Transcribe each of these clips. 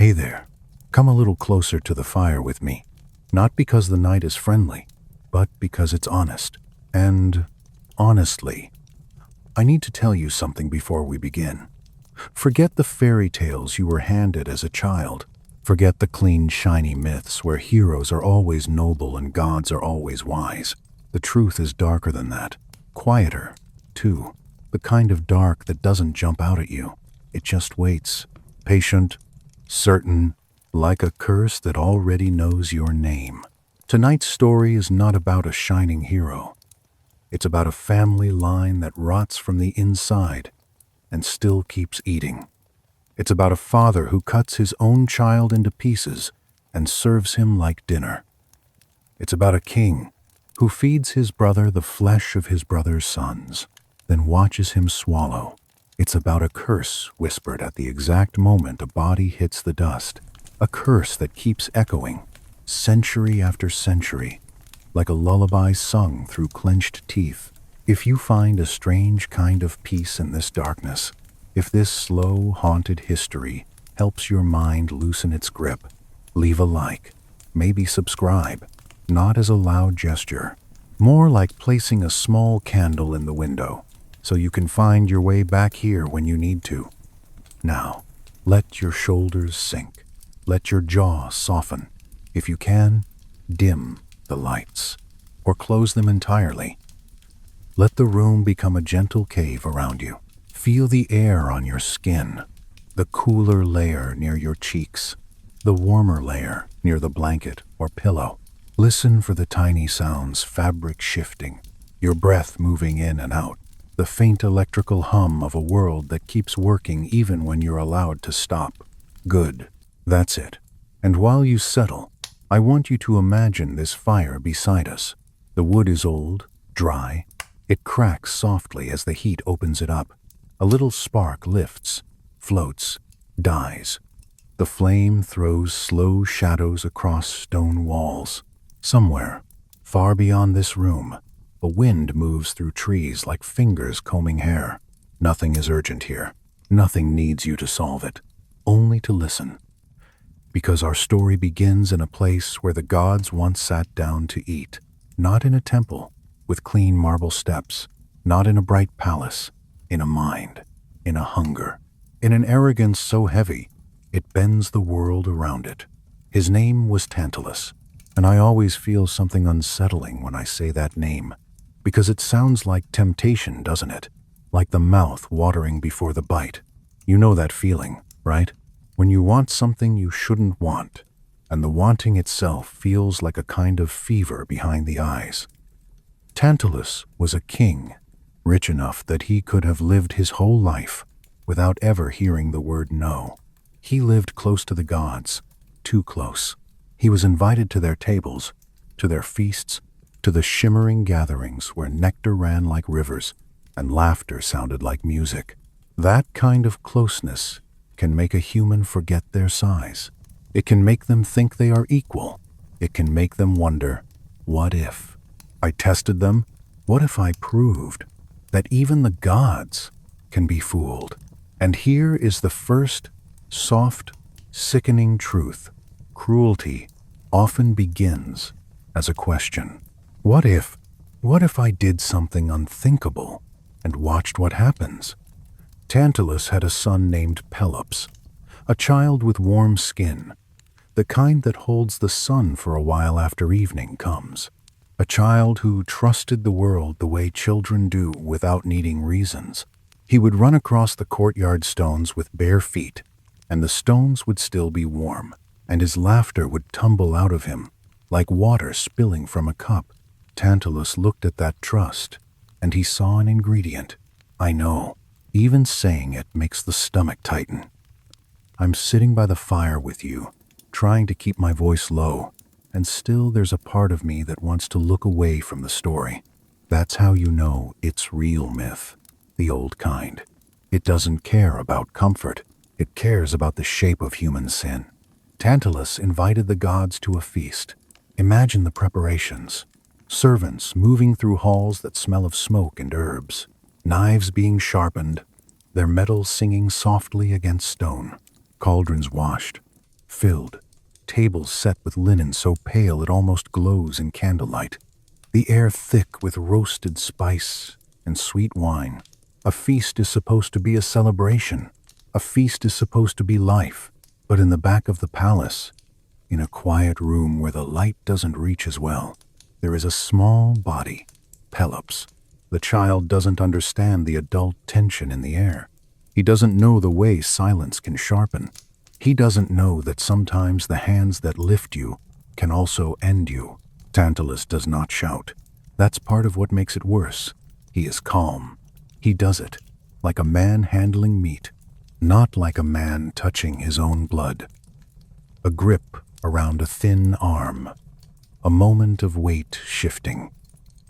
Hey there, come a little closer to the fire with me. Not because the night is friendly, but because it's honest. And honestly, I need to tell you something before we begin. Forget the fairy tales you were handed as a child. Forget the clean, shiny myths where heroes are always noble and gods are always wise. The truth is darker than that. Quieter, too. The kind of dark that doesn't jump out at you. It just waits. Patient, certain, like a curse that already knows your name. Tonight's story is not about a shining hero. It's about a family line that rots from the inside and still keeps eating. It's about a father who cuts his own child into pieces and serves him like dinner. It's about a king who feeds his brother the flesh of his brother's sons, then watches him swallow. It's about a curse whispered at the exact moment a body hits the dust, a curse that keeps echoing, century after century, like a lullaby sung through clenched teeth. If you find a strange kind of peace in this darkness, if this slow, haunted history helps your mind loosen its grip, leave a like, maybe subscribe, not as a loud gesture, more like placing a small candle in the window, so you can find your way back here when you need to. Now, let your shoulders sink, let your jaw soften. If you can, dim the lights, or close them entirely. Let the room become a gentle cave around you. Feel the air on your skin, the cooler layer near your cheeks, the warmer layer near the blanket or pillow. Listen for the tiny sounds, fabric shifting, your breath moving in and out, the faint electrical hum of a world that keeps working even when you're allowed to stop. Good, that's it. And while you settle, I want you to imagine this fire beside us. The wood is old, dry. It cracks softly as the heat opens it up. A little spark lifts, floats, dies. The flame throws slow shadows across stone walls. Somewhere, far beyond this room, a wind moves through trees like fingers combing hair. Nothing is urgent here. Nothing needs you to solve it, only to listen. Because our story begins in a place where the gods once sat down to eat, not in a temple with clean marble steps, not in a bright palace, in a mind, in a hunger, in an arrogance so heavy it bends the world around it. His name was Tantalus, and I always feel something unsettling when I say that name, because it sounds like temptation, doesn't it? Like the mouth watering before the bite. You know that feeling, right? When you want something you shouldn't want, and the wanting itself feels like a kind of fever behind the eyes. Tantalus was a king, rich enough that he could have lived his whole life without ever hearing the word no. He lived close to the gods, too close. He was invited to their tables, to their feasts, to the shimmering gatherings where nectar ran like rivers and laughter sounded like music. That kind of closeness can make a human forget their size. It can make them think they are equal. It can make them wonder, what if I tested them? What if I proved that even the gods can be fooled? And here is the first soft, sickening truth. Cruelty often begins as a question. What if I did something unthinkable and watched what happens? Tantalus had a son named Pelops, a child with warm skin, the kind that holds the sun for a while after evening comes. A child who trusted the world the way children do without needing reasons. He would run across the courtyard stones with bare feet, and the stones would still be warm, and his laughter would tumble out of him like water spilling from a cup. Tantalus looked at that trust, and he saw an ingredient. I know, even saying it makes the stomach tighten. I'm sitting by the fire with you, trying to keep my voice low, and still there's a part of me that wants to look away from the story. That's how you know it's real myth, the old kind. It doesn't care about comfort. It cares about the shape of human sin. Tantalus invited the gods to a feast. Imagine the preparations. Servants moving through halls that smell of smoke and herbs. Knives being sharpened, their metal singing softly against stone. Cauldrons washed. filled, tables set with linen so pale it almost glows in candlelight, the air thick with roasted spice and sweet wine. A feast is supposed to be a celebration. A feast is supposed to be life. But in the back of the palace, in a quiet room where the light doesn't reach as well, there is a small body, Pelops. The child doesn't understand the adult tension in the air. He doesn't know the way silence can sharpen. He doesn't know that sometimes the hands that lift you can also end you. Tantalus does not shout. That's part of what makes it worse. He is calm. He does it like a man handling meat, not like a man touching his own blood. A grip around a thin arm. A moment of weight shifting.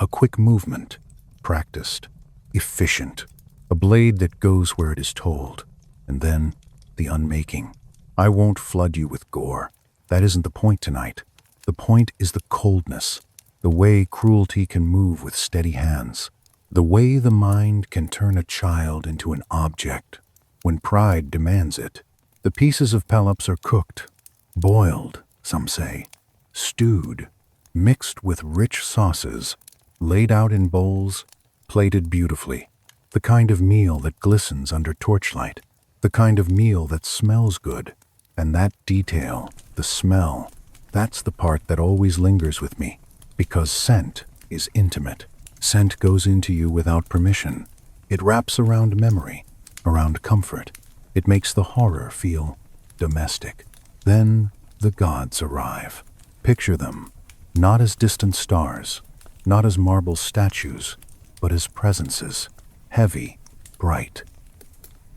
A quick movement, practiced, efficient. A blade that goes where it is told. And then the unmaking. I won't flood you with gore. That isn't the point tonight. The point is the coldness, the way cruelty can move with steady hands, the way the mind can turn a child into an object when pride demands it. The pieces of Pelops are cooked, boiled, some say, stewed, mixed with rich sauces, laid out in bowls, plated beautifully. The kind of meal that glistens under torchlight, the kind of meal that smells good. And that detail, the smell, that's the part that always lingers with me, because scent is intimate. Scent goes into you without permission. It wraps around memory, around comfort. It makes the horror feel domestic. Then the gods arrive. Picture them, not as distant stars, not as marble statues, but as presences, heavy, bright.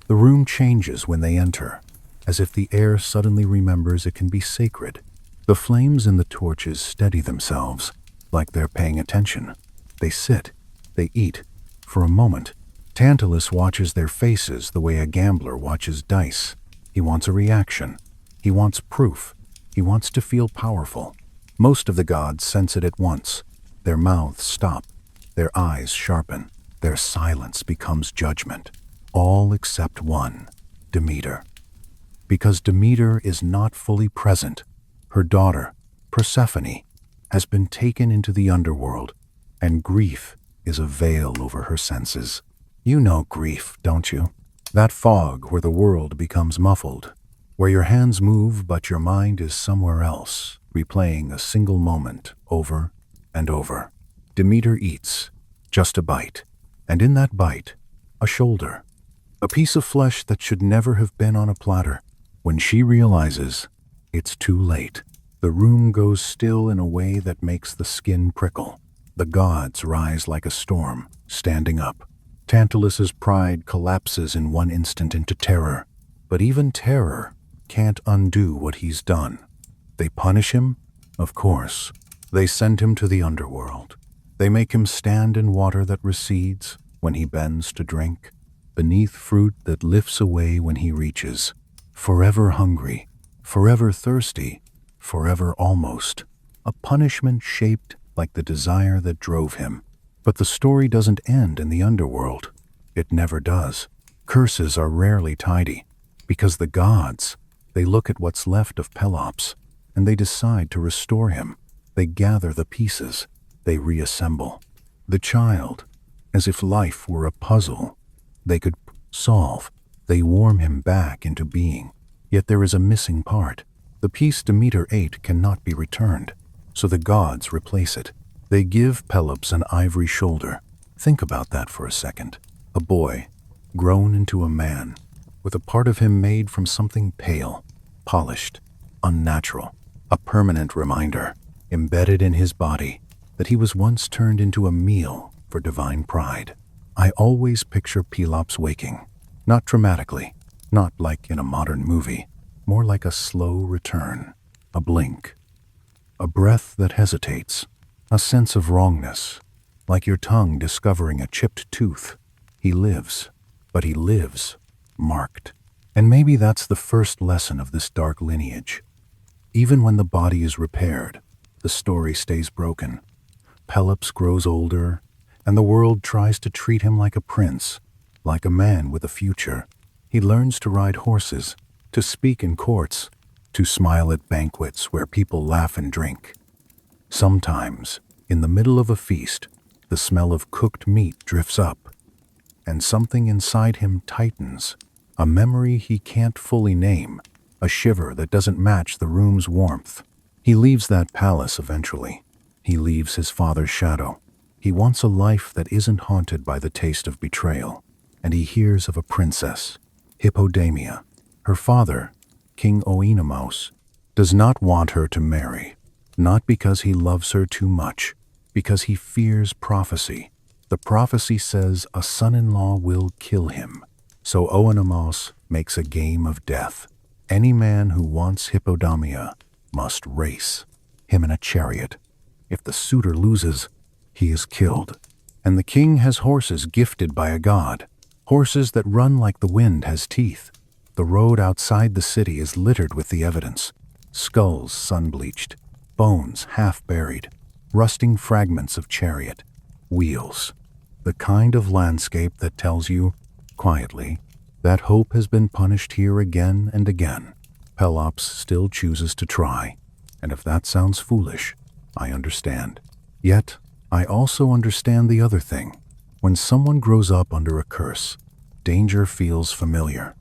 The room changes when they enter, as if the air suddenly remembers it can be sacred. The flames in the torches steady themselves, like they're paying attention. They sit, they eat. For a moment, Tantalus watches their faces the way a gambler watches dice. He wants a reaction. He wants proof. He wants to feel powerful. Most of the gods sense it at once. Their mouths stop. Their eyes sharpen. Their silence becomes judgment. All except one, Demeter. Because Demeter is not fully present, her daughter, Persephone, has been taken into the underworld, and grief is a veil over her senses. You know grief, don't you? That fog where the world becomes muffled, where your hands move but your mind is somewhere else, replaying a single moment over and over. Demeter eats, just a bite, and in that bite, a shoulder, a piece of flesh that should never have been on a platter. When she realizes it's too late, the room goes still in a way that makes the skin prickle. The gods rise like a storm, standing up. Tantalus's pride collapses in one instant into terror. But even terror can't undo what he's done. They punish him? Of course. They send him to the underworld. They make him stand in water that recedes when he bends to drink, beneath fruit that lifts away when he reaches. Forever hungry, forever thirsty, forever almost. A punishment shaped like the desire that drove him. But the story doesn't end in the underworld. It never does. Curses are rarely tidy, because the gods, they look at what's left of Pelops, and they decide to restore him. They gather the pieces. They reassemble. The child, as if life were a puzzle they could solve. They warm him back into being. Yet there is a missing part. The piece Demeter ate cannot be returned, so the gods replace it. They give Pelops an ivory shoulder. Think about that for a second. A boy, grown into a man, with a part of him made from something pale, polished, unnatural. A permanent reminder, embedded in his body, that he was once turned into a meal for divine pride. I always picture Pelops waking. Not dramatically, not like in a modern movie, more like a slow return, a blink, a breath that hesitates, a sense of wrongness, like your tongue discovering a chipped tooth. He lives, but he lives marked. And maybe that's the first lesson of this dark lineage. Even when the body is repaired, the story stays broken. Pelops grows older, and the world tries to treat him like a prince, like a man with a future. He learns to ride horses, to speak in courts, to smile at banquets where people laugh and drink. Sometimes, in the middle of a feast, the smell of cooked meat drifts up, and something inside him tightens, a memory he can't fully name, a shiver that doesn't match the room's warmth. He leaves that palace eventually. He leaves his father's shadow. He wants a life that isn't haunted by the taste of betrayal. And he hears of a princess, Hippodamia. Her father, King Oenemos, does not want her to marry, not because he loves her too much, because he fears prophecy. The prophecy says a son-in-law will kill him. So Oenemos makes a game of death. Any man who wants Hippodamia must race him in a chariot. If the suitor loses, he is killed. And the king has horses gifted by a god, horses that run like the wind has teeth. The road outside the city is littered with the evidence: skulls sun-bleached, bones half-buried, rusting fragments of chariot, wheels. The kind of landscape that tells you, quietly, that hope has been punished here again and again. Pelops still chooses to try, and if that sounds foolish, I understand. Yet, I also understand the other thing. When someone grows up under a curse, danger feels familiar.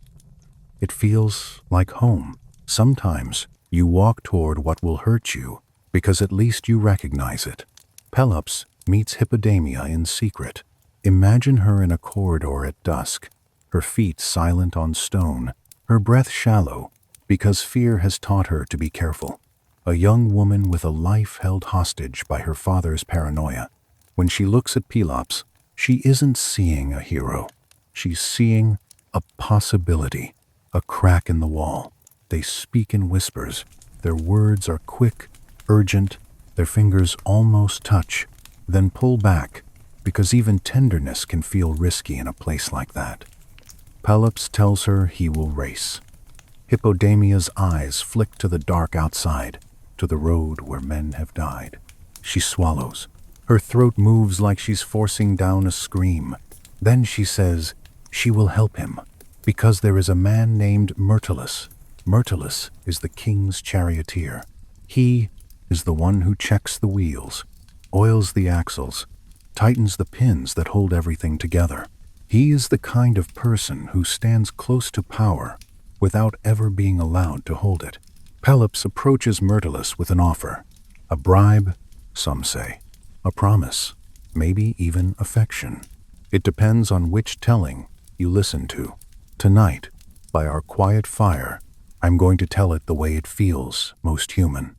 It feels like home. Sometimes you walk toward what will hurt you because at least you recognize it. Pelops meets Hippodamia in secret. Imagine her in a corridor at dusk, her feet silent on stone, her breath shallow, because fear has taught her to be careful. A young woman with a life held hostage by her father's paranoia. When she looks at Pelops, she isn't seeing a hero. She's seeing a possibility, a crack in the wall. They speak in whispers. Their words are quick, urgent. Their fingers almost touch, then pull back, because even tenderness can feel risky in a place like that. Pelops tells her he will race. Hippodamia's eyes flick to the dark outside, to the road where men have died. She swallows. Her throat moves like she's forcing down a scream. Then she says she will help him, because there is a man named Myrtilus. Myrtilus is the king's charioteer. He is the one who checks the wheels, oils the axles, tightens the pins that hold everything together. He is the kind of person who stands close to power without ever being allowed to hold it. Pelops approaches Myrtilus with an offer. A bribe, some say. A promise, maybe even affection. It depends on which telling you listen to. Tonight, by our quiet fire, I'm going to tell it the way it feels most human.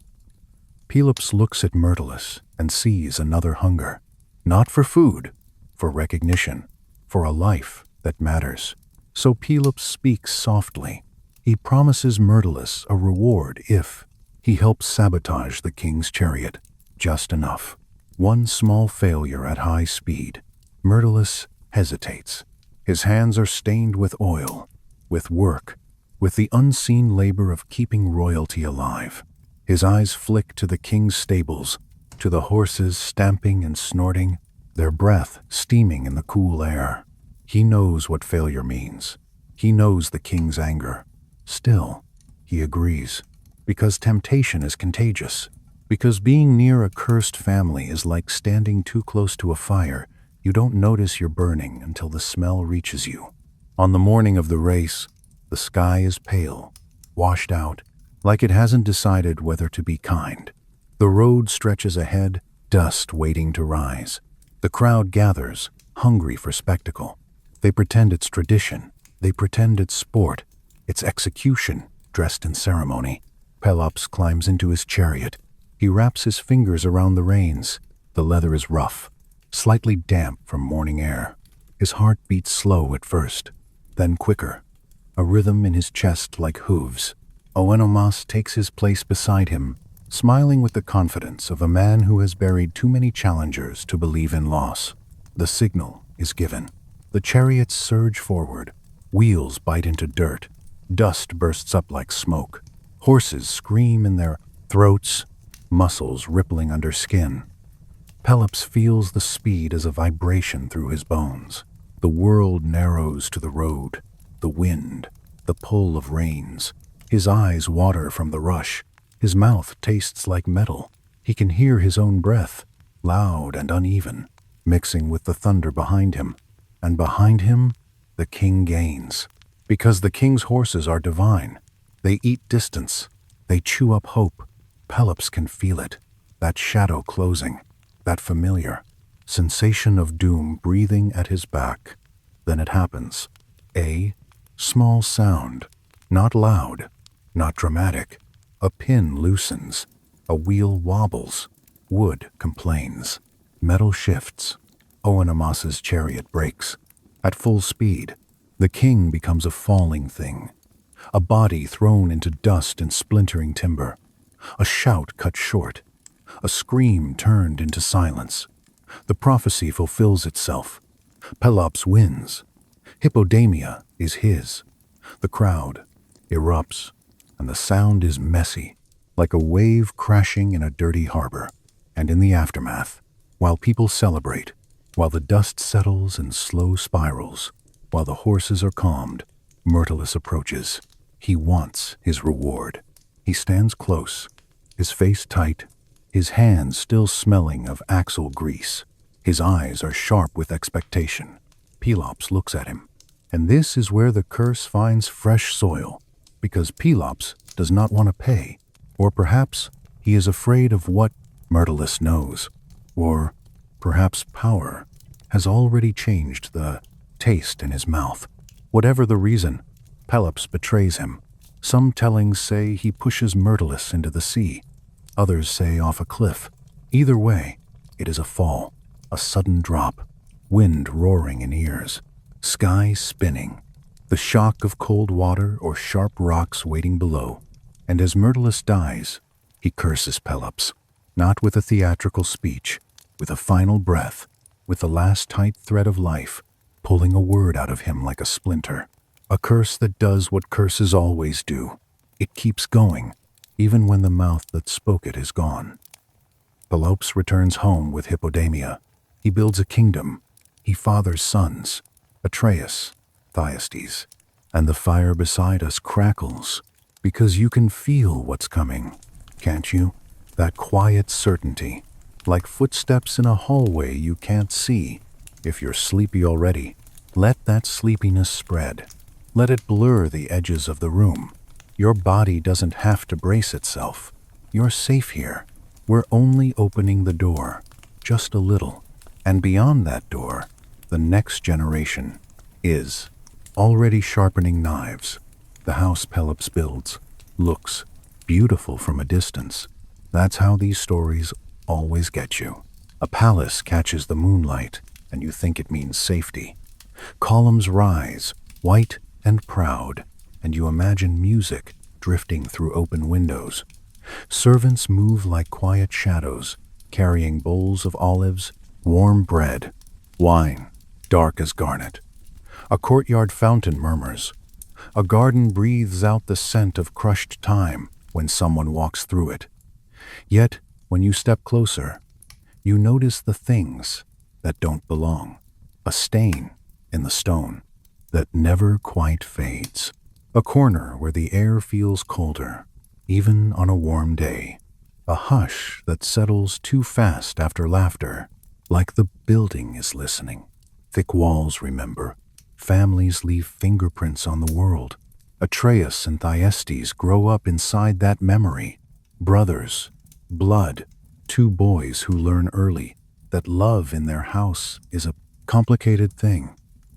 Pelops looks at Myrtilus and sees another hunger. Not for food, for recognition, for a life that matters. So Pelops speaks softly. He promises Myrtilus a reward if he helps sabotage the king's chariot. Just enough. One small failure at high speed. Myrtilus hesitates. His hands are stained with oil, with work, with the unseen labor of keeping royalty alive. His eyes flick to the king's stables, to the horses stamping and snorting, their breath steaming in the cool air. He knows what failure means. He knows the king's anger. Still, he agrees, because temptation is contagious, because being near a cursed family is like standing too close to a fire. You don't notice you're burning until the smell reaches you. On the morning of the race, the sky is pale, washed out, like it hasn't decided whether to be kind. The road stretches ahead, dust waiting to rise. The crowd gathers, hungry for spectacle. They pretend it's tradition. They pretend it's sport. It's execution, dressed in ceremony. Pelops climbs into his chariot. He wraps his fingers around the reins. The leather is rough, slightly damp from morning air. His heart beats slow at first, then quicker, a rhythm in his chest like hooves. Oenemos takes his place beside him, smiling with the confidence of a man who has buried too many challengers to believe in loss. The signal is given. The chariots surge forward. Wheels bite into dirt. Dust bursts up like smoke. Horses scream in their throats, muscles rippling under skin. Pelops feels the speed as a vibration through his bones. The world narrows to the road, the wind, the pull of reins. His eyes water from the rush. His mouth tastes like metal. He can hear his own breath, loud and uneven, mixing with the thunder behind him. And behind him, the king gains. Because the king's horses are divine. They eat distance. They chew up hope. Pelops can feel it. That shadow closing. That familiar sensation of doom breathing at his back. Then it happens. A small sound. Not loud. Not dramatic. A pin loosens. A wheel wobbles. Wood complains. Metal shifts. Oenomas's chariot brakes. At full speed, the king becomes a falling thing. A body thrown into dust and splintering timber. A shout cut short. A scream turned into silence. The prophecy fulfills itself. Pelops wins. Hippodamia is his. The crowd erupts, and the sound is messy, like a wave crashing in a dirty harbor. And in the aftermath, while people celebrate, while the dust settles in slow spirals, while the horses are calmed, Myrtilus approaches. He wants his reward. He stands close, his face tight, his hands still smelling of axle grease. His eyes are sharp with expectation. Pelops looks at him. And this is where the curse finds fresh soil, because Pelops does not want to pay, or perhaps he is afraid of what Myrtilus knows, or perhaps power has already changed the taste in his mouth. Whatever the reason, Pelops betrays him. Some tellings say he pushes Myrtilus into the sea. Others say off a cliff. Either way, it is a fall, a sudden drop, wind roaring in ears, sky spinning, the shock of cold water or sharp rocks waiting below. And as Myrtilus dies, he curses Pelops, not with a theatrical speech, with a final breath, with the last tight thread of life, pulling a word out of him like a splinter. A curse that does what curses always do. It keeps going, even when the mouth that spoke it is gone. Pelops returns home with Hippodamia. He builds a kingdom. He fathers sons, Atreus, Thyestes, and the fire beside us crackles, because you can feel what's coming, can't you? That quiet certainty, like footsteps in a hallway you can't see. If you're sleepy already, let that sleepiness spread. Let it blur the edges of the room. Your body doesn't have to brace itself. You're safe here. We're only opening the door, just a little. And beyond that door, the next generation is already sharpening knives. The house Pelops builds looks beautiful from a distance. That's how these stories always get you. A palace catches the moonlight, and you think it means safety. Columns rise, white and proud, and you imagine music drifting through open windows. Servants move like quiet shadows, carrying bowls of olives, warm bread, wine, dark as garnet. A courtyard fountain murmurs. A garden breathes out the scent of crushed time when someone walks through it. Yet, when you step closer, you notice the things that don't belong. A stain in the stone that never quite fades. A corner where the air feels colder, even on a warm day. A hush that settles too fast after laughter, like the building is listening. Thick walls remember. Families leave fingerprints on the world. Atreus and Thyestes grow up inside that memory. Brothers, blood, two boys who learn early that love in their house is a complicated thing,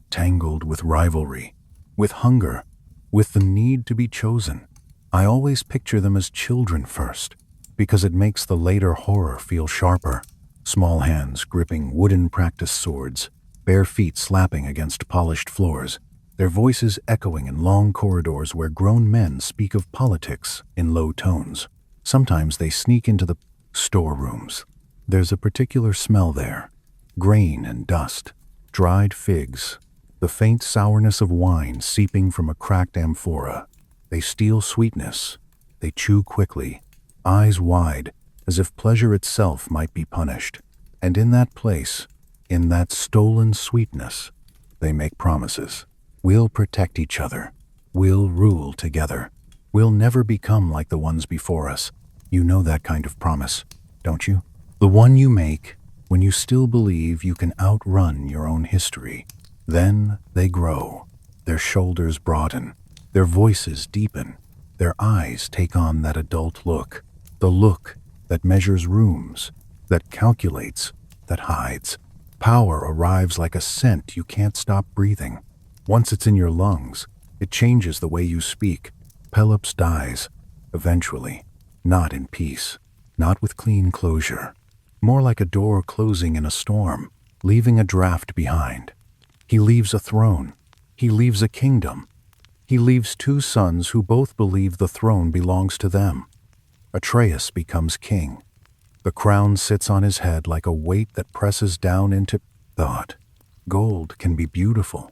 tangled with rivalry, with hunger, with the need to be chosen. I always picture them as children first, because it makes the later horror feel sharper. Small hands gripping wooden practice swords, bare feet slapping against polished floors, their voices echoing in long corridors where grown men speak of politics in low tones. Sometimes they sneak into the storerooms. There's a particular smell there, grain and dust, dried figs, the faint sourness of wine seeping from a cracked amphora. They steal sweetness. They chew quickly, eyes wide, as if pleasure itself might be punished. And in that place, in that stolen sweetness, they make promises. We'll protect each other. We'll rule together. We'll never become like the ones before us. You know that kind of promise, don't you? The one you make when you still believe you can outrun your own history. Then they grow. Their shoulders broaden. Their voices deepen. Their eyes take on that adult look. The look that measures rooms, that calculates, that hides. Power arrives like a scent you can't stop breathing. Once it's in your lungs, it changes the way you speak. Pelops dies, eventually, not in peace, not with clean closure. More like a door closing in a storm, leaving a draft behind. He leaves a throne. He leaves a kingdom. He leaves two sons who both believe the throne belongs to them. Atreus becomes king. The crown sits on his head like a weight that presses down into thought. Gold can be beautiful.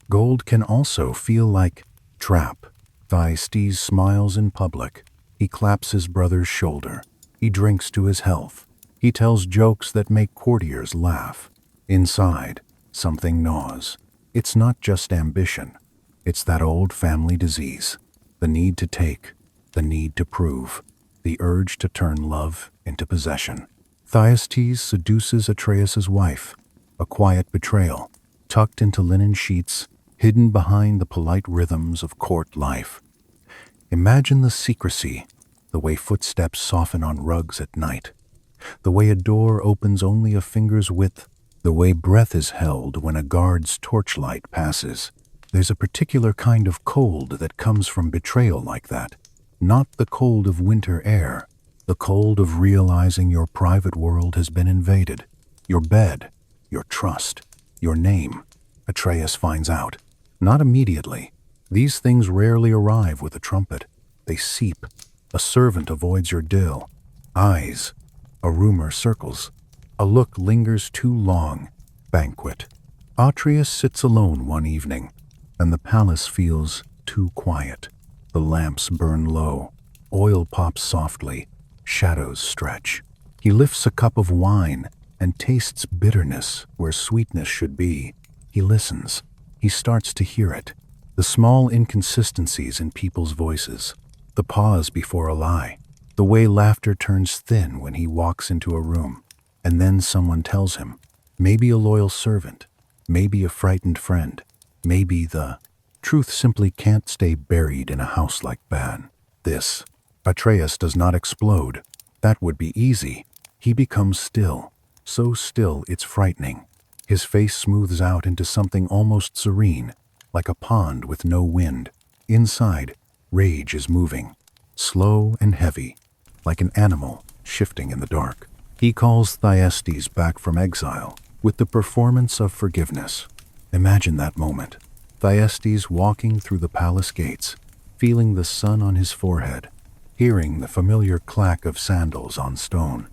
Gold can also feel like trap. Thyestes smiles in public. He claps his brother's shoulder. He drinks to his health. He tells jokes that make courtiers laugh. Inside, something gnaws. It's not just ambition. It's that old family disease. The need to take. The need to prove. The urge to turn love into possession. Thyestes seduces Atreus' wife. A quiet betrayal, tucked into linen sheets, hidden behind the polite rhythms of court life. Imagine the secrecy, the way footsteps soften on rugs at night, the way a door opens only a finger's width, the way breath is held when a guard's torchlight passes. There's a particular kind of cold that comes from betrayal like that, not the cold of winter air, the cold of realizing your private world has been invaded, your bed, your trust, your name. Atreus finds out. Not immediately. These things rarely arrive with a trumpet. They seep. A servant avoids your dill. Eyes. A rumor circles. A look lingers too long. Banquet. Atreus sits alone one evening, and the palace feels too quiet. The lamps burn low. Oil pops softly. Shadows stretch. He lifts a cup of wine and tastes bitterness where sweetness should be. He listens. He starts to hear it. The small inconsistencies in people's voices. The pause before a lie. The way laughter turns thin when he walks into a room. And then someone tells him, maybe a loyal servant, maybe a frightened friend, maybe the truth simply can't stay buried in a house like that. This. Atreus does not explode. That would be easy. He becomes still. So still it's frightening. His face smooths out into something almost serene, like a pond with no wind. Inside, rage is moving, slow and heavy, like an animal shifting in the dark. He calls Thyestes back from exile with the performance of forgiveness. Imagine that moment. Thyestes walking through the palace gates, feeling the sun on his forehead, hearing the familiar clack of sandals on stone.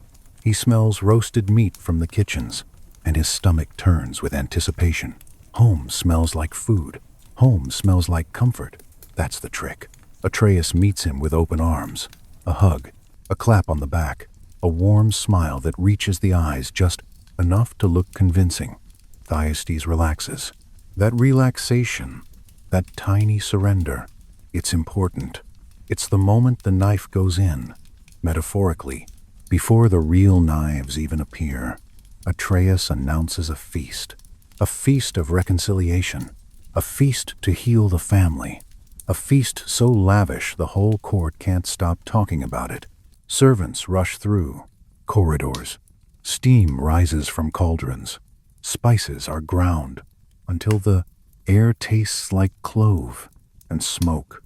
He smells roasted meat from the kitchens, and his stomach turns with anticipation. Home smells like food. Home smells like comfort. That's the trick. Atreus meets him with open arms. A hug, a clap on the back, a warm smile that reaches the eyes just enough to look convincing. Thyestes relaxes. That relaxation, that tiny surrender, it's important. It's the moment the knife goes in, metaphorically, before the real knives even appear. Atreus announces a feast of reconciliation, a feast to heal the family, a feast so lavish the whole court can't stop talking about it. Servants rush through corridors. Steam rises from cauldrons. Spices are ground until the air tastes like clove and smoke.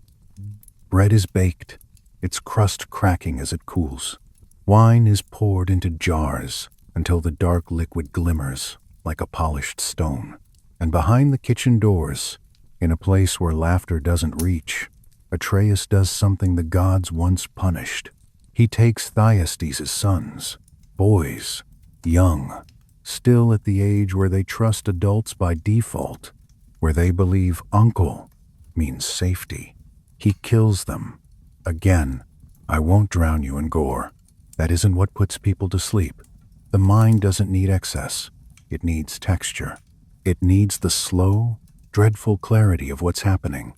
Bread is baked, its crust cracking as it cools. Wine is poured into jars until the dark liquid glimmers like a polished stone. And behind the kitchen doors, in a place where laughter doesn't reach, Atreus does something the gods once punished. He takes Thyestes' sons, boys, young, still at the age where they trust adults by default, where they believe uncle means safety. He kills them. Again, I won't drown you in gore. That isn't what puts people to sleep. The mind doesn't need excess. It needs texture. It needs the slow, dreadful clarity of what's happening.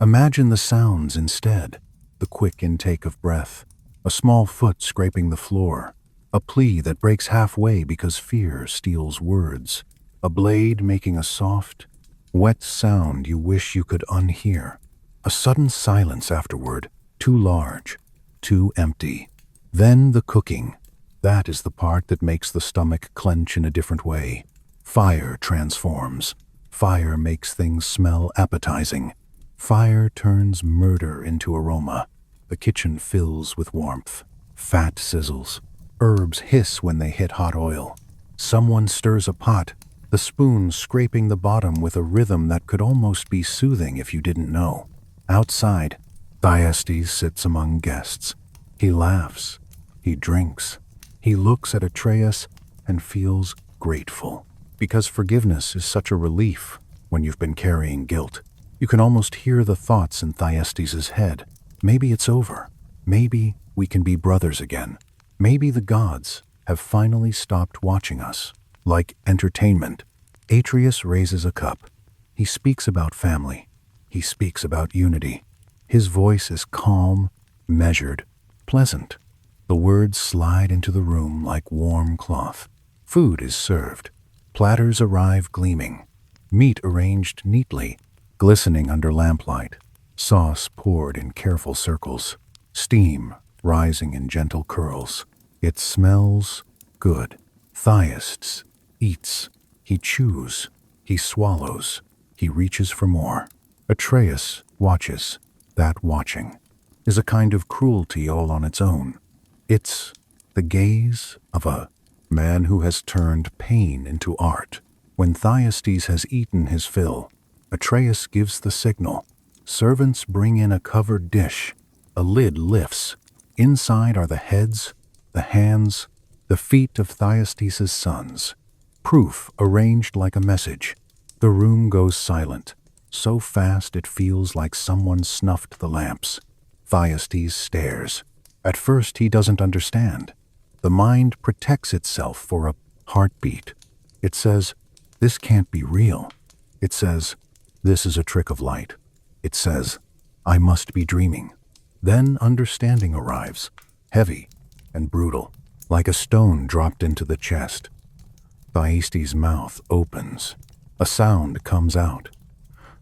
Imagine the sounds instead. the quick intake of breath, a small foot scraping the floor, a plea that breaks halfway because fear steals words, a blade making a soft, wet sound you wish you could unhear, a sudden silence afterward, too large, too empty. Then the cooking. That is the part that makes the stomach clench in a different way. Fire transforms. Fire makes things smell appetizing. Fire turns murder into aroma. The kitchen fills with warmth. Fat sizzles. Herbs hiss when they hit hot oil. Someone stirs a pot, the spoon scraping the bottom with a rhythm that could almost be soothing if you didn't know. Outside, Thyestes sits among guests. He laughs. He drinks. He looks at Atreus and feels grateful. Because forgiveness is such a relief when you've been carrying guilt. You can almost hear the thoughts in Thyestes' head. Maybe it's over. Maybe we can be brothers again. Maybe the gods have finally stopped watching us. Like entertainment, Atreus raises a cup. He speaks about family. He speaks about unity. His voice is calm, measured, pleasant. The words slide into the room like warm cloth. Food is served. Platters arrive gleaming. Meat arranged neatly, glistening under lamplight. Sauce poured in careful circles. Steam rising in gentle curls. It smells good. Thyestes eats. He chews. He swallows. He reaches for more. Atreus watches. That watching is a kind of cruelty all on its own. It's the gaze of a man who has turned pain into art. When Thyestes has eaten his fill, Atreus gives the signal. Servants bring in a covered dish. A lid lifts. Inside are the heads, the hands, the feet of Thyestes' sons. Proof arranged like a message. The room goes silent. So fast it feels like someone snuffed the lamps. Thyestes stares. At first he doesn't understand. The mind protects itself for a heartbeat. It says, this can't be real. It says, this is a trick of light. It says, I must be dreaming. Then understanding arrives, heavy and brutal, like a stone dropped into the chest. Thyestes' mouth opens. A sound comes out.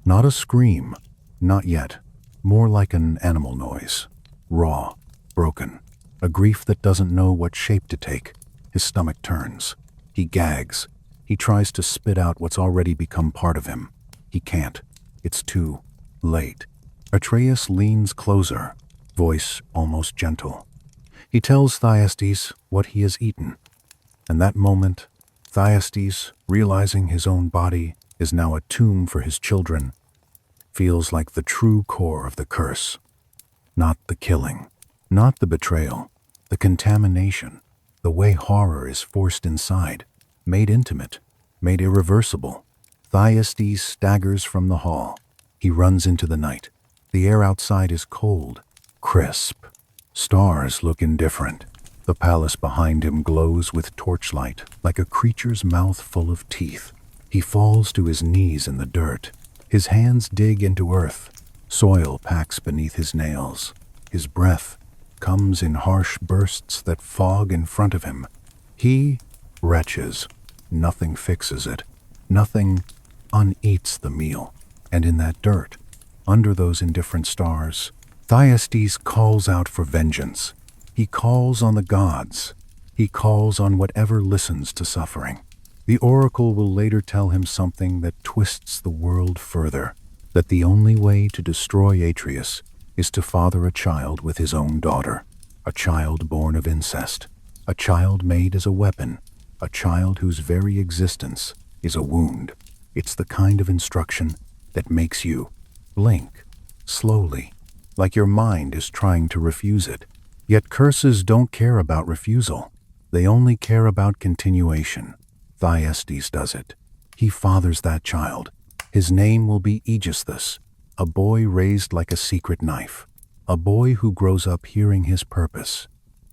Not a scream, not yet. More like an animal noise. Raw, broken. A grief that doesn't know what shape to take. His stomach turns. He gags. He tries to spit out what's already become part of him. He can't. It's too late. Atreus leans closer, voice almost gentle. He tells Thyestes what he has eaten. And that moment, Thyestes, realizing his own body is now a tomb for his children, feels like the true core of the curse. Not the killing, not the betrayal, the contamination, the way horror is forced inside, made intimate, made irreversible. Thyestes staggers from the hall. He runs into the night. The air outside is cold, crisp. Stars look indifferent. The palace behind him glows with torchlight, like a creature's mouth full of teeth. He falls to his knees in the dirt. His hands dig into earth. Soil packs beneath his nails. His breath comes in harsh bursts that fog in front of him. He retches. Nothing fixes it. Nothing uneats the meal. And in that dirt, under those indifferent stars, Thyestes calls out for vengeance. He calls on the gods. He calls on whatever listens to suffering. The oracle will later tell him something that twists the world further, that the only way to destroy Atreus is to father a child with his own daughter, a child born of incest, a child made as a weapon, a child whose very existence is a wound. It's the kind of instruction that makes you blink slowly, like your mind is trying to refuse it. Yet curses don't care about refusal. They only care about continuation. Thyestes does it. He fathers that child. His name will be Aegisthus, a boy raised like a secret knife, a boy who grows up hearing his purpose,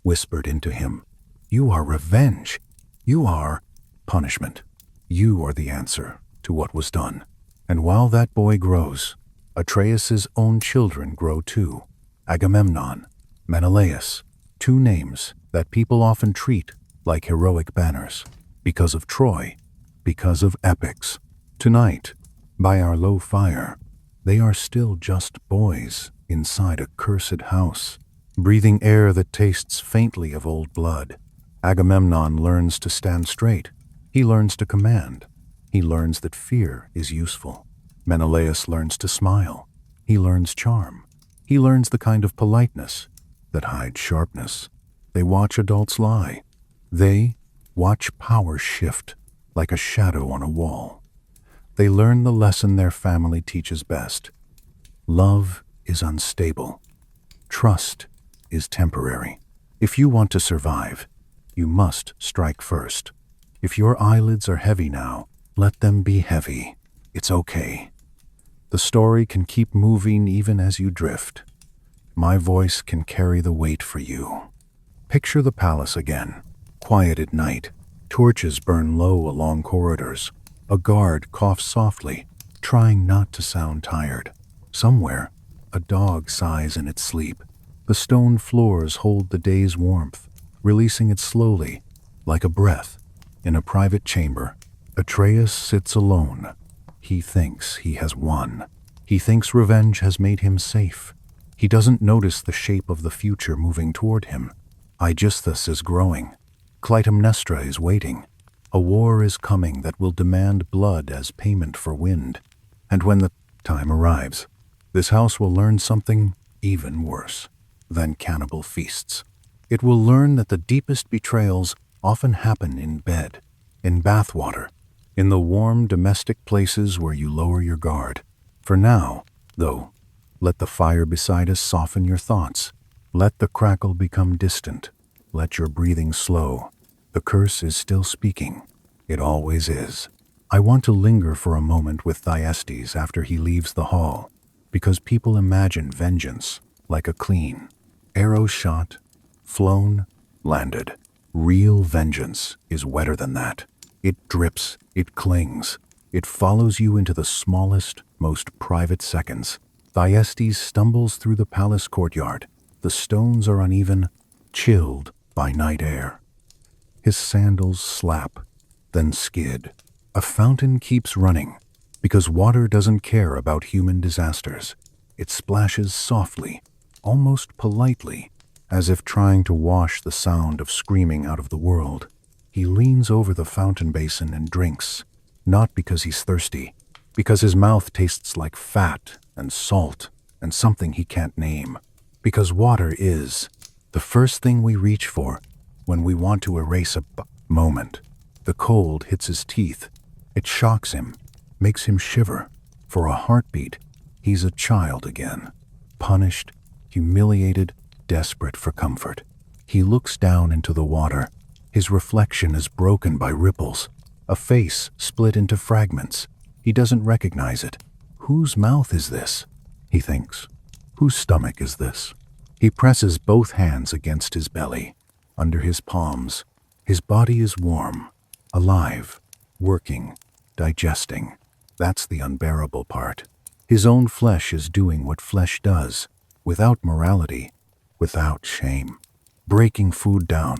whispered into him. You are revenge. You are punishment. You are the answer to what was done. And while that boy grows, Atreus's own children grow too. Agamemnon, Menelaus, two names that people often treat like heroic banners because of Troy, because of epics. Tonight, by our low fire, they are still just boys inside a cursed house, breathing air that tastes faintly of old blood. Agamemnon learns to stand straight. He learns to command. He learns that fear is useful. Menelaus learns to smile. He learns charm. He learns the kind of politeness that hides sharpness. They watch adults lie. They watch power shift like a shadow on a wall. They learn the lesson their family teaches best. Love is unstable. Trust is temporary. If you want to survive, you must strike first. If your eyelids are heavy now, let them be heavy. It's okay. The story can keep moving even as you drift. My voice can carry the weight for you. Picture the palace again. Quiet at night. Torches burn low along corridors. A guard coughs softly, trying not to sound tired. Somewhere, a dog sighs in its sleep. The stone floors hold the day's warmth, releasing it slowly, like a breath. In a private chamber, Atreus sits alone. He thinks he has won. He thinks revenge has made him safe. He doesn't notice the shape of the future moving toward him. Aegisthus is growing. Clytemnestra is waiting. A war is coming that will demand blood as payment for wind. And when the time arrives, this house will learn something even worse than cannibal feasts. It will learn that the deepest betrayals often happen in bed, in bathwater, in the warm domestic places where you lower your guard. For now, though, let the fire beside us soften your thoughts. Let the crackle become distant. Let your breathing slow. The curse is still speaking. It always is. I want to linger for a moment with Thyestes after he leaves the hall, because people imagine vengeance like a clean arrow shot, flown, landed. Real vengeance is wetter than that. It drips, it clings, it follows you into the smallest, most private seconds. Thyestes stumbles through the palace courtyard. The stones are uneven, chilled by night air. His sandals slap, then skid. A fountain keeps running, because water doesn't care about human disasters. It splashes softly, almost politely, as if trying to wash the sound of screaming out of the world. He leans over the fountain basin and drinks, not because he's thirsty, because his mouth tastes like fat and salt and something he can't name. Because water is the first thing we reach for when we want to erase a moment. The cold hits his teeth. It shocks him, makes him shiver. For a heartbeat, he's a child again, punished, humiliated, desperate for comfort. He looks down into the water. His reflection is broken by ripples, a face split into fragments. He doesn't recognize it. Whose mouth is this? He thinks. Whose stomach is this? He presses both hands against his belly, under his palms. His body is warm, alive, working, digesting. That's the unbearable part. His own flesh is doing what flesh does, without morality, without shame. Breaking food down,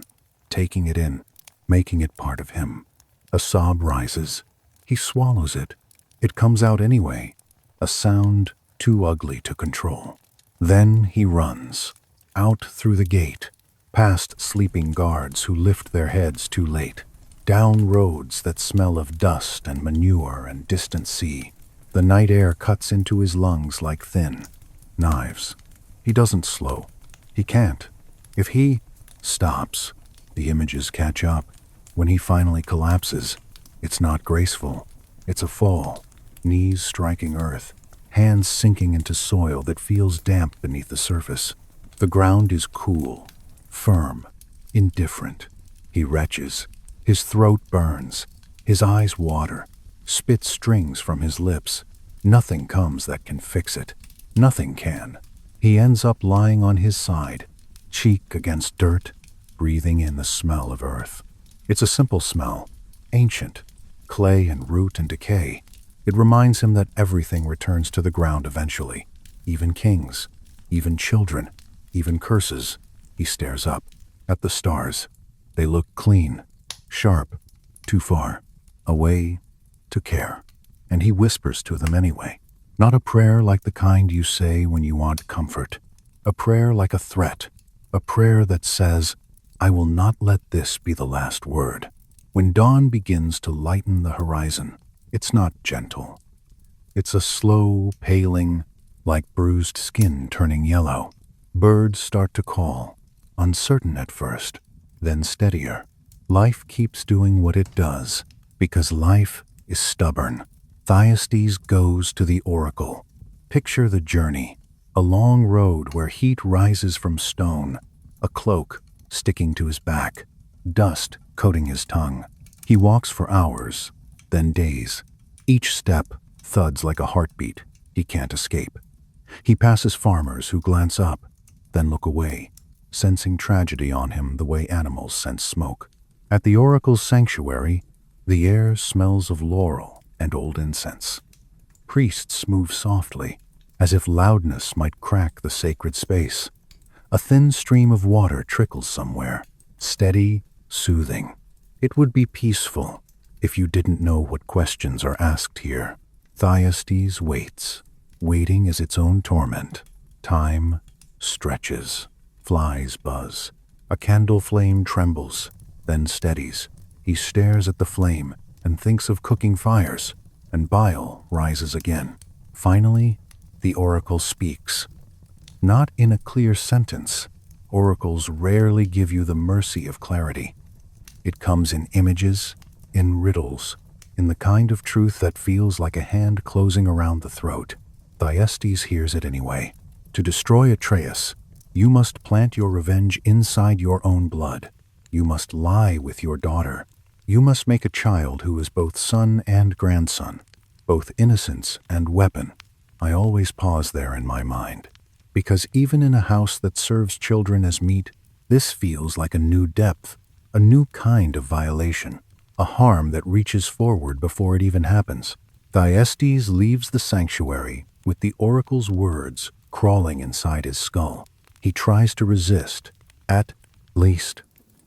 taking it in, making it part of him. A sob rises. He swallows it. It comes out anyway, a sound too ugly to control. Then he runs, out through the gate, past sleeping guards who lift their heads too late, down roads that smell of dust and manure and distant sea. The night air cuts into his lungs like thin knives. He doesn't slow. He can't. If he stops, the images catch up. When he finally collapses, it's not graceful. It's a fall, knees striking earth, hands sinking into soil that feels damp beneath the surface. The ground is cool, firm, indifferent. He retches. His throat burns. His eyes water. Spit strings from his lips. Nothing comes that can fix it. Nothing can. He ends up lying on his side, cheek against dirt, breathing in the smell of earth. It's a simple smell, ancient, clay and root and decay. It reminds him that everything returns to the ground eventually, even kings, even children. even curses. He stares up, at the stars. They look clean, sharp, too far, away to care. And he whispers to them anyway. Not a prayer like the kind you say when you want comfort. A prayer like a threat. A prayer that says, I will not let this be the last word. When dawn begins to lighten the horizon, it's not gentle. It's a slow paling, like bruised skin turning yellow. Birds start to call, uncertain at first, then steadier. Life keeps doing what it does, because life is stubborn. Thyestes goes to the oracle. Picture the journey, a long road where heat rises from stone, a cloak sticking to his back, dust coating his tongue. He walks for hours, then days. Each step thuds like a heartbeat. He can't escape. He passes farmers who glance up, then look away, sensing tragedy on him the way animals sense smoke. At the oracle's sanctuary, the air smells of laurel and old incense. Priests move softly, as if loudness might crack the sacred space. A thin stream of water trickles somewhere, steady, soothing. It would be peaceful if you didn't know what questions are asked here. Thyestes waits. Waiting is its own torment. Time stretches. Flies buzz. A candle flame trembles, then steadies. He stares at the flame and thinks of cooking fires, and bile rises again. Finally, the oracle speaks. Not in a clear sentence. Oracles rarely give you the mercy of clarity. It comes in images, in riddles, in the kind of truth that feels like a hand closing around the throat. Thyestes hears it anyway. To destroy Atreus, you must plant your revenge inside your own blood. You must lie with your daughter. You must make a child who is both son and grandson, both innocence and weapon. I always pause there in my mind, because even in a house that serves children as meat, this feels like a new depth, a new kind of violation, a harm that reaches forward before it even happens. Thyestes leaves the sanctuary with the oracle's words crawling inside his skull. He tries to resist. At least,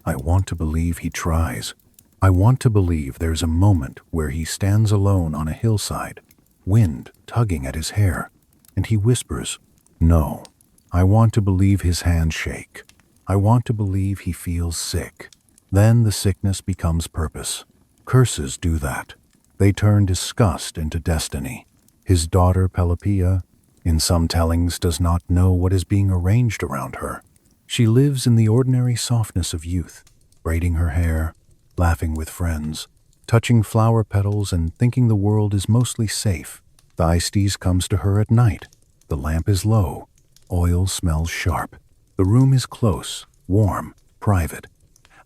I want to believe he tries. I want to believe there's a moment where he stands alone on a hillside, wind tugging at his hair, and he whispers, no. I want to believe his hands shake. I want to believe he feels sick. Then the sickness becomes purpose. Curses do that. They turn disgust into destiny. His daughter Pelops, in some tellings, does not know what is being arranged around her. She lives in the ordinary softness of youth, braiding her hair, laughing with friends, touching flower petals and thinking the world is mostly safe. Thyestes comes to her at night. The lamp is low. Oil smells sharp. The room is close, warm, private.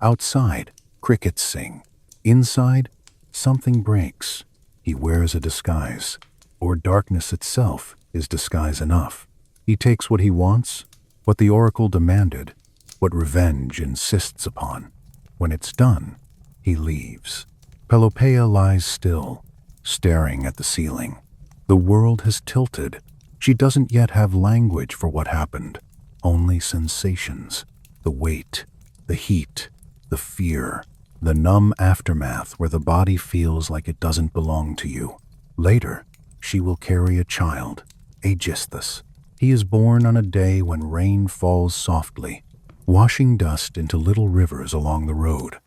Outside, crickets sing. Inside, something breaks. He wears a disguise, or darkness itself is disguise enough. He takes what he wants, what the oracle demanded, what revenge insists upon. When it's done, he leaves. Pelops lies still, staring at the ceiling. The world has tilted. She doesn't yet have language for what happened, only sensations. The weight, the heat, the fear, the numb aftermath where the body feels like it doesn't belong to you. Later, she will carry a child, Aegisthus. He is born on a day when rain falls softly, washing dust into little rivers along the road.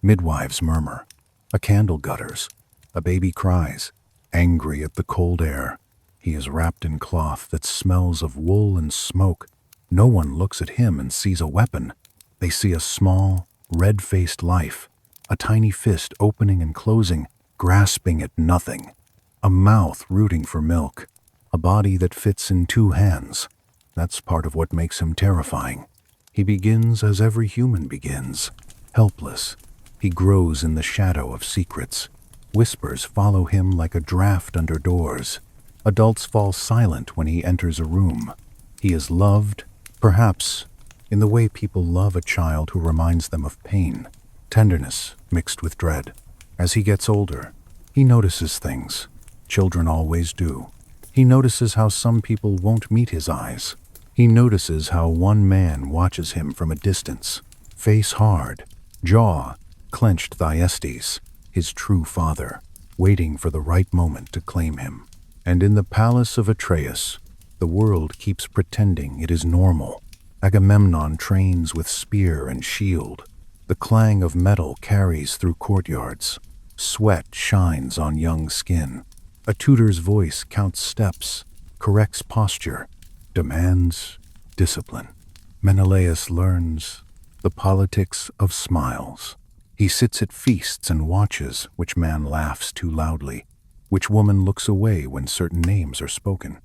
Midwives murmur. A candle gutters. A baby cries, angry at the cold air. He is wrapped in cloth that smells of wool and smoke. No one looks at him and sees a weapon. They see a small, red-faced life, a tiny fist opening and closing, grasping at nothing. A mouth rooting for milk. A body that fits in two hands. That's part of what makes him terrifying. He begins as every human begins, helpless. He grows in the shadow of secrets. Whispers follow him like a draft under doors. Adults fall silent when he enters a room. He is loved, perhaps, in the way people love a child who reminds them of pain, tenderness mixed with dread. As he gets older, he notices things. Children always do. He notices how some people won't meet his eyes, He notices how one man watches him from a distance, face hard, jaw clenched. Thyestes, his true father, waiting for the right moment to claim him. And in the palace of Atreus, the world keeps pretending it is normal. Agamemnon trains with spear and shield. The clang of metal carries through courtyards. Sweat shines on young skin. A tutor's voice counts steps, corrects posture, demands discipline. Menelaus learns the politics of smiles. He sits at feasts and watches which man laughs too loudly, which woman looks away when certain names are spoken.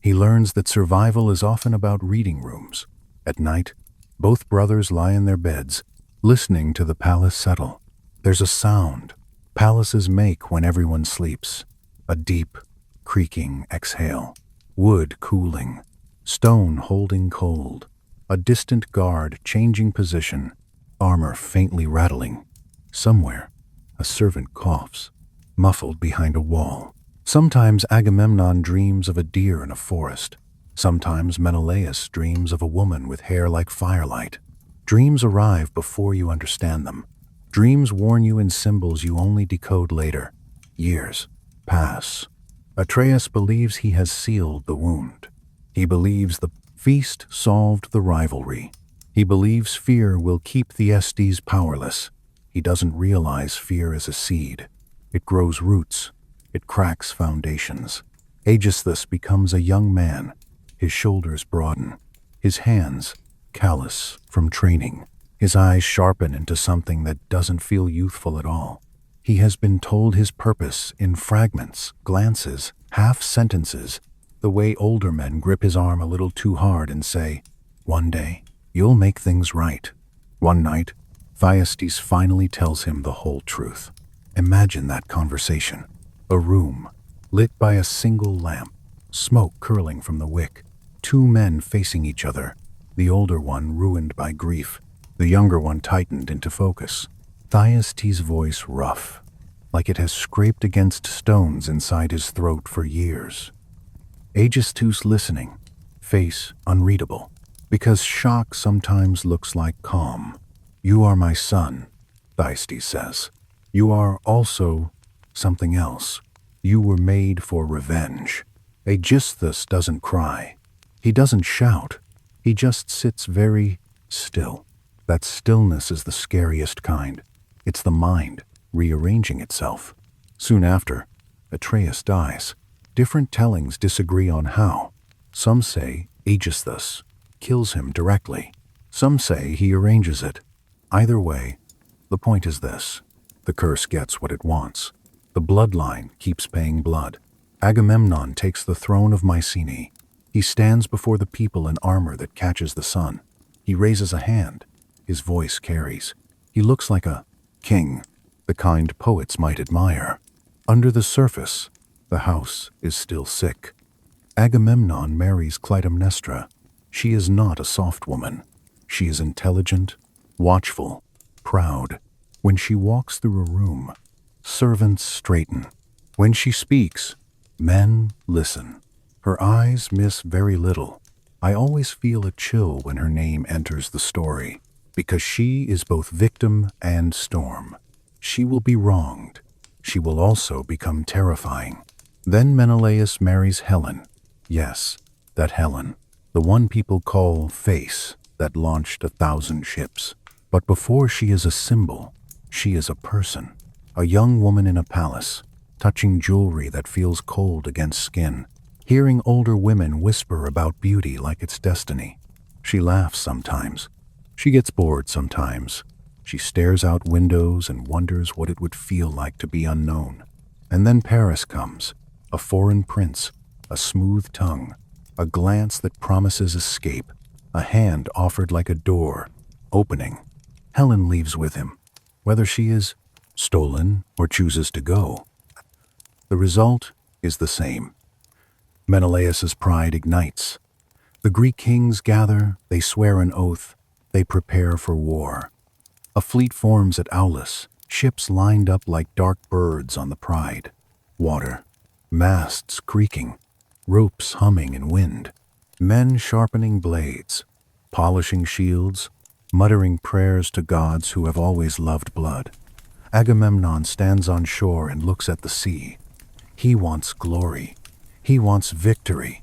He learns that survival is often about reading rooms. At night, both brothers lie in their beds, listening to the palace settle. There's a sound palaces make when everyone sleeps, a deep, creaking exhale, wood cooling, stone holding cold, a distant guard changing position, armor faintly rattling. Somewhere, a servant coughs, muffled behind a wall. Sometimes Agamemnon dreams of a deer in a forest. Sometimes Menelaus dreams of a woman with hair like firelight. Dreams arrive before you understand them. Dreams warn you in symbols you only decode later. Years pass. Atreus believes he has sealed the wound. He believes the feast solved the rivalry. He believes fear will keep Thyestes powerless. He doesn't realize fear is a seed. It grows roots. It cracks foundations. Aegisthus becomes a young man. His shoulders broaden. His hands callous from training. His eyes sharpen into something that doesn't feel youthful at all. He has been told his purpose in fragments, glances, half sentences, the way older men grip his arm a little too hard and say, "One day, you'll make things right." One night, Thyestes finally tells him the whole truth. Imagine that conversation. A room, lit by a single lamp, smoke curling from the wick, two men facing each other, the older one ruined by grief, the younger one tightened into focus. Thyestes' voice rough, like it has scraped against stones inside his throat for years. Aegisthus listening, face unreadable, because shock sometimes looks like calm. "You are my son," Thyestes says. "You are also something else. You were made for revenge." Aegisthus doesn't cry. He doesn't shout. He just sits very still. That stillness is the scariest kind. It's the mind rearranging itself. Soon after, Atreus dies. Different tellings disagree on how. Some say Aegisthus kills him directly. Some say he arranges it. Either way, the point is this. The curse gets what it wants. The bloodline keeps paying blood. Agamemnon takes the throne of Mycenae. He stands before the people in armor that catches the sun. He raises a hand. His voice carries. He looks like a king, the kind poets might admire. Under the surface, the house is still sick. Agamemnon marries Clytemnestra. She is not a soft woman. She is intelligent, watchful, proud. When she walks through a room, servants straighten. When she speaks, men listen. Her eyes miss very little. I always feel a chill when her name enters the story, because she is both victim and storm. She will be wronged. She will also become terrifying. Then Menelaus marries Helen. Yes, that Helen, the one people call Face, that launched 1,000 ships. But before she is a symbol, she is a person, a young woman in a palace, touching jewelry that feels cold against skin, hearing older women whisper about beauty like it's destiny. She laughs sometimes. She gets bored sometimes. She stares out windows and wonders what it would feel like to be unknown. And then Paris comes, a foreign prince, a smooth tongue, a glance that promises escape, a hand offered like a door, opening. Helen leaves with him, whether she is stolen or chooses to go. The result is the same. Menelaus's pride ignites. The Greek kings gather, they swear an oath, they prepare for war. A fleet forms at Aulis, ships lined up like dark birds on the Pride. Water, masts creaking, ropes humming in wind. Men sharpening blades, polishing shields, muttering prayers to gods who have always loved blood. Agamemnon stands on shore and looks at the sea. He wants glory. He wants victory.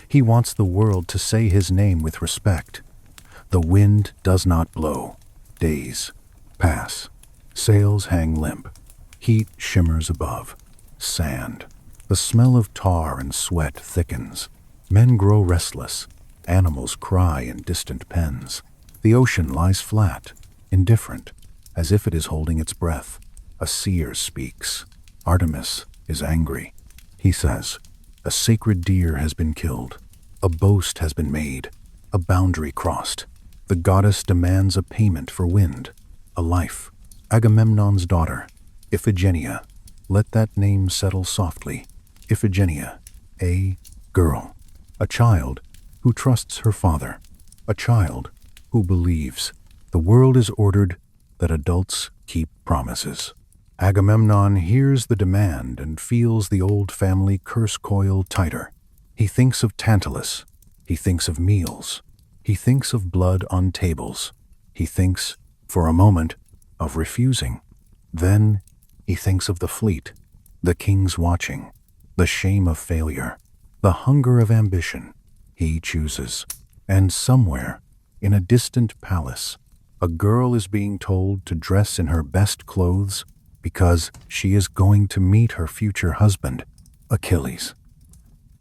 He wants the world to say his name with respect. The wind does not blow. Days pass. Sails hang limp. Heat shimmers above. Sand. The smell of tar and sweat thickens. Men grow restless. Animals cry in distant pens. The ocean lies flat, indifferent, as if it is holding its breath. A seer speaks. Artemis is angry. He says, "A sacred deer has been killed. A boast has been made. A boundary crossed. The goddess demands a payment for wind, a life." Agamemnon's daughter, Iphigenia. Let that name settle softly. Iphigenia, a girl. A child who trusts her father. A child who believes. The world is ordered that adults keep promises. Agamemnon hears the demand and feels the old family curse coil tighter. He thinks of Tantalus. He thinks of meals. He thinks of blood on tables. He thinks, for a moment, of refusing. Then he thinks of the fleet, the kings watching, the shame of failure, the hunger of ambition. He chooses. And somewhere, in a distant palace, a girl is being told to dress in her best clothes because she is going to meet her future husband, Achilles.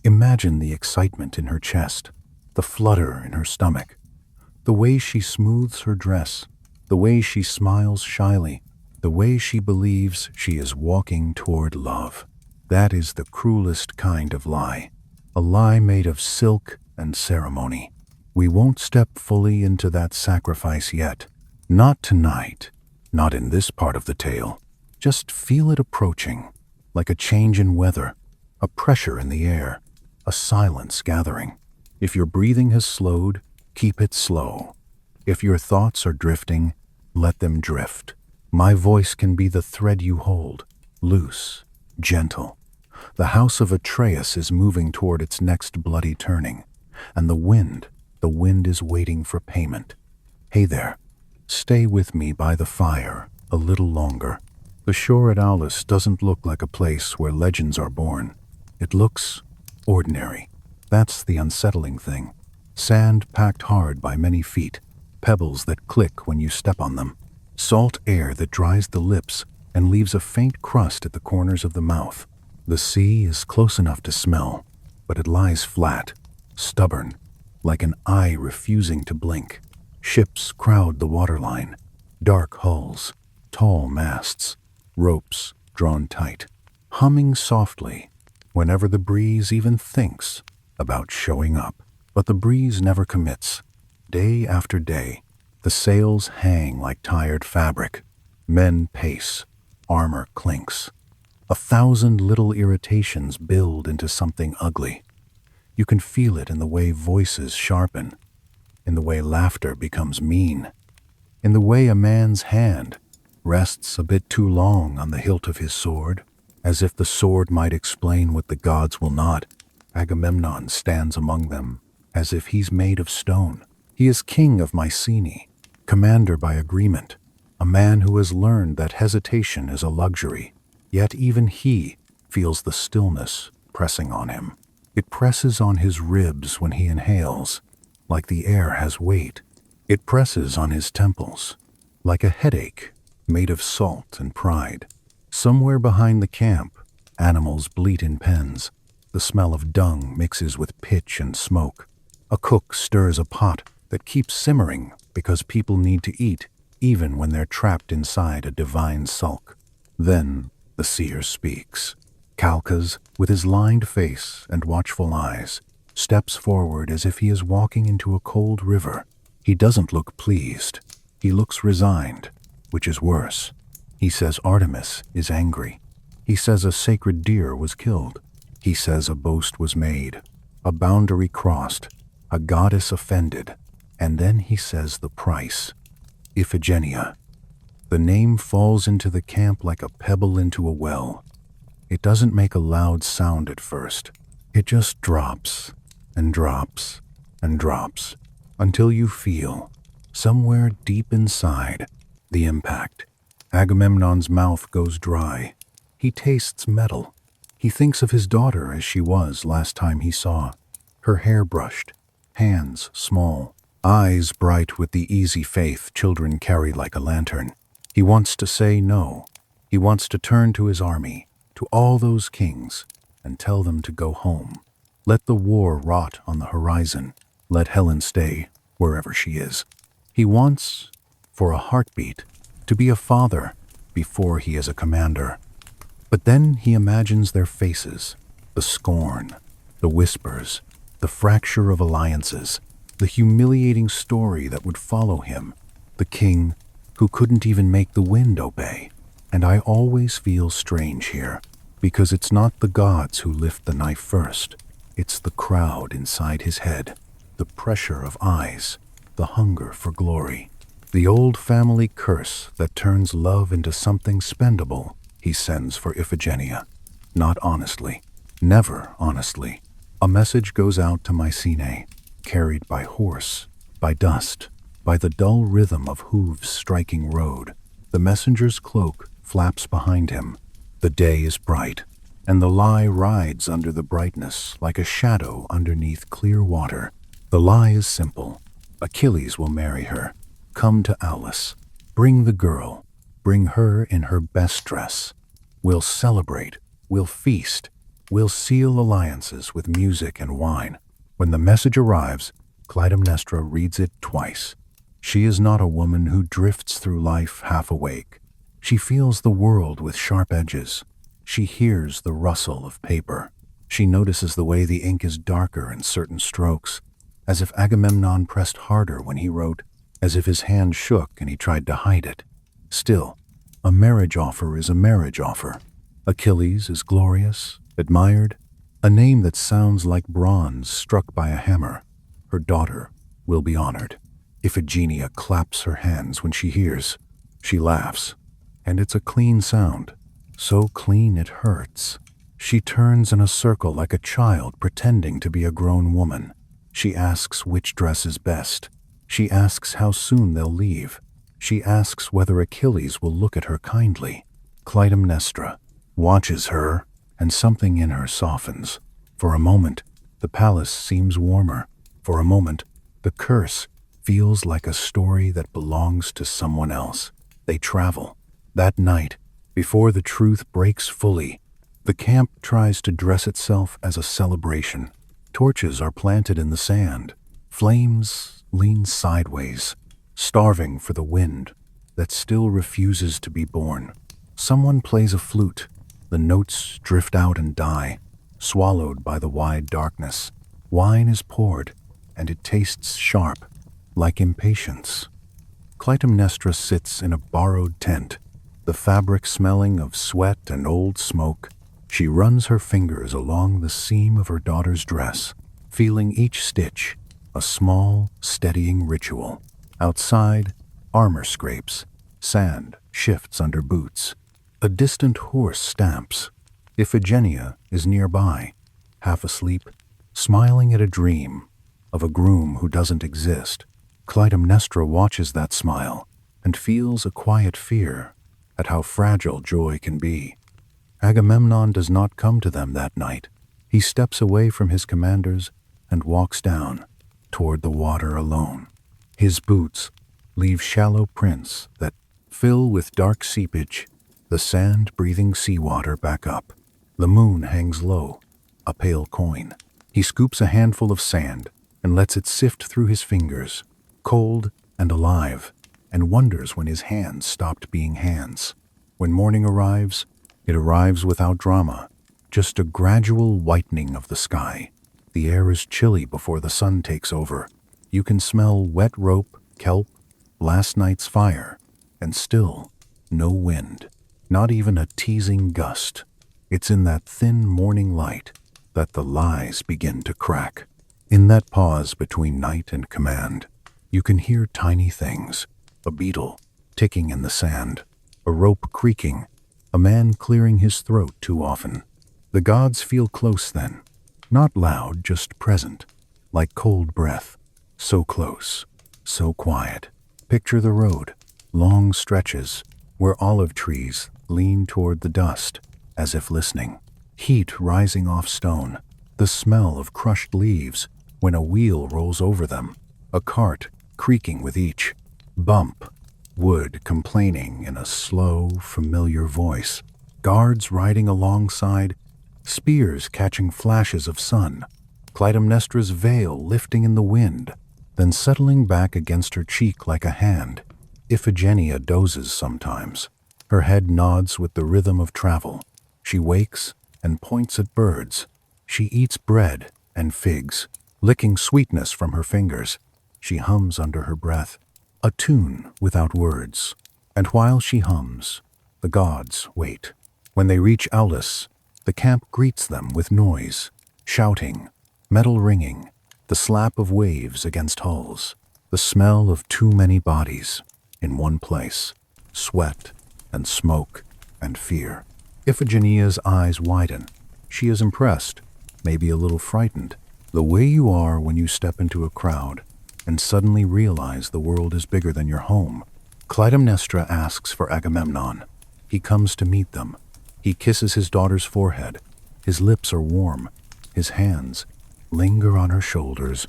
Imagine the excitement in her chest, the flutter in her stomach, the way she smooths her dress, the way she smiles shyly, the way she believes she is walking toward love. That is the cruelest kind of lie, a lie made of silk and ceremony. We won't step fully into that sacrifice yet. Not tonight, not in this part of the tale. Just feel it approaching, like a change in weather, a pressure in the air, a silence gathering. If your breathing has slowed, keep it slow. If your thoughts are drifting, let them drift. My voice can be the thread you hold, loose, gentle. The house of Atreus is moving toward its next bloody turning, and the wind is waiting for payment. Hey there, stay with me by the fire a little longer. The shore at Aulis doesn't look like a place where legends are born. It looks ordinary. That's the unsettling thing. Sand packed hard by many feet, pebbles that click when you step on them, salt air that dries the lips and leaves a faint crust at the corners of the mouth. The sea is close enough to smell, but it lies flat, stubborn, like an eye refusing to blink. Ships crowd the waterline, dark hulls, tall masts, ropes drawn tight, humming softly whenever the breeze even thinks about showing up. But the breeze never commits. Day after day, the sails hang like tired fabric. Men pace, armor clinks. 1,000 little irritations build into something ugly. You can feel it in the way voices sharpen, in the way laughter becomes mean, in the way a man's hand rests a bit too long on the hilt of his sword, as if the sword might explain what the gods will not. Agamemnon stands among them, as if he's made of stone. He is king of Mycenae, commander by agreement, a man who has learned that hesitation is a luxury. Yet even he feels the stillness pressing on him. It presses on his ribs when he inhales, like the air has weight. It presses on his temples, like a headache made of salt and pride. Somewhere behind the camp, animals bleat in pens. The smell of dung mixes with pitch and smoke. A cook stirs a pot that keeps simmering because people need to eat, even when they're trapped inside a divine sulk. Then the seer speaks. Calchas, with his lined face and watchful eyes, steps forward as if he is walking into a cold river. He doesn't look pleased. He looks resigned, which is worse. He says Artemis is angry. He says a sacred deer was killed. He says a boast was made, a boundary crossed, a goddess offended, and then he says the price. Iphigenia. The name falls into the camp like a pebble into a well. It doesn't make a loud sound at first. It just drops and drops and drops, until you feel, somewhere deep inside, the impact. Agamemnon's mouth goes dry. He tastes metal. He thinks of his daughter as she was last time he saw. Her hair brushed, hands small, eyes bright with the easy faith children carry like a lantern. He wants to say no. He wants to turn to his army, to all those kings, and tell them to go home. Let the war rot on the horizon. Let Helen stay wherever she is. He wants, for a heartbeat, to be a father before he is a commander. But then he imagines their faces, the scorn, the whispers, the fracture of alliances, the humiliating story that would follow him, the king who couldn't even make the wind obey. And I always feel strange here, because it's not the gods who lift the knife first. It's the crowd inside his head, the pressure of eyes, the hunger for glory, the old family curse that turns love into something spendable he sends for Iphigenia. Not honestly, never honestly. A message goes out to Mycenae, carried by horse, by dust, by the dull rhythm of hooves striking road. The messenger's cloak flaps behind him. The day is bright, and the lie rides under the brightness like a shadow underneath clear water. The lie is simple. Achilles will marry her. Come to Aulis. Bring the girl. Bring her in her best dress. We'll celebrate. We'll feast. We'll seal alliances with music and wine. When the message arrives, Clytemnestra reads it twice. She is not a woman who drifts through life half awake. She feels the world with sharp edges. She hears the rustle of paper. She notices the way the ink is darker in certain strokes, as if Agamemnon pressed harder when he wrote, as if his hand shook and he tried to hide it. Still, a marriage offer is a marriage offer. Achilles is glorious, admired, a name that sounds like bronze struck by a hammer. Her daughter will be honored. Iphigenia claps her hands when she hears. She laughs, and it's a clean sound, so clean it hurts. She turns in a circle like a child pretending to be a grown woman. She asks which dress is best. She asks how soon they'll leave. She asks whether Achilles will look at her kindly. Clytemnestra watches her, and something in her softens. For a moment, the palace seems warmer. For a moment, the curse feels like a story that belongs to someone else. They travel. That night, before the truth breaks fully, the camp tries to dress itself as a celebration. Torches are planted in the sand. Flames lean sideways, starving for the wind that still refuses to be born. Someone plays a flute. The notes drift out and die, swallowed by the wide darkness. Wine is poured, and it tastes sharp, like impatience. Clytemnestra sits in a borrowed tent, the fabric smelling of sweat and old smoke. She runs her fingers along the seam of her daughter's dress, feeling each stitch, a small, steadying ritual. Outside, armor scrapes, sand shifts under boots. A distant horse stamps. Iphigenia is nearby, half asleep, smiling at a dream of a groom who doesn't exist. Clytemnestra watches that smile and feels a quiet fear at how fragile joy can be. Agamemnon does not come to them that night. He steps away from his commanders and walks down toward the water alone. His boots leave shallow prints that fill with dark seepage, the sand-breathing seawater back up. The moon hangs low, a pale coin. He scoops a handful of sand and lets it sift through his fingers, cold and alive, and wonders when his hands stopped being hands. When morning arrives, it arrives without drama, just a gradual whitening of the sky. The air is chilly before the sun takes over. You can smell wet rope, kelp, last night's fire, and still no wind, not even a teasing gust. It's in that thin morning light that the lies begin to crack. In that pause between night and command, you can hear tiny things, a beetle ticking in the sand, a rope creaking, a man clearing his throat too often. The gods feel close then, not loud, just present, like cold breath, so close, so quiet. Picture the road, long stretches, where olive trees lean toward the dust, as if listening. Heat rising off stone, the smell of crushed leaves when a wheel rolls over them, a cart creaking with each bump, wood complaining in a slow, familiar voice, guards riding alongside, spears catching flashes of sun, Clytemnestra's veil lifting in the wind, then settling back against her cheek like a hand. Iphigenia dozes sometimes. Her head nods with the rhythm of travel. She wakes and points at birds. She eats bread and figs, licking sweetness from her fingers. She hums under her breath, a tune without words. And while she hums, the gods wait. When they reach Aulis, the camp greets them with noise, shouting, metal ringing, the slap of waves against hulls, the smell of too many bodies in one place, sweat and smoke and fear. Iphigenia's eyes widen. She is impressed, maybe a little frightened, the way you are when you step into a crowd and suddenly realize the world is bigger than your home. Clytemnestra asks for Agamemnon. He comes to meet them. He kisses his daughter's forehead. His lips are warm. His hands linger on her shoulders,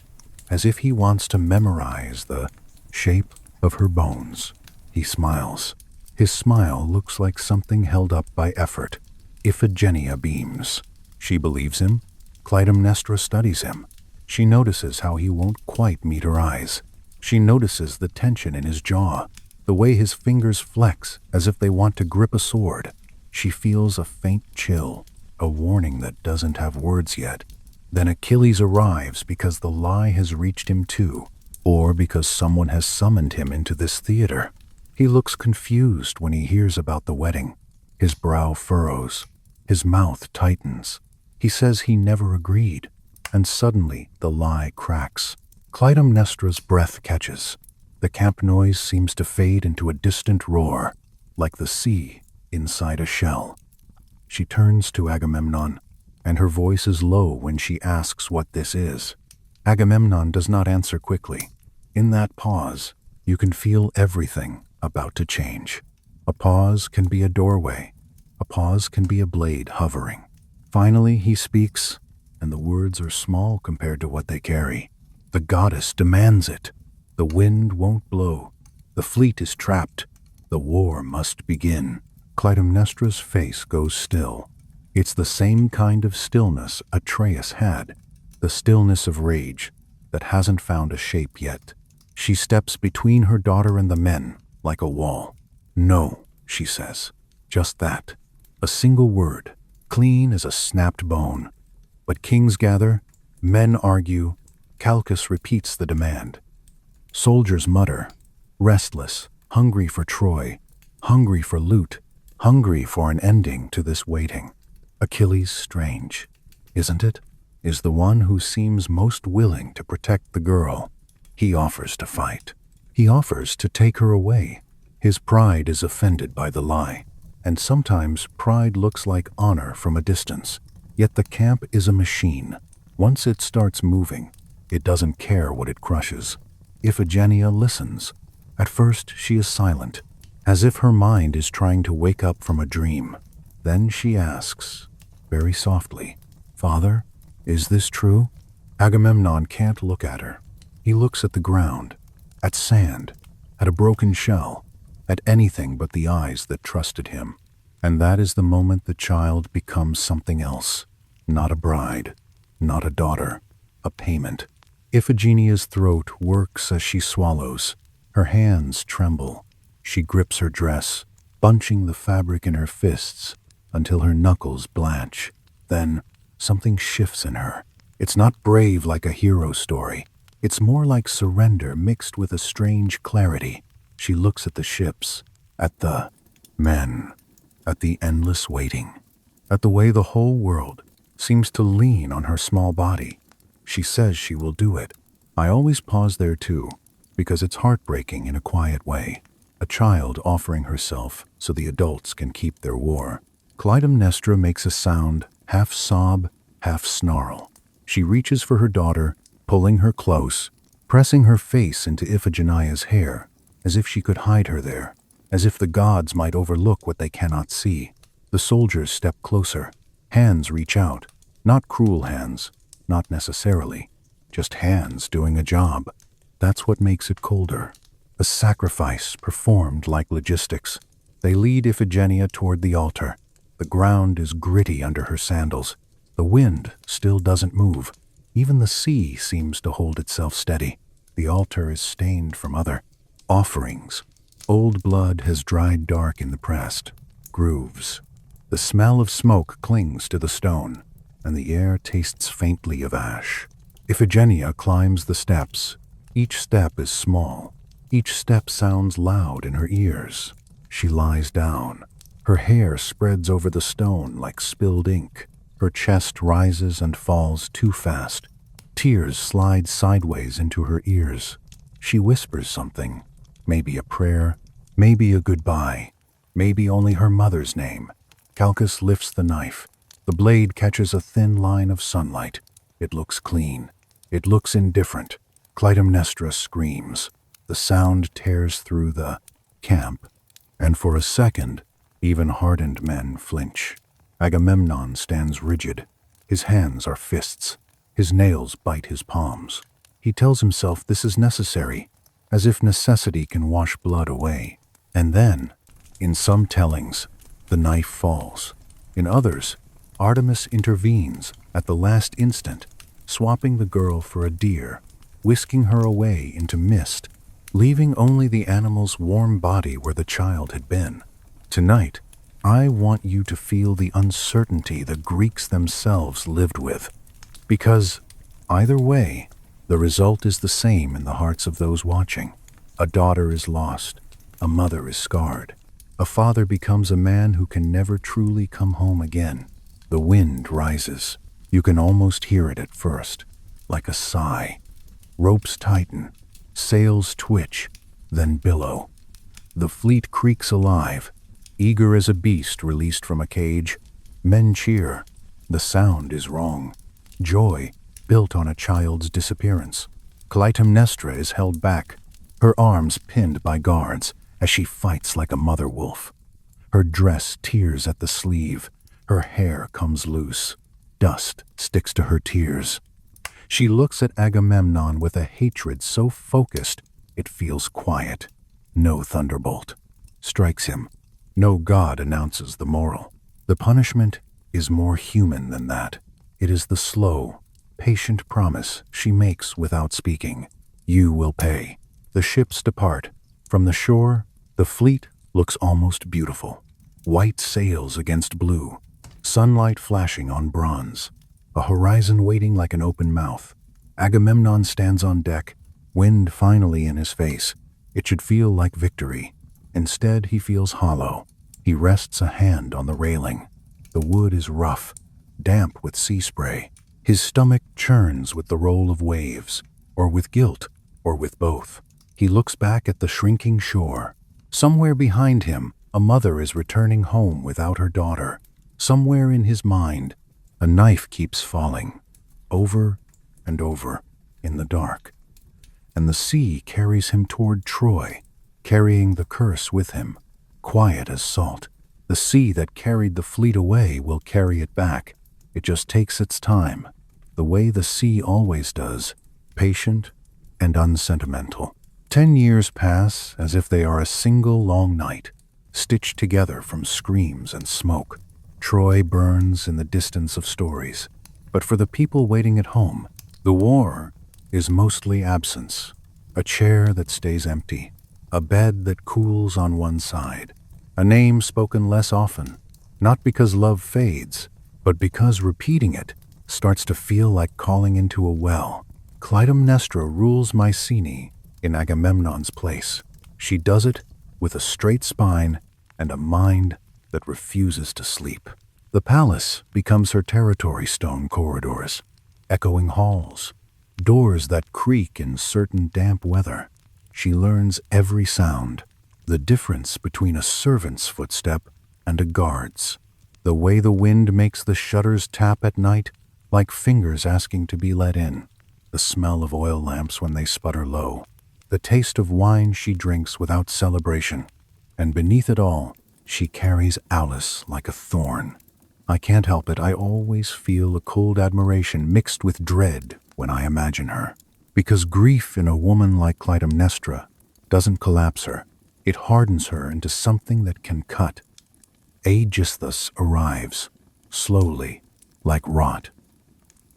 as if he wants to memorize the shape of her bones. He smiles. His smile looks like something held up by effort. Iphigenia beams. She believes him. Clytemnestra studies him. She notices how he won't quite meet her eyes. She notices the tension in his jaw, the way his fingers flex as if they want to grip a sword. She feels a faint chill, a warning that doesn't have words yet. Then Achilles arrives because the lie has reached him too, or because someone has summoned him into this theater. He looks confused when he hears about the wedding. His brow furrows. His mouth tightens. He says he never agreed. And suddenly the lie cracks. Clytemnestra's breath catches. The camp noise seems to fade into a distant roar, like the sea inside a shell. She turns to Agamemnon, and her voice is low when she asks what this is. Agamemnon does not answer quickly. In that pause, you can feel everything about to change. A pause can be a doorway. A pause can be a blade hovering. Finally, he speaks, and the words are small compared to what they carry. The goddess demands it. The wind won't blow. The fleet is trapped. The war must begin. Clytemnestra's face goes still. It's the same kind of stillness Atreus had, the stillness of rage that hasn't found a shape yet. She steps between her daughter and the men like a wall. No, she says. Just that. A single word, clean as a snapped bone. But kings gather, men argue, Calchas repeats the demand. Soldiers mutter, restless, hungry for Troy, hungry for loot, hungry for an ending to this waiting. Achilles, strange, isn't it, is the one who seems most willing to protect the girl. He offers to fight. He offers to take her away. His pride is offended by the lie, and sometimes pride looks like honor from a distance. Yet the camp is a machine. Once it starts moving, it doesn't care what it crushes. Iphigenia listens. At first she is silent, as if her mind is trying to wake up from a dream. Then she asks, very softly, "Father, is this true?" Agamemnon can't look at her. He looks at the ground, at sand, at a broken shell, at anything but the eyes that trusted him. And that is the moment the child becomes something else. Not a bride, not a daughter, a payment. Iphigenia's throat works as she swallows. Her hands tremble. She grips her dress, bunching the fabric in her fists until her knuckles blanch. Then something shifts in her. It's not brave like a hero story. It's more like surrender mixed with a strange clarity. She looks at the ships, at the men, at the endless waiting, at the way the whole world seems to lean on her small body. She says she will do it. I always pause there too, because it's heartbreaking in a quiet way. A child offering herself so the adults can keep their war. Clytemnestra makes a sound, half sob, half snarl. She reaches for her daughter, pulling her close, pressing her face into Iphigenia's hair, as if she could hide her there, as if the gods might overlook what they cannot see. The soldiers step closer. Hands reach out. Not cruel hands, not necessarily. Just hands doing a job. That's what makes it colder. A sacrifice performed like logistics. They lead Iphigenia toward the altar. The ground is gritty under her sandals. The wind still doesn't move. Even the sea seems to hold itself steady. The altar is stained from other offerings. Old blood has dried dark in the pressed grooves. The smell of smoke clings to the stone, and the air tastes faintly of ash. Iphigenia climbs the steps. Each step is small. Each step sounds loud in her ears. She lies down. Her hair spreads over the stone like spilled ink. Her chest rises and falls too fast. Tears slide sideways into her ears. She whispers something. Maybe a prayer. Maybe a goodbye. Maybe only her mother's name. Calchas lifts the knife. The blade catches a thin line of sunlight. It looks clean. It looks indifferent. Clytemnestra screams. The sound tears through the camp, and for a second, even hardened men flinch. Agamemnon stands rigid. His hands are fists. His nails bite his palms. He tells himself this is necessary, as if necessity can wash blood away. And then, in some tellings, the knife falls. In others, Artemis intervenes at the last instant, swapping the girl for a deer, whisking her away into mist, leaving only the animal's warm body where the child had been. Tonight, I want you to feel the uncertainty the Greeks themselves lived with, because either way, the result is the same in the hearts of those watching. A daughter is lost. A mother is scarred. A father becomes a man who can never truly come home again. The wind rises. You can almost hear it at first, like a sigh. Ropes tighten. Sails twitch, then billow. The fleet creaks alive, eager as a beast released from a cage. Men cheer. The sound is wrong. Joy, built on a child's disappearance. Clytemnestra is held back, her arms pinned by guards as she fights like a mother wolf. Her dress tears at the sleeve. Her hair comes loose. Dust sticks to her tears. She looks at Agamemnon with a hatred so focused it feels quiet. No thunderbolt strikes him. No god announces the moral. The punishment is more human than that. It is the slow, patient promise she makes without speaking. You will pay. The ships depart. From the shore, the fleet looks almost beautiful. White sails against blue, sunlight flashing on bronze, a horizon waiting like an open mouth. Agamemnon stands on deck, wind finally in his face. It should feel like victory. Instead, he feels hollow. He rests a hand on the railing. The wood is rough, damp with sea spray. His stomach churns with the roll of waves, or with guilt, or with both. He looks back at the shrinking shore. Somewhere behind him, a mother is returning home without her daughter. Somewhere in his mind, a knife keeps falling, over and over, in the dark. And the sea carries him toward Troy, carrying the curse with him, quiet as salt. The sea that carried the fleet away will carry it back. It just takes its time, the way the sea always does, patient and unsentimental. 10 years pass as if they are a single long night, stitched together from screams and smoke. Troy burns in the distance of stories. But for the people waiting at home, the war is mostly absence. A chair that stays empty, a bed that cools on one side, a name spoken less often, not because love fades, but because repeating it starts to feel like calling into a well. Clytemnestra rules Mycenae in Agamemnon's place. She does it with a straight spine and a mind that refuses to sleep. The palace becomes her territory, stone corridors, echoing halls, doors that creak in certain damp weather. She learns every sound, the difference between a servant's footstep and a guard's, the way the wind makes the shutters tap at night like fingers asking to be let in. the smell of oil lamps when they sputter low, the taste of wine she drinks without celebration, and beneath it all, she carries Aulis like a thorn. I can't help it, I always feel a cold admiration mixed with dread when I imagine her. Because grief in a woman like Clytemnestra doesn't collapse her, it hardens her into something that can cut. Aegisthus arrives, slowly, like rot.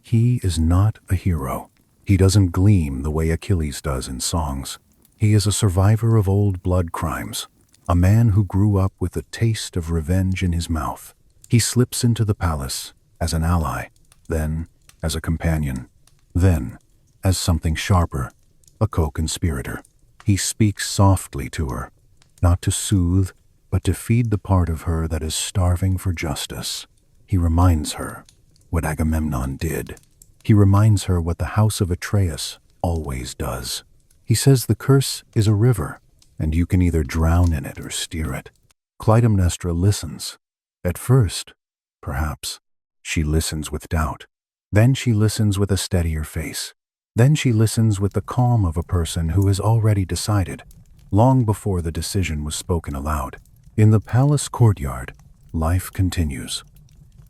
He is not a hero. He doesn't gleam the way Achilles does in songs. He is a survivor of old blood crimes, a man who grew up with the taste of revenge in his mouth. He slips into the palace as an ally, then as a companion, then as something sharper, a co-conspirator. He speaks softly to her, not to soothe, but to feed the part of her that is starving for justice. He reminds her what Agamemnon did. He reminds her what the house of Atreus always does. He says the curse is a river, and you can either drown in it or steer it. Clytemnestra listens. At first, perhaps, she listens with doubt. Then she listens with a steadier face. Then she listens with the calm of a person who has already decided, long before the decision was spoken aloud. In the palace courtyard, life continues.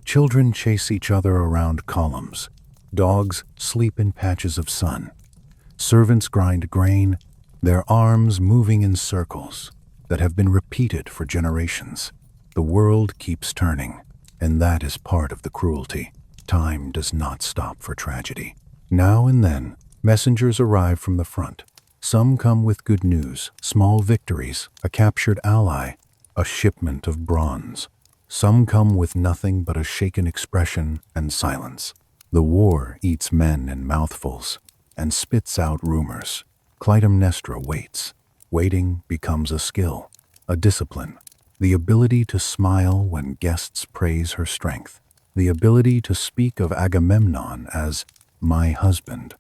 Children chase each other around columns. Dogs sleep in patches of sun. Servants grind grain, their arms moving in circles that have been repeated for generations. The world keeps turning, and that is part of the cruelty. Time does not stop for tragedy. Now and then, messengers arrive from the front. Some come with good news, small victories, a captured ally, a shipment of bronze. Some come with nothing but a shaken expression and silence. The war eats men in mouthfuls and spits out rumors. Clytemnestra waits. Waiting becomes a skill, a discipline. The ability to smile when guests praise her strength. The ability to speak of Agamemnon as my husband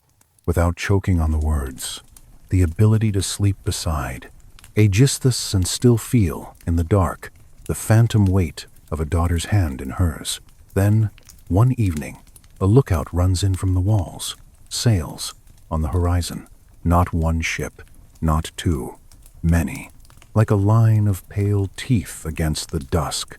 without choking on the words. The ability to sleep beside Aegisthus and still feel, in the dark, the phantom weight of a daughter's hand in hers. Then, one evening, a lookout runs in from the walls, sails on the horizon. Not one ship, not two, many. Like a line of pale teeth against the dusk,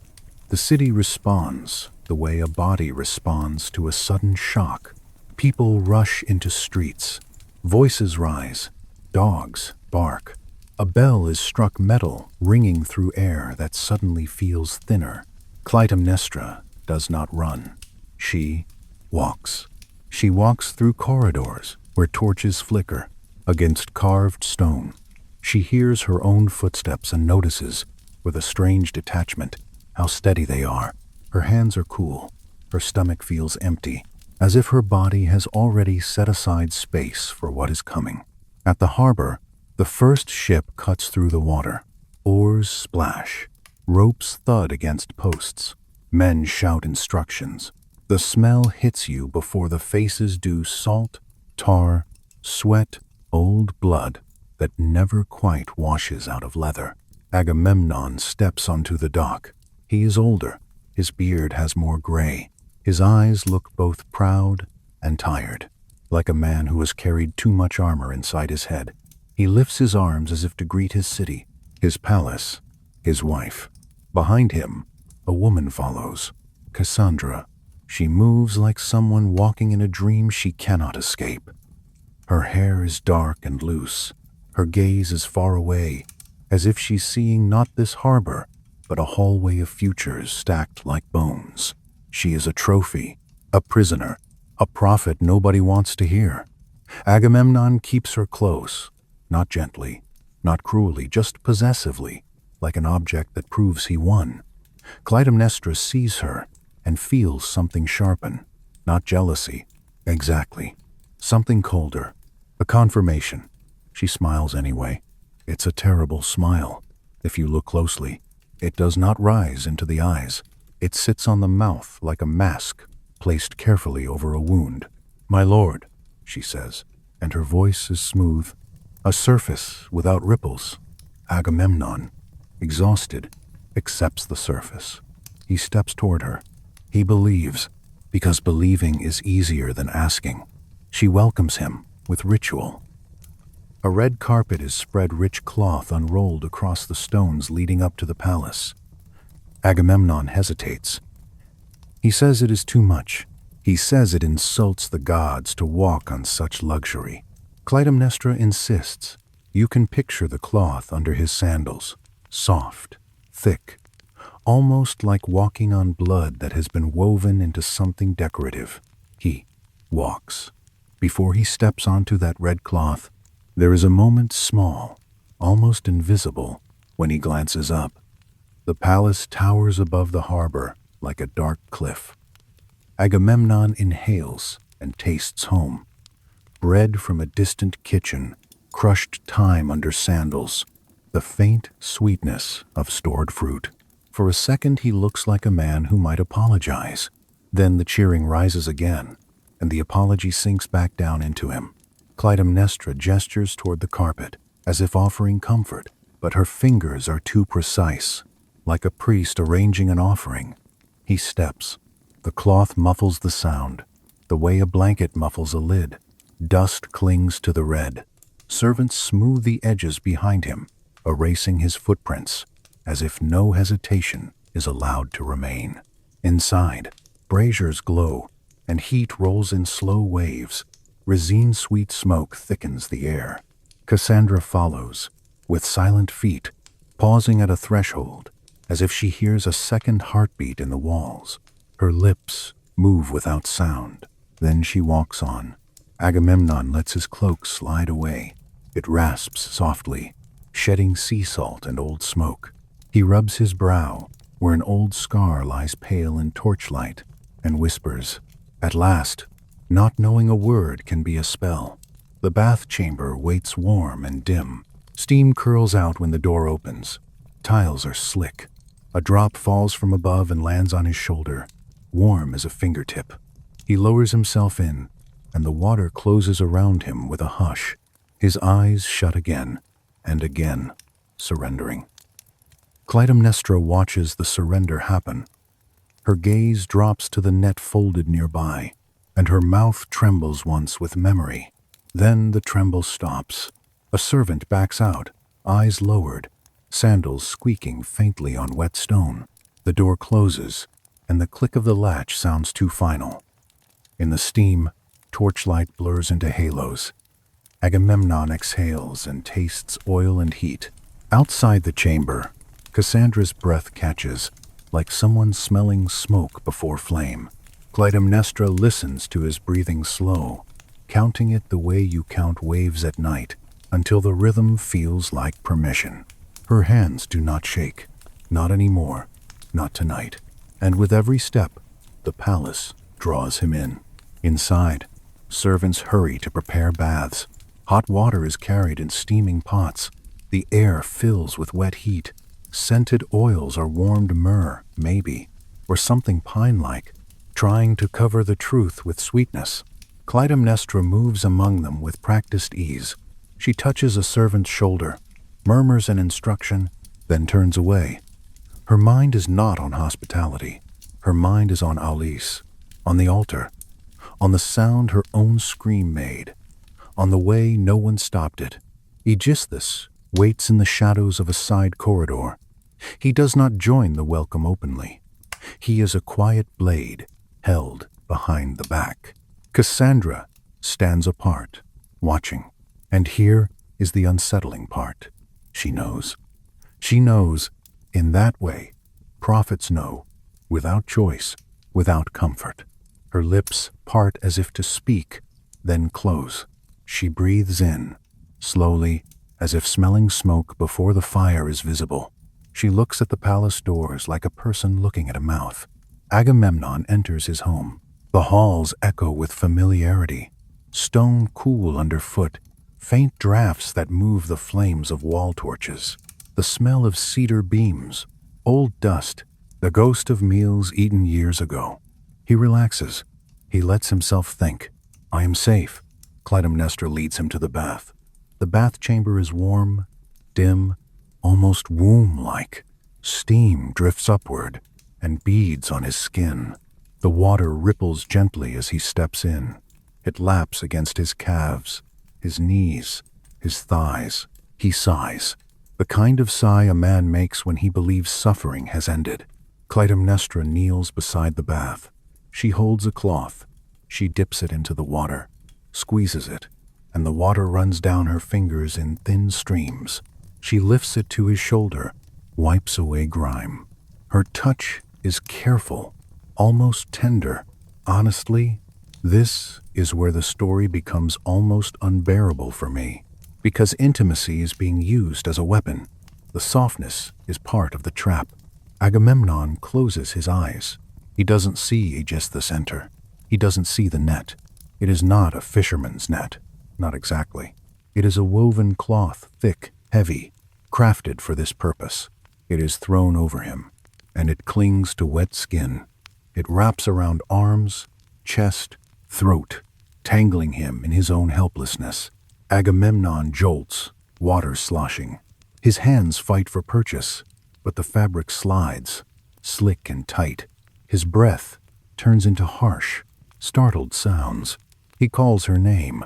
the city responds the way a body responds to a sudden shock. People rush into streets. Voices rise. Dogs bark. A bell is struck metal, ringing through air that suddenly feels thinner. Clytemnestra does not run. She walks. She walks through corridors where torches flicker against carved stone. She hears her own footsteps and notices, with a strange detachment, how steady they are. Her hands are cool. Her stomach feels empty, as if her body has already set aside space for what is coming. At the harbor, the first ship cuts through the water. Oars splash. Ropes thud against posts. Men shout instructions. The smell hits you before the faces do. Salt, tar, sweat, old blood that never quite washes out of leather. Agamemnon steps onto the dock. He is older. His beard has more gray. His eyes look both proud and tired, like a man who has carried too much armor inside his head. He lifts his arms as if to greet his city, his palace, his wife. Behind him, a woman follows, Cassandra. She moves like someone walking in a dream she cannot escape. Her hair is dark and loose. Her gaze is far away, as if she's seeing not this harbor, but a hallway of futures stacked like bones. She is a trophy, a prisoner, a prophet nobody wants to hear. Agamemnon keeps her close, not gently, not cruelly, just possessively, like an object that proves he won. Clytemnestra sees her and feels something sharpen, not jealousy, exactly, something colder, a confirmation. She smiles anyway. It's a terrible smile. If you look closely, it does not rise into the eyes. It sits on the mouth like a mask placed carefully over a wound. "My lord," she says, and her voice is smooth, a surface without ripples. Agamemnon, exhausted, accepts the surface. He steps toward her. He believes, because believing is easier than asking. She welcomes him with ritual. A red carpet is spread, rich cloth unrolled across the stones leading up to the palace. Agamemnon hesitates. He says it is too much. He says it insults the gods to walk on such luxury. Clytemnestra insists. You can picture the cloth under his sandals, soft, thick, almost like walking on blood that has been woven into something decorative. He walks. Before he steps onto that red cloth, there is a moment, small, almost invisible, when he glances up. The palace towers above the harbor like a dark cliff. Agamemnon inhales and tastes home. Bread from a distant kitchen, crushed thyme under sandals, the faint sweetness of stored fruit. For a second he looks like a man who might apologize. Then the cheering rises again, and the apology sinks back down into him. Clytemnestra gestures toward the carpet, as if offering comfort, but her fingers are too precise, like a priest arranging an offering. He steps. The cloth muffles the sound, the way a blanket muffles a lid. Dust clings to the red. Servants smooth the edges behind him, erasing his footprints, as if no hesitation is allowed to remain. Inside, braziers glow, and heat rolls in slow waves. Resin-sweet smoke thickens the air. Cassandra follows, with silent feet, pausing at a threshold, as if she hears a second heartbeat in the walls. Her lips move without sound. Then she walks on. Agamemnon lets his cloak slide away. It rasps softly, shedding sea salt and old smoke. He rubs his brow, where an old scar lies pale in torchlight, and whispers, "At last." Not knowing a word can be a spell. The bath chamber waits warm and dim. Steam curls out when the door opens. Tiles are slick. A drop falls from above and lands on his shoulder, warm as a fingertip. He lowers himself in, and the water closes around him with a hush. His eyes shut again, and again, surrendering. Clytemnestra watches the surrender happen. Her gaze drops to the net folded nearby, and her mouth trembles once with memory. Then the tremble stops. A servant backs out, eyes lowered, sandals squeaking faintly on wet stone. The door closes, and the click of the latch sounds too final. In the steam, torchlight blurs into halos. Agamemnon exhales and tastes oil and heat. Outside the chamber, Cassandra's breath catches, like someone smelling smoke before flame. Clytemnestra listens to his breathing slow, counting it the way you count waves at night, until the rhythm feels like permission. Her hands do not shake, not anymore, not tonight. And with every step, the palace draws him in. Inside, servants hurry to prepare baths. Hot water is carried in steaming pots. The air fills with wet heat. Scented oils are warmed myrrh, maybe, or something pine-like, trying to cover the truth with sweetness. Clytemnestra moves among them with practiced ease. She touches a servant's shoulder, murmurs an instruction, then turns away. Her mind is not on hospitality. Her mind is on Aulis, on the altar, on the sound her own scream made, on the way no one stopped it. Aegisthus waits in the shadows of a side corridor. He does not join the welcome openly. He is a quiet blade, held behind the back. Cassandra stands apart, watching. And here is the unsettling part. She knows. She knows, in that way, prophets know, without choice, without comfort. Her lips part as if to speak, then close. She breathes in, slowly, as if smelling smoke before the fire is visible. She looks at the palace doors like a person looking at a mouth. Agamemnon enters his home. The halls echo with familiarity. Stone cool underfoot, faint drafts that move the flames of wall torches. The smell of cedar beams, old dust, the ghost of meals eaten years ago. He relaxes. He lets himself think. I am safe. Clytemnestra leads him to the bath. The bath chamber is warm, dim, almost womb-like. Steam drifts upward and beads on his skin. The water ripples gently as he steps in. It laps against his calves, his knees, his thighs. He sighs, the kind of sigh a man makes when he believes suffering has ended. Clytemnestra kneels beside the bath. She holds a cloth. She dips it into the water, squeezes it, and the water runs down her fingers in thin streams. She lifts it to his shoulder, wipes away grime. Her touch is careful, almost tender. Honestly, this is where the story becomes almost unbearable for me, because intimacy is being used as a weapon. The softness is part of the trap. Agamemnon closes his eyes. He doesn't see Aegisthus enter. He doesn't see the net. It is not a fisherman's net. Not exactly. It is a woven cloth, thick, heavy, crafted for this purpose. It is thrown over him, and it clings to wet skin. It wraps around arms, chest, throat, tangling him in his own helplessness. Agamemnon jolts, water sloshing. His hands fight for purchase, but the fabric slides, slick and tight. His breath turns into harsh, startled sounds. He calls her name,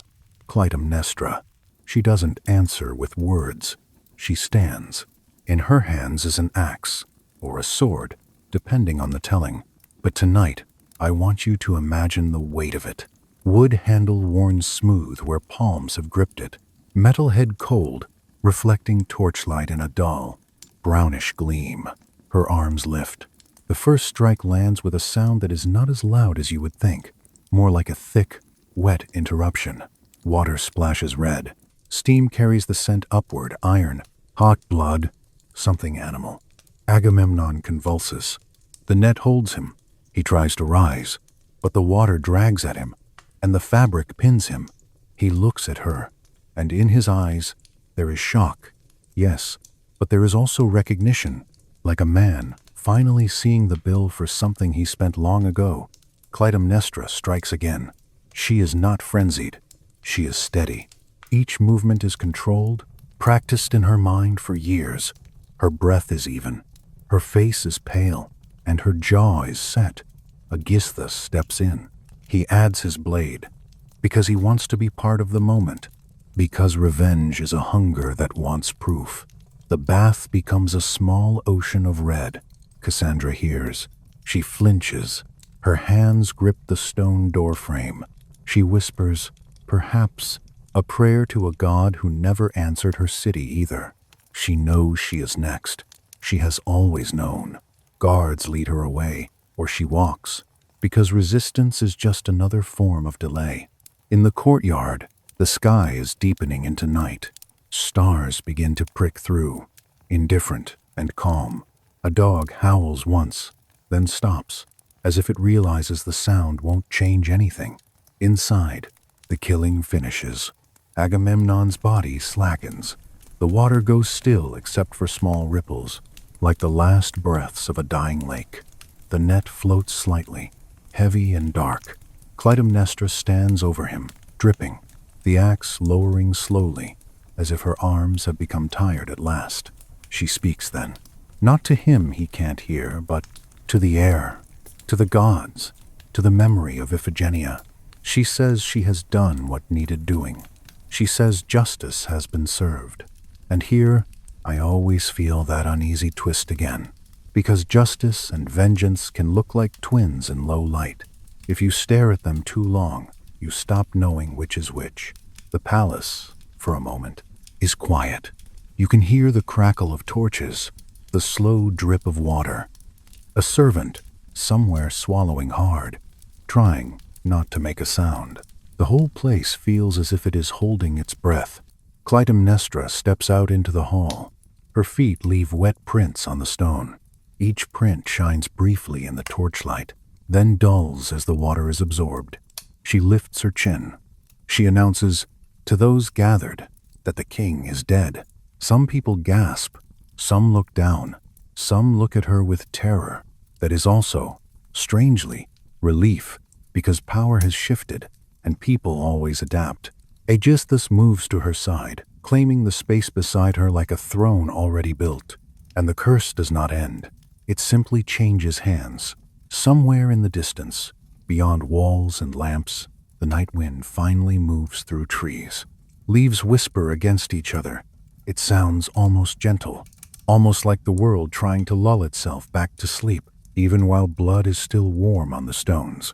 Clytemnestra. She doesn't answer with words. She stands. In her hands is an axe, or a sword, depending on the telling. But tonight, I want you to imagine the weight of it. Wood handle worn smooth where palms have gripped it. Metal head cold, reflecting torchlight in a dull, brownish gleam. Her arms lift. The first strike lands with a sound that is not as loud as you would think, more like a thick, wet interruption. Water splashes red. Steam carries the scent upward, iron, hot blood, something animal. Agamemnon convulses. The net holds him. He tries to rise, but the water drags at him, and the fabric pins him. He looks at her, and in his eyes there is shock. Yes, but there is also recognition, like a man finally seeing the bill for something he spent long ago. Clytemnestra strikes again. She is not frenzied. She is steady. Each movement is controlled, practiced in her mind for years. Her breath is even. Her face is pale, and her jaw is set. Aegisthus steps in. He adds his blade, because he wants to be part of the moment, because revenge is a hunger that wants proof. The bath becomes a small ocean of red. Cassandra hears. She flinches. Her hands grip the stone doorframe. She whispers, perhaps, a prayer to a god who never answered her city either. She knows she is next. She has always known. Guards lead her away, or she walks, because resistance is just another form of delay. In the courtyard, the sky is deepening into night. Stars begin to prick through, indifferent and calm. A dog howls once, then stops, as if it realizes the sound won't change anything. Inside, the killing finishes. Agamemnon's body slackens. The water goes still except for small ripples, like the last breaths of a dying lake. The net floats slightly, heavy and dark. Clytemnestra stands over him, dripping, the axe lowering slowly, as if her arms have become tired at last. She speaks then, not to him he can't hear, but to the air, to the gods, to the memory of Iphigenia. She says she has done what needed doing. She says justice has been served. And here, I always feel that uneasy twist again, because justice and vengeance can look like twins in low light. If you stare at them too long, you stop knowing which is which. The palace, for a moment, is quiet. You can hear the crackle of torches, the slow drip of water. A servant, somewhere swallowing hard, trying not to make a sound. The whole place feels as if it is holding its breath. Clytemnestra steps out into the hall. Her feet leave wet prints on the stone. Each print shines briefly in the torchlight, then dulls as the water is absorbed. She lifts her chin. She announces, to those gathered, that the king is dead. Some people gasp. Some look down. Some look at her with terror. That is also, strangely, relief, because power has shifted, and people always adapt. Aegisthus moves to her side, claiming the space beside her like a throne already built. And the curse does not end. It simply changes hands. Somewhere in the distance, beyond walls and lamps, The night wind finally moves through trees. Leaves whisper against each other. It sounds almost gentle, almost like the world trying to lull itself back to sleep, even while blood is still warm on the stones.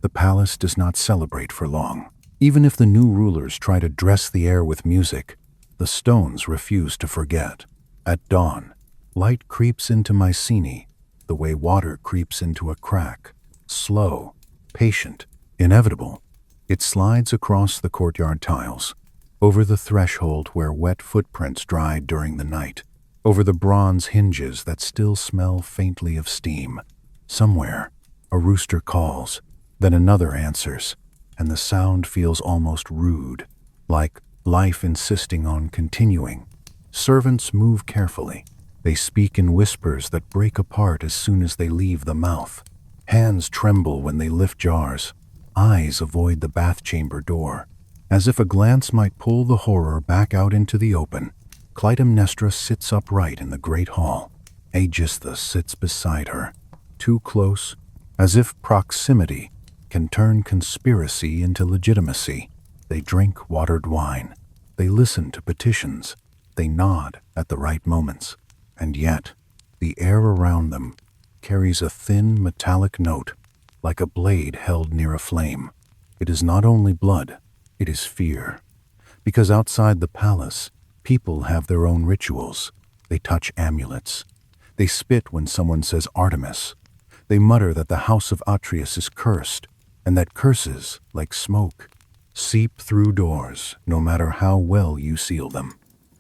The palace does not celebrate for long. Even if the new rulers try to dress the air with music, the stones refuse to forget. At dawn, light creeps into Mycenae, the way water creeps into a crack. Slow, patient, inevitable. It slides across the courtyard tiles, over the threshold where wet footprints dried during the night, over the bronze hinges that still smell faintly of steam. Somewhere, a rooster calls, then another answers, and the sound feels almost rude, like life insisting on continuing. Servants move carefully. They speak in whispers that break apart as soon as they leave the mouth. Hands tremble when they lift jars. Eyes avoid the bath chamber door. As if a glance might pull the horror back out into the open, Clytemnestra sits upright in the great hall. Aegisthus sits beside her, too close, as if proximity can turn conspiracy into legitimacy. They drink watered wine. They listen to petitions. They nod at the right moments. And yet, the air around them carries a thin metallic note, like a blade held near a flame. It is not only blood, it is fear. Because outside the palace, people have their own rituals. They touch amulets. They spit when someone says Artemis. They mutter that the house of Atreus is cursed, and that curses, like smoke, seep through doors, no matter how well you seal them.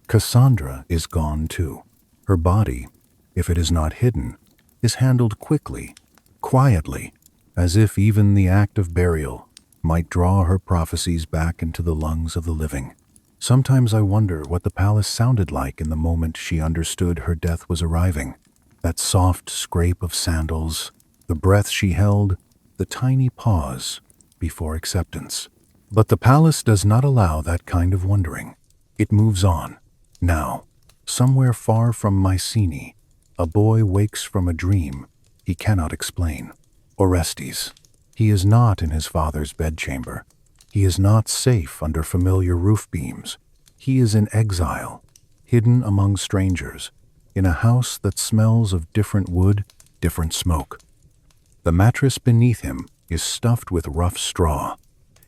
Cassandra is gone too. Her body, if it is not hidden, is handled quickly, quietly, as if even the act of burial might draw her prophecies back into the lungs of the living. Sometimes I wonder what the palace sounded like in the moment she understood her death was arriving. That soft scrape of sandals, the breath she held, the tiny pause before acceptance. But the palace does not allow that kind of wondering. It moves on. Now, somewhere far from Mycenae, a boy wakes from a dream he cannot explain. Orestes. He is not in his father's bedchamber. He is not safe under familiar roof beams. He is in exile, hidden among strangers, in a house that smells of different wood, different smoke. The mattress beneath him is stuffed with rough straw.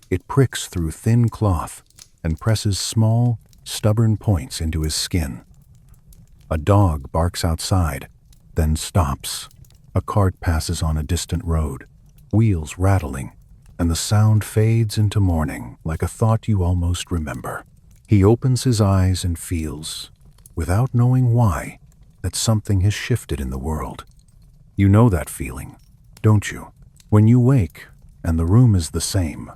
It pricks through thin cloth and presses small, stubborn points into his skin. A dog barks outside, then stops. A cart passes on a distant road, wheels rattling, and the sound fades into morning like a thought you almost remember. He opens his eyes and feels, without knowing why, that something has shifted in the world. You know that feeling, don't you? When you wake and the room is the same,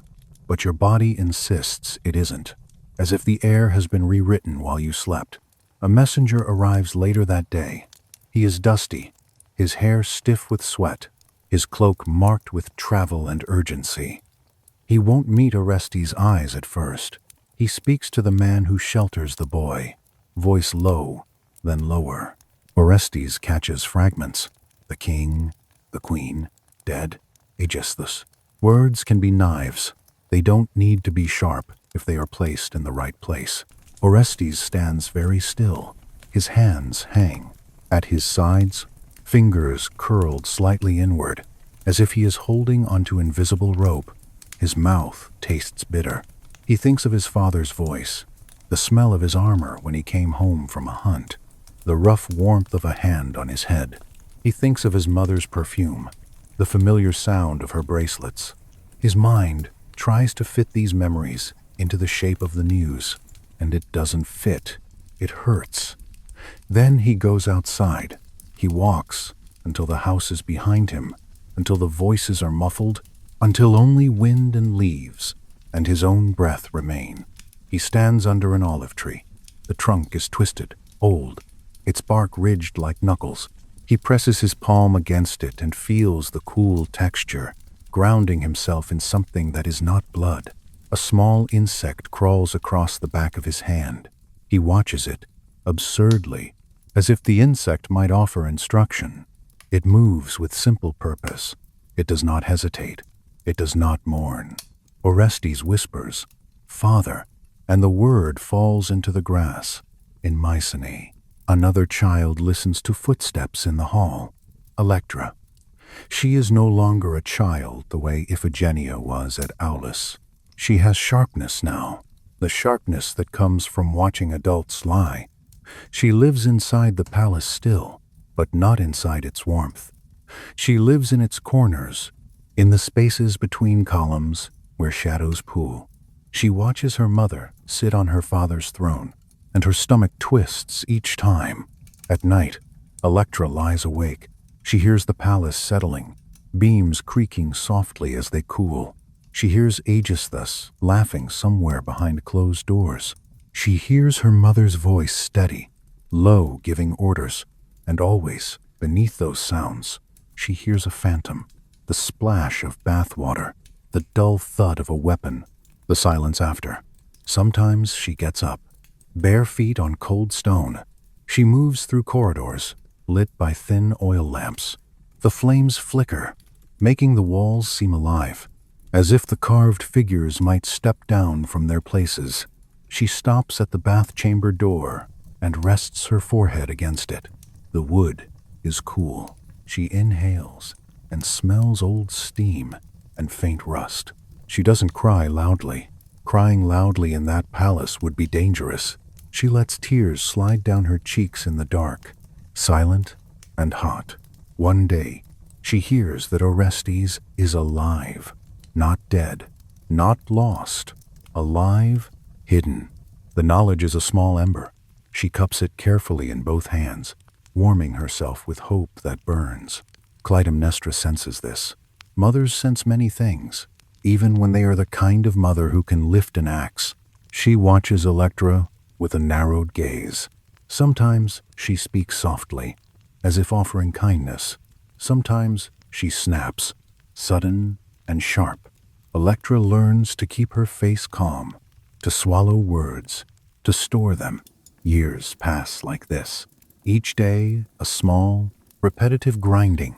but your body insists it isn't, as if the air has been rewritten while you slept. A messenger arrives later that day. He is dusty, his hair stiff with sweat, his cloak marked with travel and urgency. He won't meet Orestes' eyes at first. He speaks to the man who shelters the boy, voice low, then lower. Orestes catches fragments. The king, the queen, dead, Aegisthus. Words can be knives. They don't need to be sharp if they are placed in the right place. Orestes stands very still. His hands hang. At his sides, fingers curled slightly inward, as if he is holding onto invisible rope. His mouth tastes bitter. He thinks of his father's voice, the smell of his armor when he came home from a hunt, the rough warmth of a hand on his head. He thinks of his mother's perfume, the familiar sound of her bracelets. His mind tries to fit these memories into the shape of the news, and it doesn't fit. It hurts. Then he goes outside. He walks until the house is behind him, until the voices are muffled, until only wind and leaves and his own breath remain. He stands under an olive tree. The trunk is twisted, old, its bark ridged like knuckles. He presses his palm against it and feels the cool texture, grounding himself in something that is not blood. A small insect crawls across the back of his hand. He watches it, absurdly, as if the insect might offer instruction. It moves with simple purpose. It does not hesitate. It does not mourn. Orestes whispers, "Father," and the word falls into the grass. In Mycenae, another child listens to footsteps in the hall. Electra. She is no longer a child the way Iphigenia was at Aulis. She has sharpness now, the sharpness that comes from watching adults lie. She lives inside the palace still, but not inside its warmth. She lives in its corners, in the spaces between columns where shadows pool. She watches her mother sit on her father's throne, and her stomach twists each time. At night, Electra lies awake. She hears the palace settling, beams creaking softly as they cool. She hears Aegisthus laughing somewhere behind closed doors. She hears her mother's voice steady, low, giving orders, and always, beneath those sounds, she hears a phantom, the splash of bath water, the dull thud of a weapon, the silence after. Sometimes she gets up, bare feet on cold stone. She moves through corridors, lit by thin oil lamps. The flames flicker, making the walls seem alive, as if the carved figures might step down from their places. She stops at the bath chamber door and rests her forehead against it. The wood is cool. She inhales and smells old steam and faint rust. She doesn't cry loudly. Crying loudly in that palace would be dangerous. She lets tears slide down her cheeks in the dark, silent and hot. One day, she hears that Orestes is alive, not dead, not lost, alive, hidden. The knowledge is a small ember. She cups it carefully in both hands, warming herself with hope that burns. Clytemnestra senses this. Mothers sense many things, even when they are the kind of mother who can lift an axe. She watches Electra with a narrowed gaze. Sometimes she speaks softly, as if offering kindness. Sometimes she snaps, sudden and sharp. Electra learns to keep her face calm, to swallow words, to store them. Years pass like this. Each day, a small, repetitive grinding,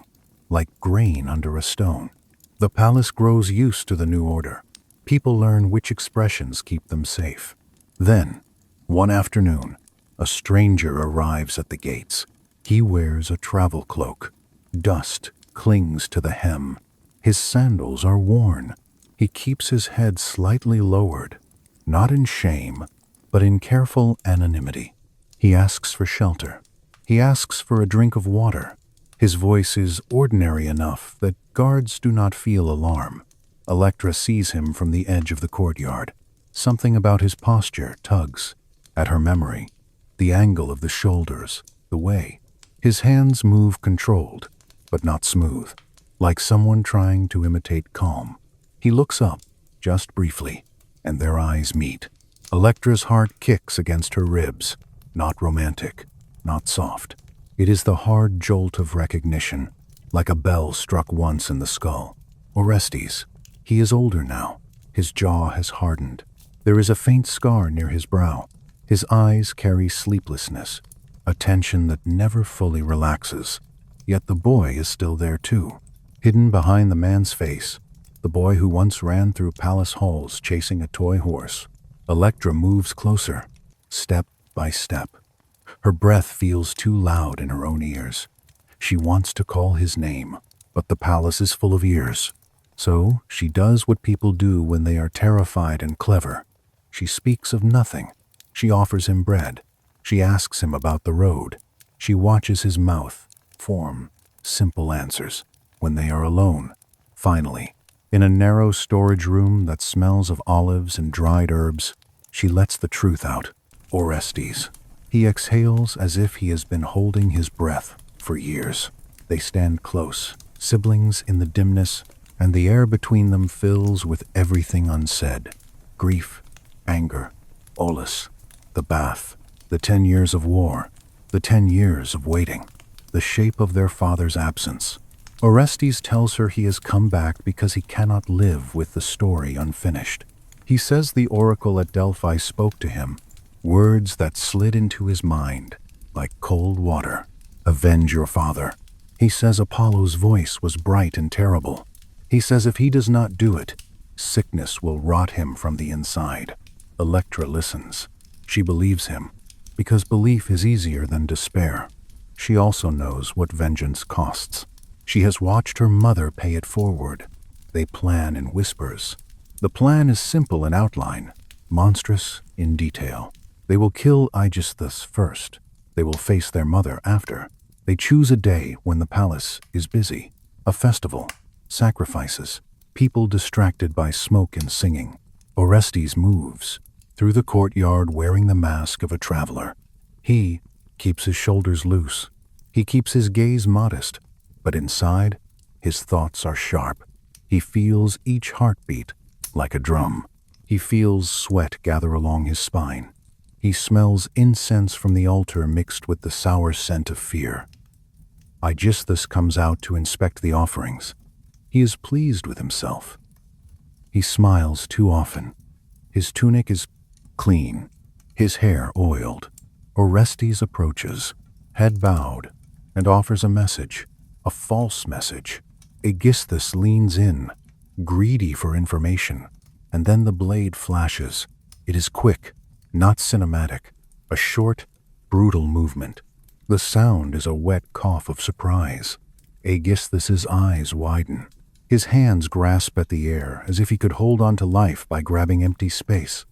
like grain under a stone. The palace grows used to the new order. People learn which expressions keep them safe. Then, one afternoon, a stranger arrives at the gates. He wears a travel cloak. Dust clings to the hem. His sandals are worn. He keeps his head slightly lowered, not in shame, but in careful anonymity. He asks for shelter. He asks for a drink of water. His voice is ordinary enough that guards do not feel alarm. Electra sees him from the edge of the courtyard. Something about his posture tugs at her memory. The angle of the shoulders, the way. His hands move controlled, but not smooth, like someone trying to imitate calm. He looks up, just briefly, and their eyes meet. Electra's heart kicks against her ribs. Not romantic, not soft. It is the hard jolt of recognition, like a bell struck once in the skull. Orestes. He is older now. His jaw has hardened. There is a faint scar near his brow. His eyes carry sleeplessness, a tension that never fully relaxes. Yet the boy is still there too, hidden behind the man's face, the boy who once ran through palace halls chasing a toy horse. Electra moves closer, step by step. Her breath feels too loud in her own ears. She wants to call his name, but the palace is full of ears. So she does what people do when they are terrified and clever. She speaks of nothing. She offers him bread. She asks him about the road. She watches his mouth form simple answers when they are alone. Finally, in a narrow storage room that smells of olives and dried herbs, she lets the truth out. Orestes. He exhales as if he has been holding his breath for years. They stand close, siblings in the dimness, and the air between them fills with everything unsaid. Grief, anger, Aulis, the bath, the 10 years of war, the 10 years of waiting, the shape of their father's absence. Orestes tells her he has come back because he cannot live with the story unfinished. He says the oracle at Delphi spoke to him, words that slid into his mind like cold water. Avenge your father. He says Apollo's voice was bright and terrible. He says if he does not do it, Sickness will rot him from the inside. Electra listens. She believes him, because belief is easier than despair. She also knows what vengeance costs. She has watched her mother pay it forward. They plan in whispers. The plan is simple in outline, monstrous in detail. They will kill Aegisthus first. They will face their mother after. They choose a day when the palace is busy. A festival, sacrifices, people distracted by smoke and singing. Orestes moves through the courtyard wearing the mask of a traveler. He keeps his shoulders loose. He keeps his gaze modest, but inside, his thoughts are sharp. He feels each heartbeat like a drum. He feels sweat gather along his spine. He smells incense from the altar mixed with the sour scent of fear. Aegisthus comes out to inspect the offerings. He is pleased with himself. He smiles too often. His tunic is clean, his hair oiled. Orestes approaches, head bowed, and offers a message, a false message. Aegisthus leans in, greedy for information, and then the blade flashes. It is quick, not cinematic, a short, brutal movement. The sound is a wet cough of surprise. Aegisthus's eyes widen. His hands grasp at the air as if he could hold on to life by grabbing empty space.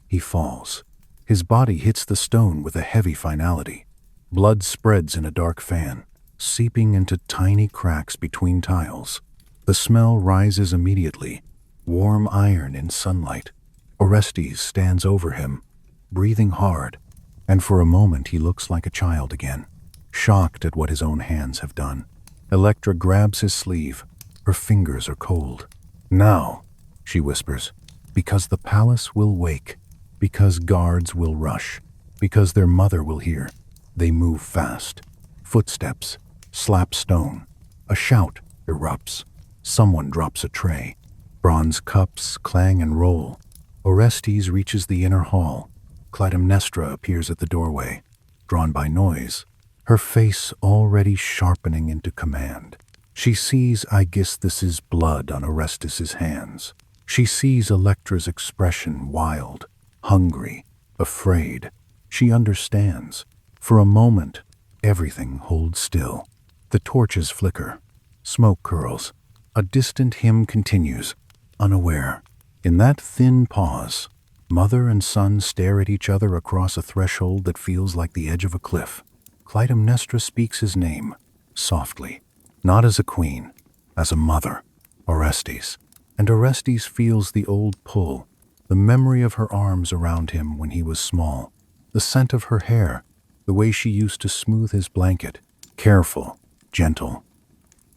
He falls. His body hits the stone with a heavy finality. Blood spreads in a dark fan, seeping into tiny cracks between tiles. The smell rises immediately, warm iron in sunlight. Orestes stands over him, breathing hard, and for a moment he looks like a child again, shocked at what his own hands have done. Electra grabs his sleeve. Her fingers are cold. "Now," she whispers, "because the palace will wake, because guards will rush, because their mother will hear." They move fast. Footsteps, slap stone. A shout erupts. Someone drops a tray. Bronze cups clang and roll. Orestes reaches the inner hall. Clytemnestra appears at the doorway, drawn by noise, her face already sharpening into command. She sees Aegisthus's blood on Orestes' hands. She sees Electra's expression wild, hungry, afraid. She understands. For a moment, everything holds still. The torches flicker. Smoke curls. A distant hymn continues, unaware. In that thin pause, mother and son stare at each other across a threshold that feels like the edge of a cliff. Clytemnestra speaks his name, softly, not as a queen, as a mother, Orestes. And Orestes feels the old pull, the memory of her arms around him when he was small, the scent of her hair, the way she used to smooth his blanket, careful, gentle.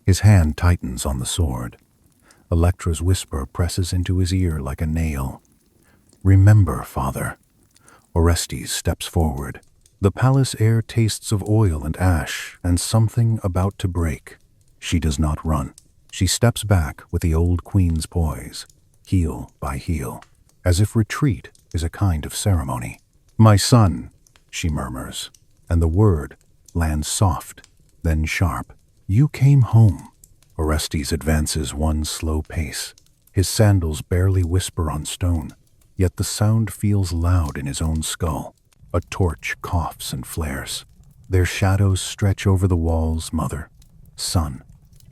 His hand tightens on the sword. Electra's whisper presses into his ear like a nail. "Remember, father." Orestes steps forward. The palace air tastes of oil and ash and something about to break. She does not run. She steps back with the old queen's poise, heel by heel, as if retreat is a kind of ceremony. "My son," she murmurs, and the word lands soft, then sharp. "You came home." Orestes advances one slow pace. His sandals barely whisper on stone, yet the sound feels loud in his own skull. A torch coughs and flares. Their shadows stretch over the walls, mother, son,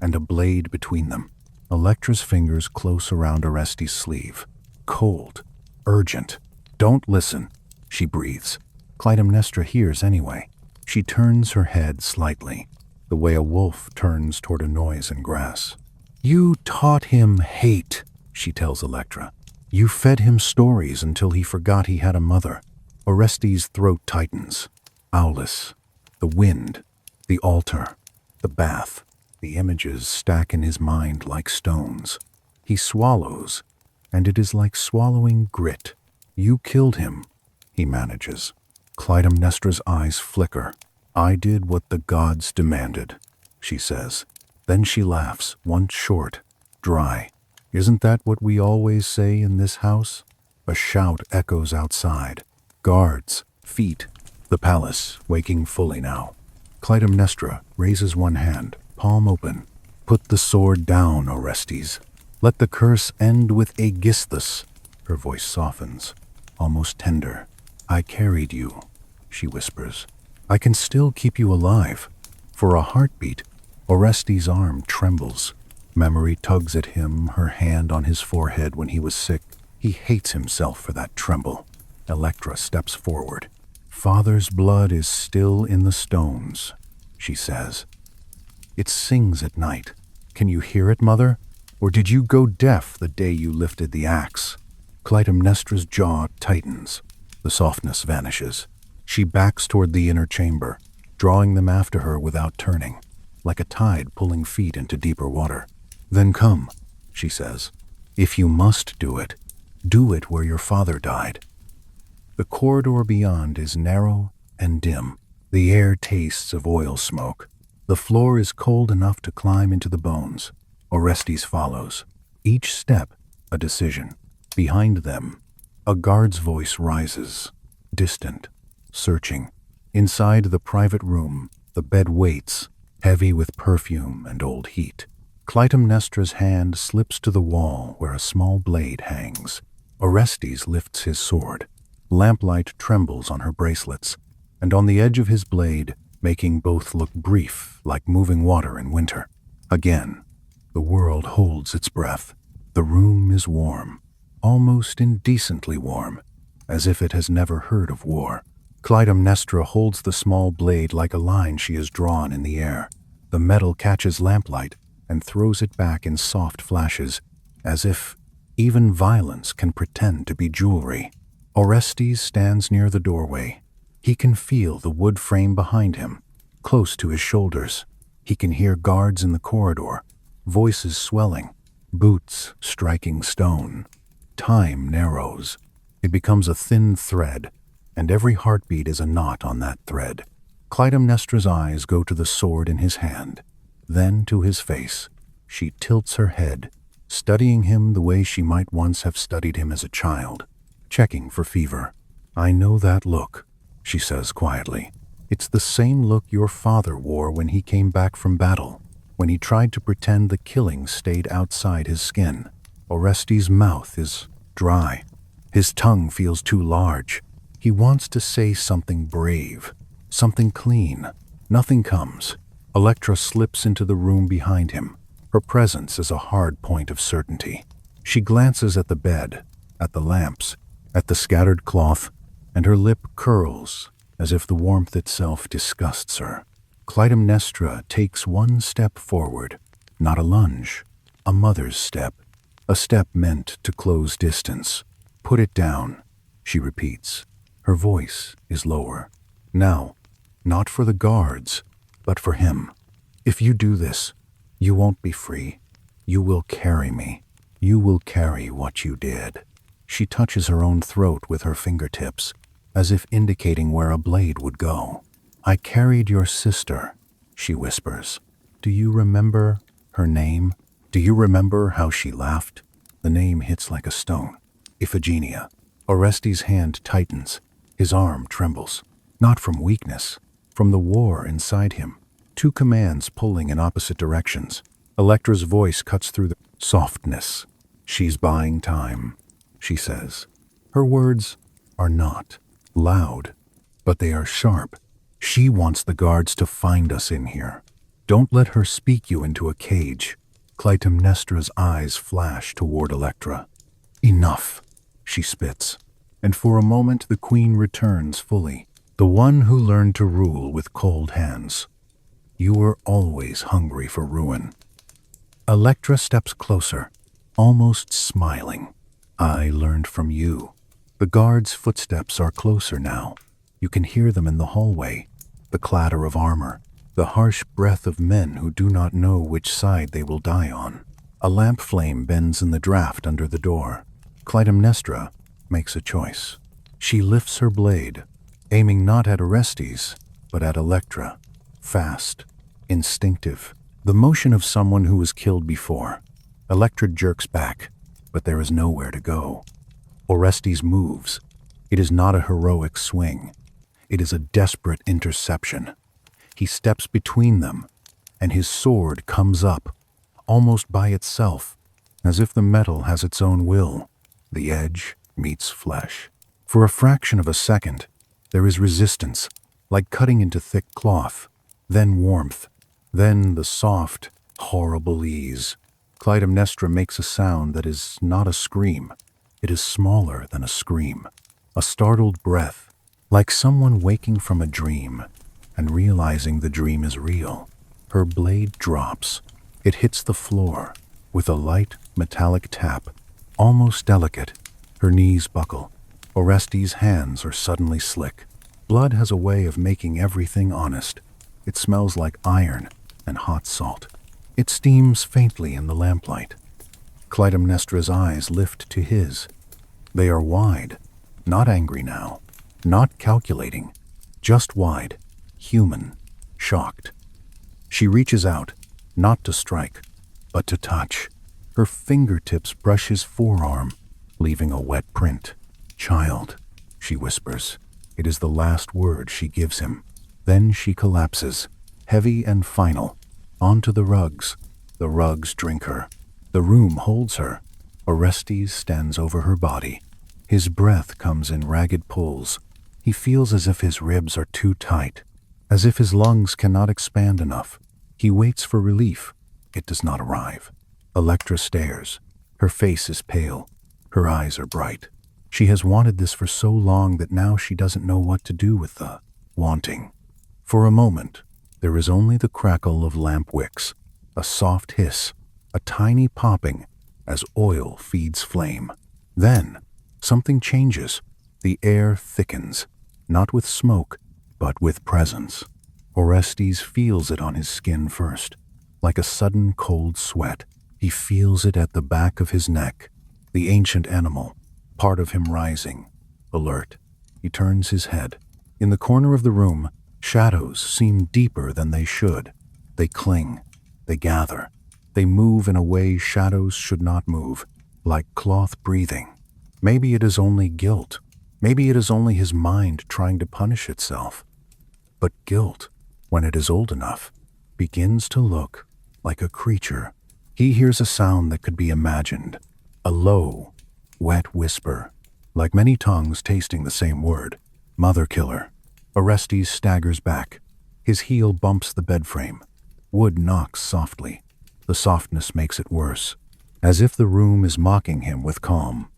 and a blade between them. Electra's fingers close around Orestes' sleeve. Cold, urgent. "Don't listen," she breathes. Clytemnestra hears anyway. She turns her head slightly, the way a wolf turns toward a noise in grass. "You taught him hate," she tells Electra. "You fed him stories until he forgot he had a mother." Orestes' throat tightens. Aulis, the wind, the altar, the bath. The images stack in his mind like stones. He swallows, and it is like swallowing grit. "You killed him," he manages. Clytemnestra's eyes flicker. "I did what the gods demanded," she says. Then she laughs, once short, dry. "Isn't that what we always say in this house?" A shout echoes outside. Guards, feet, the palace, waking fully now. Clytemnestra raises one hand, palm open. "Put the sword down, Orestes." Let the curse end with Aegisthus. Her voice softens, almost tender. I carried you, she whispers. I can still keep you alive. For a heartbeat, Orestes' arm trembles. Memory tugs at him, her hand on his forehead when he was sick. He hates himself for that tremble. Electra steps forward. Father's blood is still in the stones, she says. It sings at night. Can you hear it, mother? Or did you go deaf the day you lifted the axe? Clytemnestra's jaw tightens. The softness vanishes. She backs toward the inner chamber, drawing them after her without turning, like a tide pulling feet into deeper water. Then come, she says. If you must do it where your father died. The corridor beyond is narrow and dim. The air tastes of oil smoke. The floor is cold enough to climb into the bones. Orestes follows. Each step, a decision. Behind them, a guard's voice rises, distant, searching. Inside the private room, the bed waits, heavy with perfume and old heat. Clytemnestra's hand slips to the wall where a small blade hangs. Orestes lifts his sword. Lamplight trembles on her bracelets, and on the edge of his blade, making both look brief like moving water in winter. Again, the world holds its breath. The room is warm, almost indecently warm, as if it has never heard of war. Clytemnestra holds the small blade like a line she has drawn in the air. The metal catches lamplight and throws it back in soft flashes, as if even violence can pretend to be jewelry. Orestes stands near the doorway. He can feel the wood frame behind him, close to his shoulders. He can hear guards in the corridor, voices swelling, boots striking stone. Time narrows. It becomes a thin thread, and every heartbeat is a knot on that thread. Clytemnestra's eyes go to the sword in his hand, then to his face. She tilts her head, studying him the way she might once have studied him as a child, checking for fever. I know that look, she says quietly. It's the same look your father wore when he came back from battle, when he tried to pretend the killing stayed outside his skin. Orestes' mouth is dry. His tongue feels too large. He wants to say something brave, something clean. Nothing comes. Electra slips into the room behind him. Her presence is a hard point of certainty. She glances at the bed, at the lamps, at the scattered cloth, and her lip curls as if the warmth itself disgusts her. Clytemnestra takes one step forward, not a lunge, a mother's step, a step meant to close distance. Put it down, she repeats. Her voice is lower. Now, not for the guards, but for him. If you do this, you won't be free. You will carry me. You will carry what you did. She touches her own throat with her fingertips, as if indicating where a blade would go. I carried your sister, she whispers. Do you remember her name? Do you remember how she laughed? The name hits like a stone. Iphigenia. Orestes' hand tightens. His arm trembles. Not from weakness, from the war inside him. Two commands pulling in opposite directions. Electra's voice cuts through the softness. She's buying time, she says. Her words are not loud, but they are sharp. She wants the guards to find us in here. Don't let her speak you into a cage. Clytemnestra's eyes flash toward Electra. Enough, she spits. And for a moment the queen returns fully, the one who learned to rule with cold hands. You were always hungry for ruin. Electra steps closer, almost smiling. I learned from you. The guards' footsteps are closer now. You can hear them in the hallway, the clatter of armor, the harsh breath of men who do not know which side they will die on. A lamp flame bends in the draught under the door. Clytemnestra makes a choice. She lifts her blade, aiming not at Orestes, but at Electra. Fast, instinctive, the motion of someone who was killed before. Electra jerks back, but there is nowhere to go. Orestes moves. It is not a heroic swing. It is a desperate interception. He steps between them, and his sword comes up, almost by itself, as if the metal has its own will. The edge meets flesh. For a fraction of a second, there is resistance, like cutting into thick cloth, then warmth, then the soft, horrible ease. Clytemnestra makes a sound that is not a scream. It is smaller than a scream, a startled breath, like someone waking from a dream and realizing the dream is real. Her blade drops. It hits the floor with a light, metallic tap, almost delicate. Her knees buckle. Orestes' hands are suddenly slick. Blood has a way of making everything honest. It smells like iron and hot salt. It steams faintly in the lamplight. Clytemnestra's eyes lift to his. They are wide, not angry now, not calculating, just wide, human, shocked. She reaches out, not to strike, but to touch. Her fingertips brush his forearm, leaving a wet print. "Child," she whispers. It is the last word she gives him. Then she collapses, heavy and final, onto the rugs. The rugs drink her. The room holds her. Orestes stands over her body. His breath comes in ragged pulls. He feels as if his ribs are too tight, as if his lungs cannot expand enough. He waits for relief. It does not arrive. Electra stares. Her face is pale. Her eyes are bright. She has wanted this for so long that now she doesn't know what to do with the wanting. For a moment, there is only the crackle of lamp wicks, a soft hiss, a tiny popping as oil feeds flame. Then, something changes. The air thickens, not with smoke, but with presence. Orestes feels it on his skin first, like a sudden cold sweat. He feels it at the back of his neck, the ancient animal, part of him rising, alert. He turns his head. In the corner of the room, shadows seem deeper than they should. They cling, they gather, they move in a way shadows should not move, like cloth breathing. Maybe it is only guilt. Maybe it is only his mind trying to punish itself. But guilt, when it is old enough, begins to look like a creature. He hears a sound that could be imagined, a low, wet whisper, like many tongues tasting the same word. Mother killer. Orestes staggers back. His heel bumps the bed frame. Wood knocks softly. The softness makes it worse, as if the room is mocking him with calm.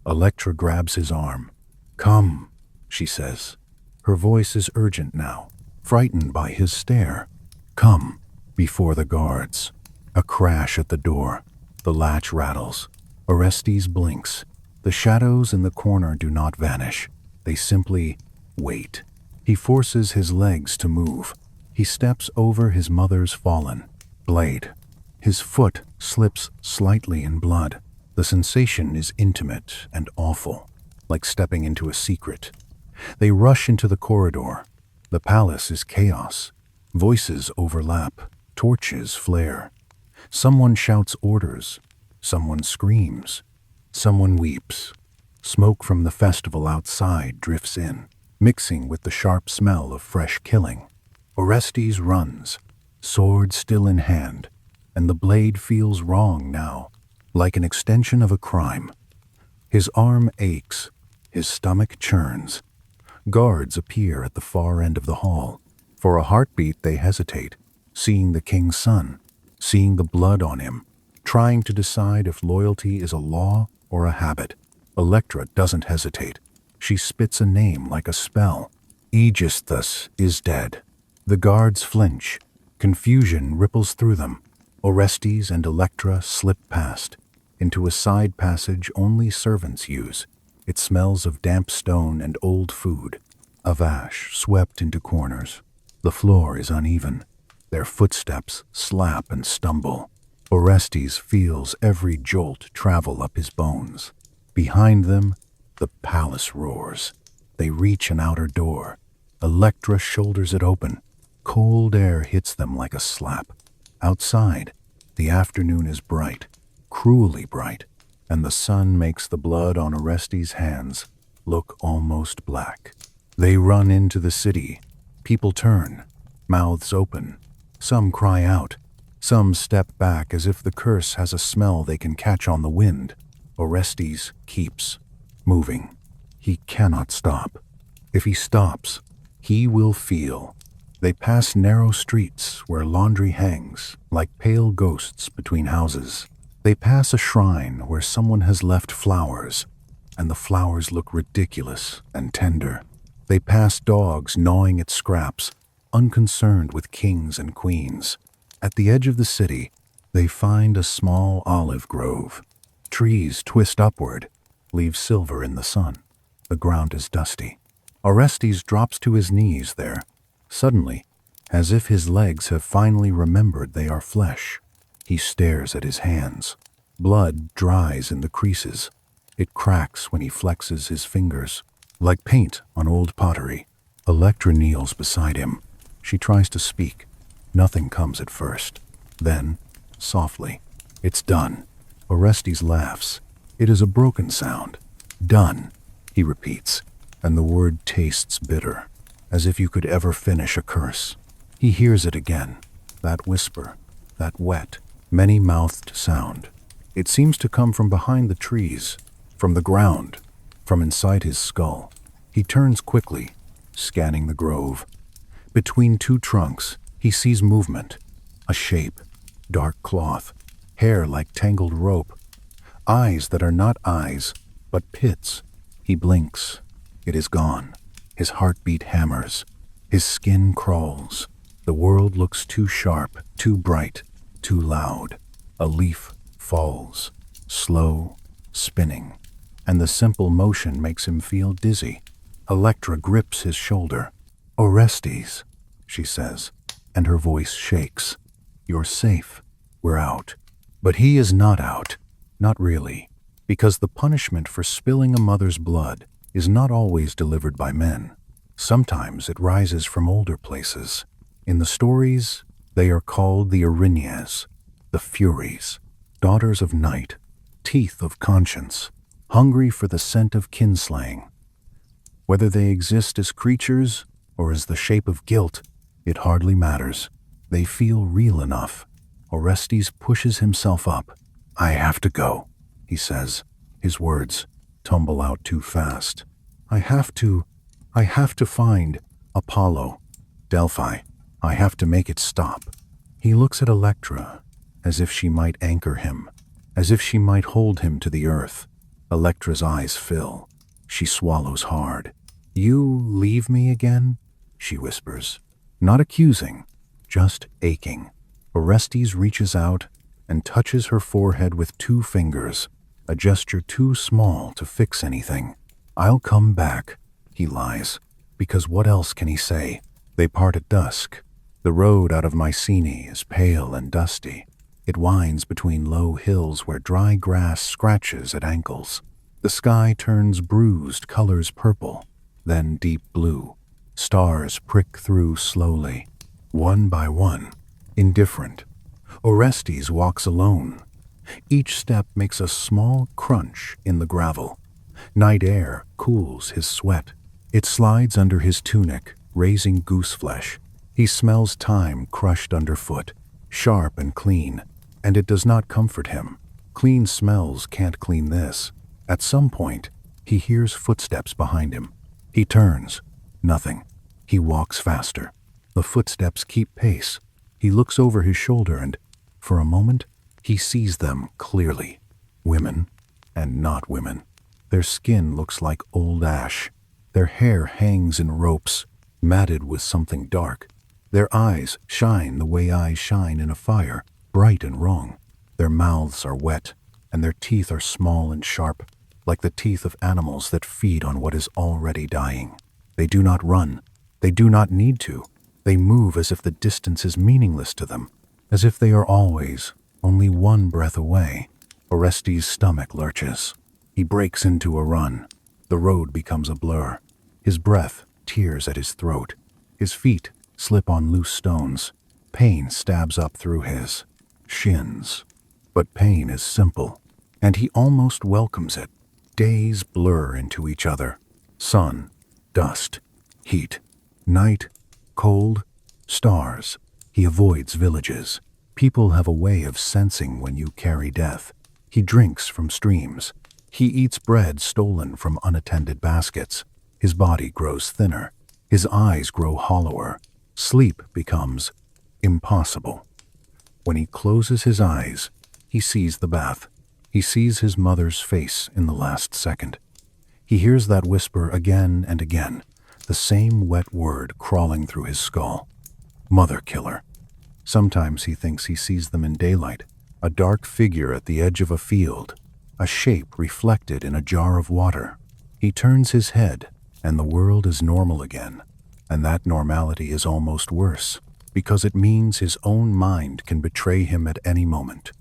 Electra grabs his arm. "Come," she says. Her voice is urgent now, frightened by his stare. "Come," before the guards. A crash at the door. The latch rattles. Orestes blinks. The shadows in the corner do not vanish. They simply wait. He forces his legs to move. He steps over his mother's fallen blade. His foot slips slightly in blood. The sensation is intimate and awful, like stepping into a secret. They rush into the corridor. The palace is chaos. Voices overlap. Torches flare. Someone shouts orders. Someone screams. Someone weeps. Smoke from the festival outside drifts in, mixing with the sharp smell of fresh killing. Orestes runs, sword still in hand, and the blade feels wrong now, like an extension of a crime. His arm aches. His stomach churns. Guards appear at the far end of the hall. For a heartbeat they hesitate, seeing the king's son, seeing the blood on him, trying to decide if loyalty is a law or a habit. Electra doesn't hesitate. She spits a name like a spell. Aegisthus is dead. The guards flinch. Confusion ripples through them. Orestes and Electra slip past, into a side passage only servants use. It smells of damp stone and old food, of ash swept into corners. The floor is uneven. Their footsteps slap and stumble. Orestes feels every jolt travel up his bones. Behind them, the palace roars. They reach an outer door. Electra shoulders it open. Cold air hits them like a slap. Outside, the afternoon is bright, cruelly bright, and the sun makes the blood on Orestes' hands look almost black. They run into the city. People turn, mouths open. Some cry out. Some step back as if the curse has a smell they can catch on the wind. Orestes keeps moving. He cannot stop. If he stops, he will feel. They pass narrow streets where laundry hangs like pale ghosts between houses. They pass a shrine where someone has left flowers, and the flowers look ridiculous and tender. They pass dogs gnawing at scraps, unconcerned with kings and queens. At the edge of the city, they find a small olive grove. Trees twist upward, leave silver in the sun. The ground is dusty. Orestes drops to his knees there, suddenly, as if his legs have finally remembered they are flesh. He stares at his hands. Blood dries in the creases. It cracks when he flexes his fingers, like paint on old pottery. Electra kneels beside him. She tries to speak. Nothing comes at first. Then, softly, "It's done." Orestes laughs. It is a broken sound. "Done," he repeats, and the word tastes bitter, as if you could ever finish a curse. He hears it again, that whisper, that wet, many-mouthed sound. It seems to come from behind the trees, from the ground, from inside his skull. He turns quickly, scanning the grove. Between two trunks, he sees movement, a shape, dark cloth, hair like tangled rope, eyes that are not eyes, but pits. He blinks. It is gone. His heartbeat hammers. His skin crawls. The world looks too sharp, too bright, too loud. A leaf falls, slow, spinning, and the simple motion makes him feel dizzy. Electra grips his shoulder. "Orestes," she says, and her voice shakes. "You're safe. We're out." But he is not out. Not really. Because the punishment for spilling a mother's blood is not always delivered by men. Sometimes it rises from older places. In the stories, they are called the Erinyes, the Furies, daughters of night, teeth of conscience, hungry for the scent of kinslaying. Whether they exist as creatures or as the shape of guilt, it hardly matters. They feel real enough. Orestes pushes himself up. "I have to go," he says. His words tumble out too fast. I have to find Apollo, Delphi. I have to make it stop." He looks at Electra, as if she might anchor him, as if she might hold him to the earth. Electra's eyes fill. She swallows hard. "You leave me again?" she whispers. Not accusing, just aching. Orestes reaches out and touches her forehead with 2 fingers, a gesture too small to fix anything. "I'll come back," he lies, because what else can he say? They part at dusk. The road out of Mycenae is pale and dusty. It winds between low hills where dry grass scratches at ankles. The sky turns bruised colors purple, then deep blue. Stars prick through slowly, one by one, indifferent. Orestes walks alone. Each step makes a small crunch in the gravel. Night air cools his sweat. It slides under his tunic, raising goose flesh. He smells time crushed underfoot, sharp and clean, and it does not comfort him. Clean smells can't clean this. At some point, he hears footsteps behind him. He turns. Nothing. He walks faster. The footsteps keep pace. He looks over his shoulder and, for a moment, he sees them clearly. Women and not women. Their skin looks like old ash. Their hair hangs in ropes, matted with something dark. Their eyes shine the way eyes shine in a fire, bright and wrong. Their mouths are wet, and their teeth are small and sharp, like the teeth of animals that feed on what is already dying. They do not run. They do not need to. They move as if the distance is meaningless to them, as if they are always only one breath away. Orestes' stomach lurches. He breaks into a run. The road becomes a blur. His breath tears at his throat. His feet slip on loose stones. Pain stabs up through his shins. But pain is simple, and he almost welcomes it. Days blur into each other. Sun, dust, heat, night, cold, stars. He avoids villages. People have a way of sensing when you carry death. He drinks from streams. He eats bread stolen from unattended baskets. His body grows thinner. His eyes grow hollower. Sleep becomes impossible. When he closes his eyes, he sees the bath. He sees his mother's face in the last second. He hears that whisper again and again, the same wet word crawling through his skull. Mother killer. Sometimes he thinks he sees them in daylight, a dark figure at the edge of a field, a shape reflected in a jar of water. He turns his head, and the world is normal again, and that normality is almost worse, because it means his own mind can betray him at any moment.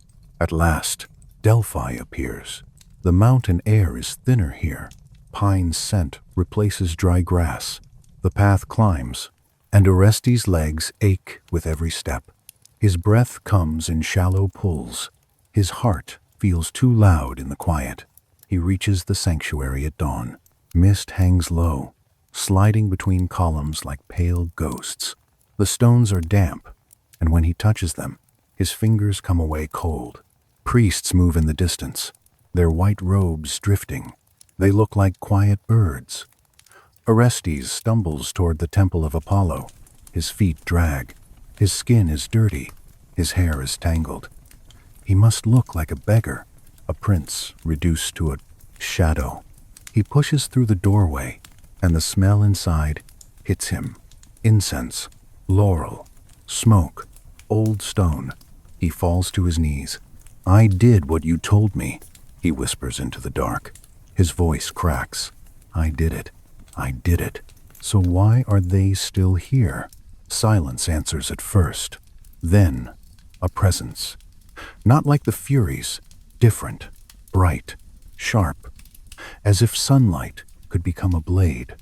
At last, Delphi appears. The mountain air is thinner here. Pine scent replaces dry grass. The path climbs, and Orestes' legs ache with every step. His breath comes in shallow pulls. His heart feels too loud in the quiet. He reaches the sanctuary at dawn. Mist hangs low, sliding between columns like pale ghosts. The stones are damp, and when he touches them, his fingers come away cold. Priests move in the distance, their white robes drifting. They look like quiet birds. Orestes stumbles toward the temple of Apollo. His feet drag. His skin is dirty. His hair is tangled. He must look like a beggar, a prince reduced to a shadow. He pushes through the doorway, and the smell inside hits him. Incense, laurel, smoke, old stone. He falls to his knees. "I did what you told me," he whispers into the dark. His voice cracks. "I did it. I did it. So why are they still here?" Silence answers at first. Then, a presence. Not like the Furies, different, bright, sharp, as if sunlight could become a blade.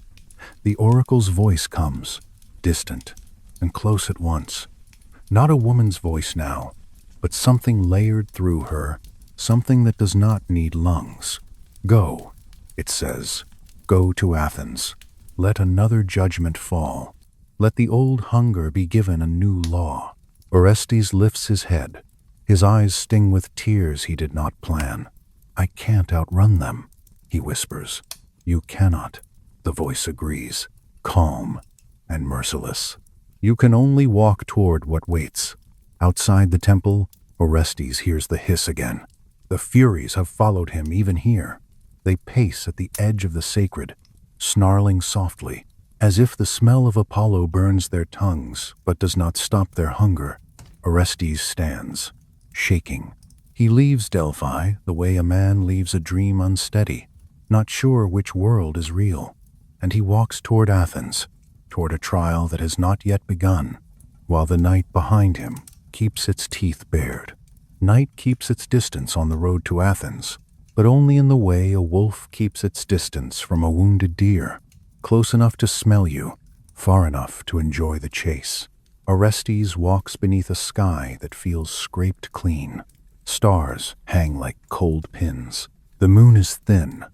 The oracle's voice comes, distant and close at once. Not a woman's voice now, but something layered through her, something that does not need lungs. "Go," it says. "Go to Athens. Let another judgment fall. Let the old hunger be given a new law." Orestes lifts his head. His eyes sting with tears he did not plan. "I can't outrun them," he whispers. "You cannot," the voice agrees, calm and merciless. "You can only walk toward what waits." Outside the temple, Orestes hears the hiss again. The Furies have followed him even here. They pace at the edge of the sacred, snarling softly, as if the smell of Apollo burns their tongues but does not stop their hunger. Orestes stands, shaking. He leaves Delphi the way a man leaves a dream unsteady, not sure which world is real, and he walks toward Athens, toward a trial that has not yet begun, while the night behind him keeps its teeth bared. Night keeps its distance on the road to Athens, but only in the way a wolf keeps its distance from a wounded deer, close enough to smell you, far enough to enjoy the chase. Orestes walks beneath a sky that feels scraped clean. Stars hang like cold pins. The moon is thin,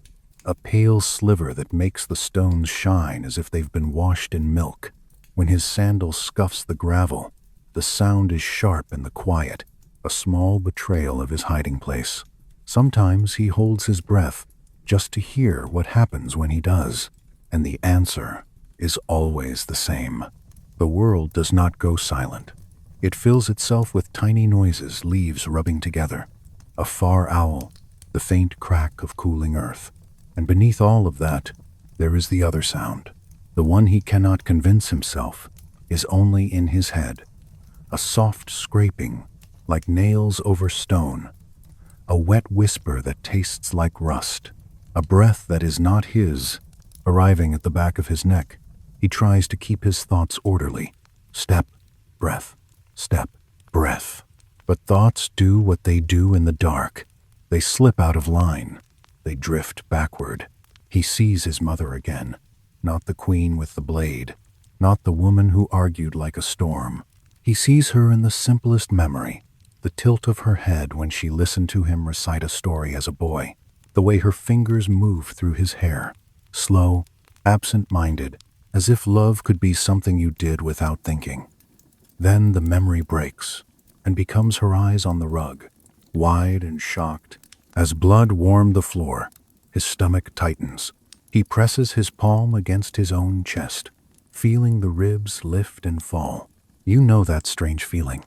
a pale sliver that makes the stones shine as if they've been washed in milk. When his sandal scuffs the gravel, the sound is sharp in the quiet, a small betrayal of his hiding place. Sometimes he holds his breath just to hear what happens when he does, and the answer is always the same. The world does not go silent. It fills itself with tiny noises, leaves rubbing together, a far owl, the faint crack of cooling earth. And beneath all of that, there is the other sound, the one he cannot convince himself is only in his head. A soft scraping, like nails over stone, a wet whisper that tastes like rust, a breath that is not his, arriving at the back of his neck. He tries to keep his thoughts orderly. Step, breath, step, breath. But thoughts do what they do in the dark. They slip out of line. They drift backward. He sees his mother again, not the queen with the blade, not the woman who argued like a storm. He sees her in the simplest memory, the tilt of her head when she listened to him recite a story as a boy, the way her fingers move through his hair, slow, absent-minded, as if love could be something you did without thinking. Then the memory breaks. and becomes her eyes on the rug, wide and shocked. As blood warmed the floor, his stomach tightens. He presses his palm against his own chest, feeling the ribs lift and fall. You know that strange feeling,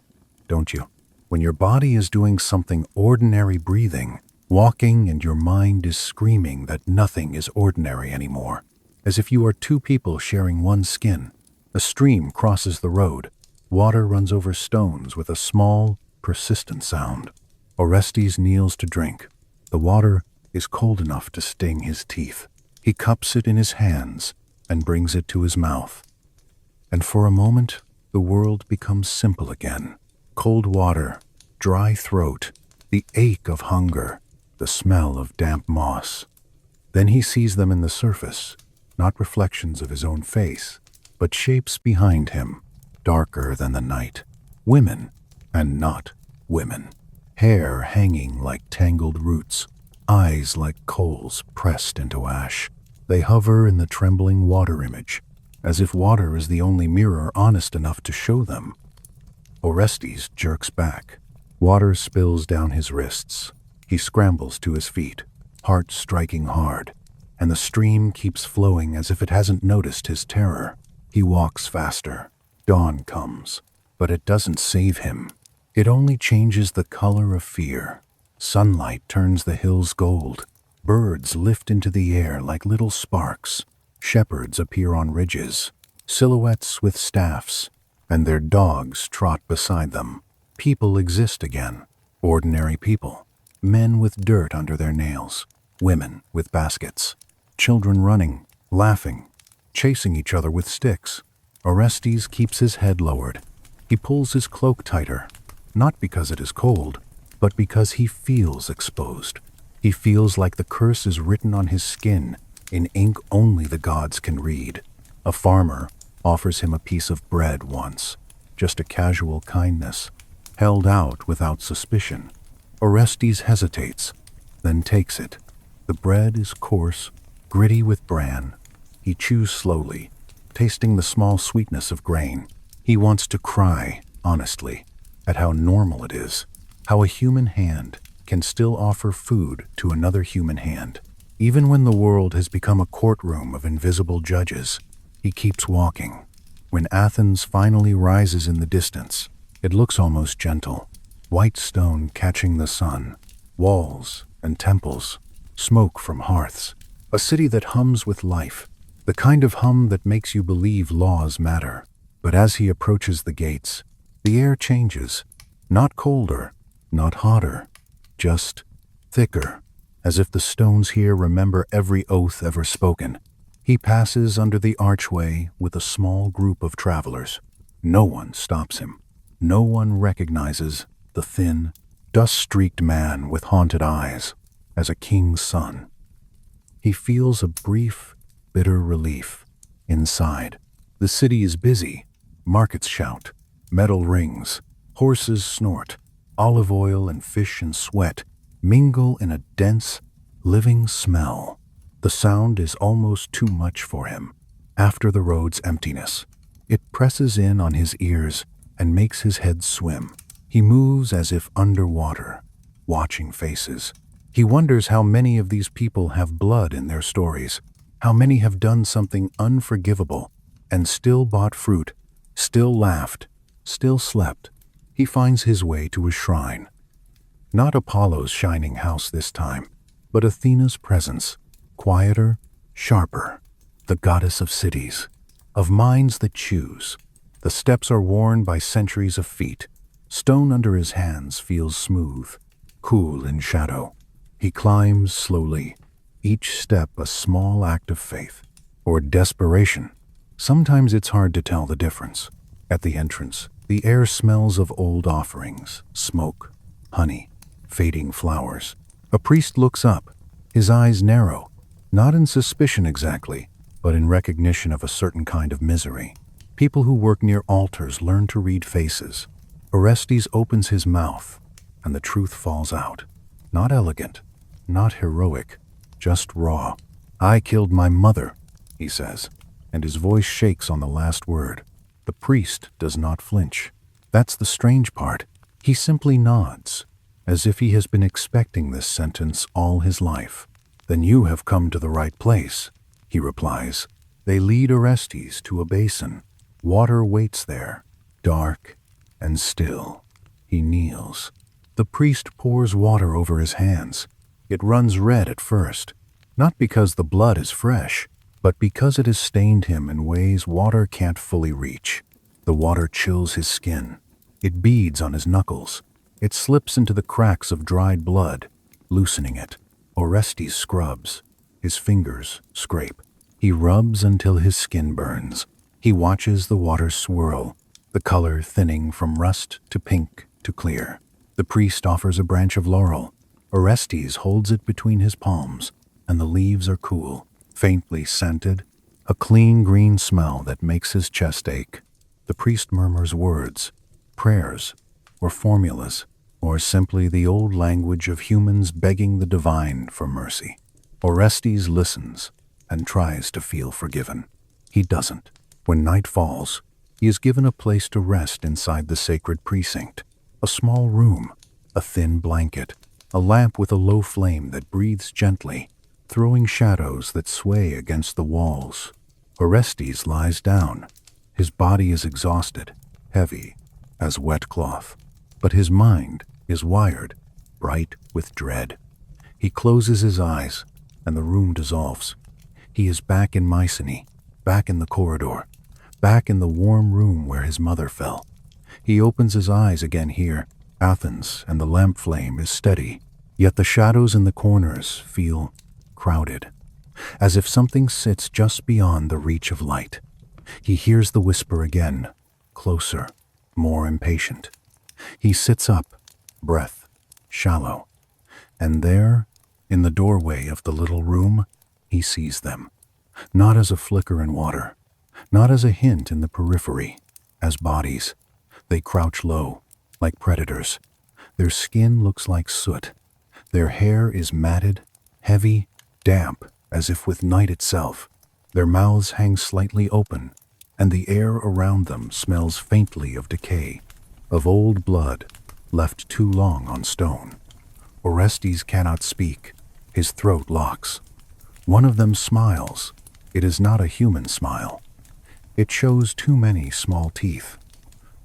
don't you? When your body is doing something ordinary, breathing, walking, and your mind is screaming that nothing is ordinary anymore. As if you are two people sharing one skin. A stream crosses the road. Water runs over stones with a small, persistent sound. Orestes kneels to drink. The water is cold enough to sting his teeth. He cups it in his hands and brings it to his mouth. And for a moment, the world becomes simple again. Cold water, dry throat, the ache of hunger, the smell of damp moss. Then he sees them in the surface, not reflections of his own face, but shapes behind him, darker than the night. Women, and not women. Hair hanging like tangled roots, eyes like coals pressed into ash. They hover in the trembling water image, as if water is the only mirror honest enough to show them. Orestes jerks back. Water spills down his wrists. He scrambles to his feet, heart striking hard, and the stream keeps flowing as if it hasn't noticed his terror. He walks faster. Dawn comes, but it doesn't save him. It only changes the color of fear. Sunlight turns the hills gold. Birds lift into the air like little sparks. Shepherds appear on ridges, silhouettes with staffs, and their dogs trot beside them. People exist again. Ordinary people. Men with dirt under their nails. Women with baskets. Children running, laughing, chasing each other with sticks. Orestes keeps his head lowered. He pulls his cloak tighter, not because it is cold, but because he feels exposed. He feels like the curse is written on his skin in ink only the gods can read. A farmer offers him a piece of bread once, just a casual kindness, held out without suspicion. Orestes hesitates, then takes it. The bread is coarse, gritty with bran. He chews slowly, tasting the small sweetness of grain. He wants to cry, honestly, at how normal it is, how a human hand can still offer food to another human hand. Even when the world has become a courtroom of invisible judges, he keeps walking. When Athens finally rises in the distance, it looks almost gentle. White stone catching the sun, walls and temples, smoke from hearths. A city that hums with life, the kind of hum that makes you believe laws matter. But as he approaches the gates, the air changes. Not colder, not hotter, just thicker, as if the stones here remember every oath ever spoken. He passes under the archway with a small group of travelers. No one stops him. No one recognizes the thin, dust-streaked man with haunted eyes as a king's son. He feels a brief, bitter relief. Inside, the city is busy. Markets shout, metal rings, horses snort, olive oil and fish and sweat mingle in a dense, living smell. The sound is almost too much for him. After the road's emptiness, it presses in on his ears and makes his head swim. He moves as if underwater, watching faces. He wonders how many of these people have blood in their stories, how many have done something unforgivable and still bought fruit, still laughed, still slept. He finds his way to a shrine. Not Apollo's shining house this time, but Athena's presence, quieter, sharper, the goddess of cities, of minds that choose. The steps are worn by centuries of feet. Stone under his hands feels smooth, cool in shadow. He climbs slowly, each step a small act of faith, or desperation. Sometimes it's hard to tell the difference. At the entrance, the air smells of old offerings, smoke, honey, fading flowers. A priest looks up, his eyes narrow, not in suspicion exactly, but in recognition of a certain kind of misery. People who work near altars learn to read faces. Orestes opens his mouth, and the truth falls out. Not elegant, not heroic, just raw. "I killed my mother," he says, and his voice shakes on the last word. The priest does not flinch. That's the strange part. He simply nods, as if he has been expecting this sentence all his life. "Then you have come to the right place," he replies. They lead Orestes to a basin. Water waits there, dark and still. He kneels. The priest pours water over his hands. It runs red at first, not because the blood is fresh, but because it has stained him in ways water can't fully reach. The water chills his skin. It beads on his knuckles. It slips into the cracks of dried blood, loosening it. Orestes scrubs. His fingers scrape. He rubs until his skin burns. He watches the water swirl, the color thinning from rust to pink to clear. The priest offers a branch of laurel. Orestes holds it between his palms, and the leaves are cool, faintly scented, a clean green smell that makes his chest ache. The priest murmurs words, prayers, or formulas, or simply the old language of humans begging the divine for mercy. Orestes listens and tries to feel forgiven. He doesn't. When night falls, he is given a place to rest inside the sacred precinct. A small room, a thin blanket, a lamp with a low flame that breathes gently, throwing shadows that sway against the walls. Orestes lies down. His body is exhausted, heavy as wet cloth, but his mind is wired, bright with dread. He closes his eyes, and the room dissolves. He is back in Mycenae, back in the corridor, back in the warm room where his mother fell. He opens his eyes again here, Athens, and the lamp flame is steady, yet the shadows in the corners feel crowded, as if something sits just beyond the reach of light. He hears the whisper again, closer, more impatient. He sits up, breath shallow, and there, in the doorway of the little room, he sees them, not as a flicker in water, not as a hint in the periphery, as bodies. They crouch low, like predators. Their skin looks like soot. Their hair is matted, heavy, damp, as if with night itself. Their mouths hang slightly open, and the air around them smells faintly of decay, of old blood left too long on stone. Orestes cannot speak. His throat locks. One of them smiles. It is not a human smile. It shows too many small teeth.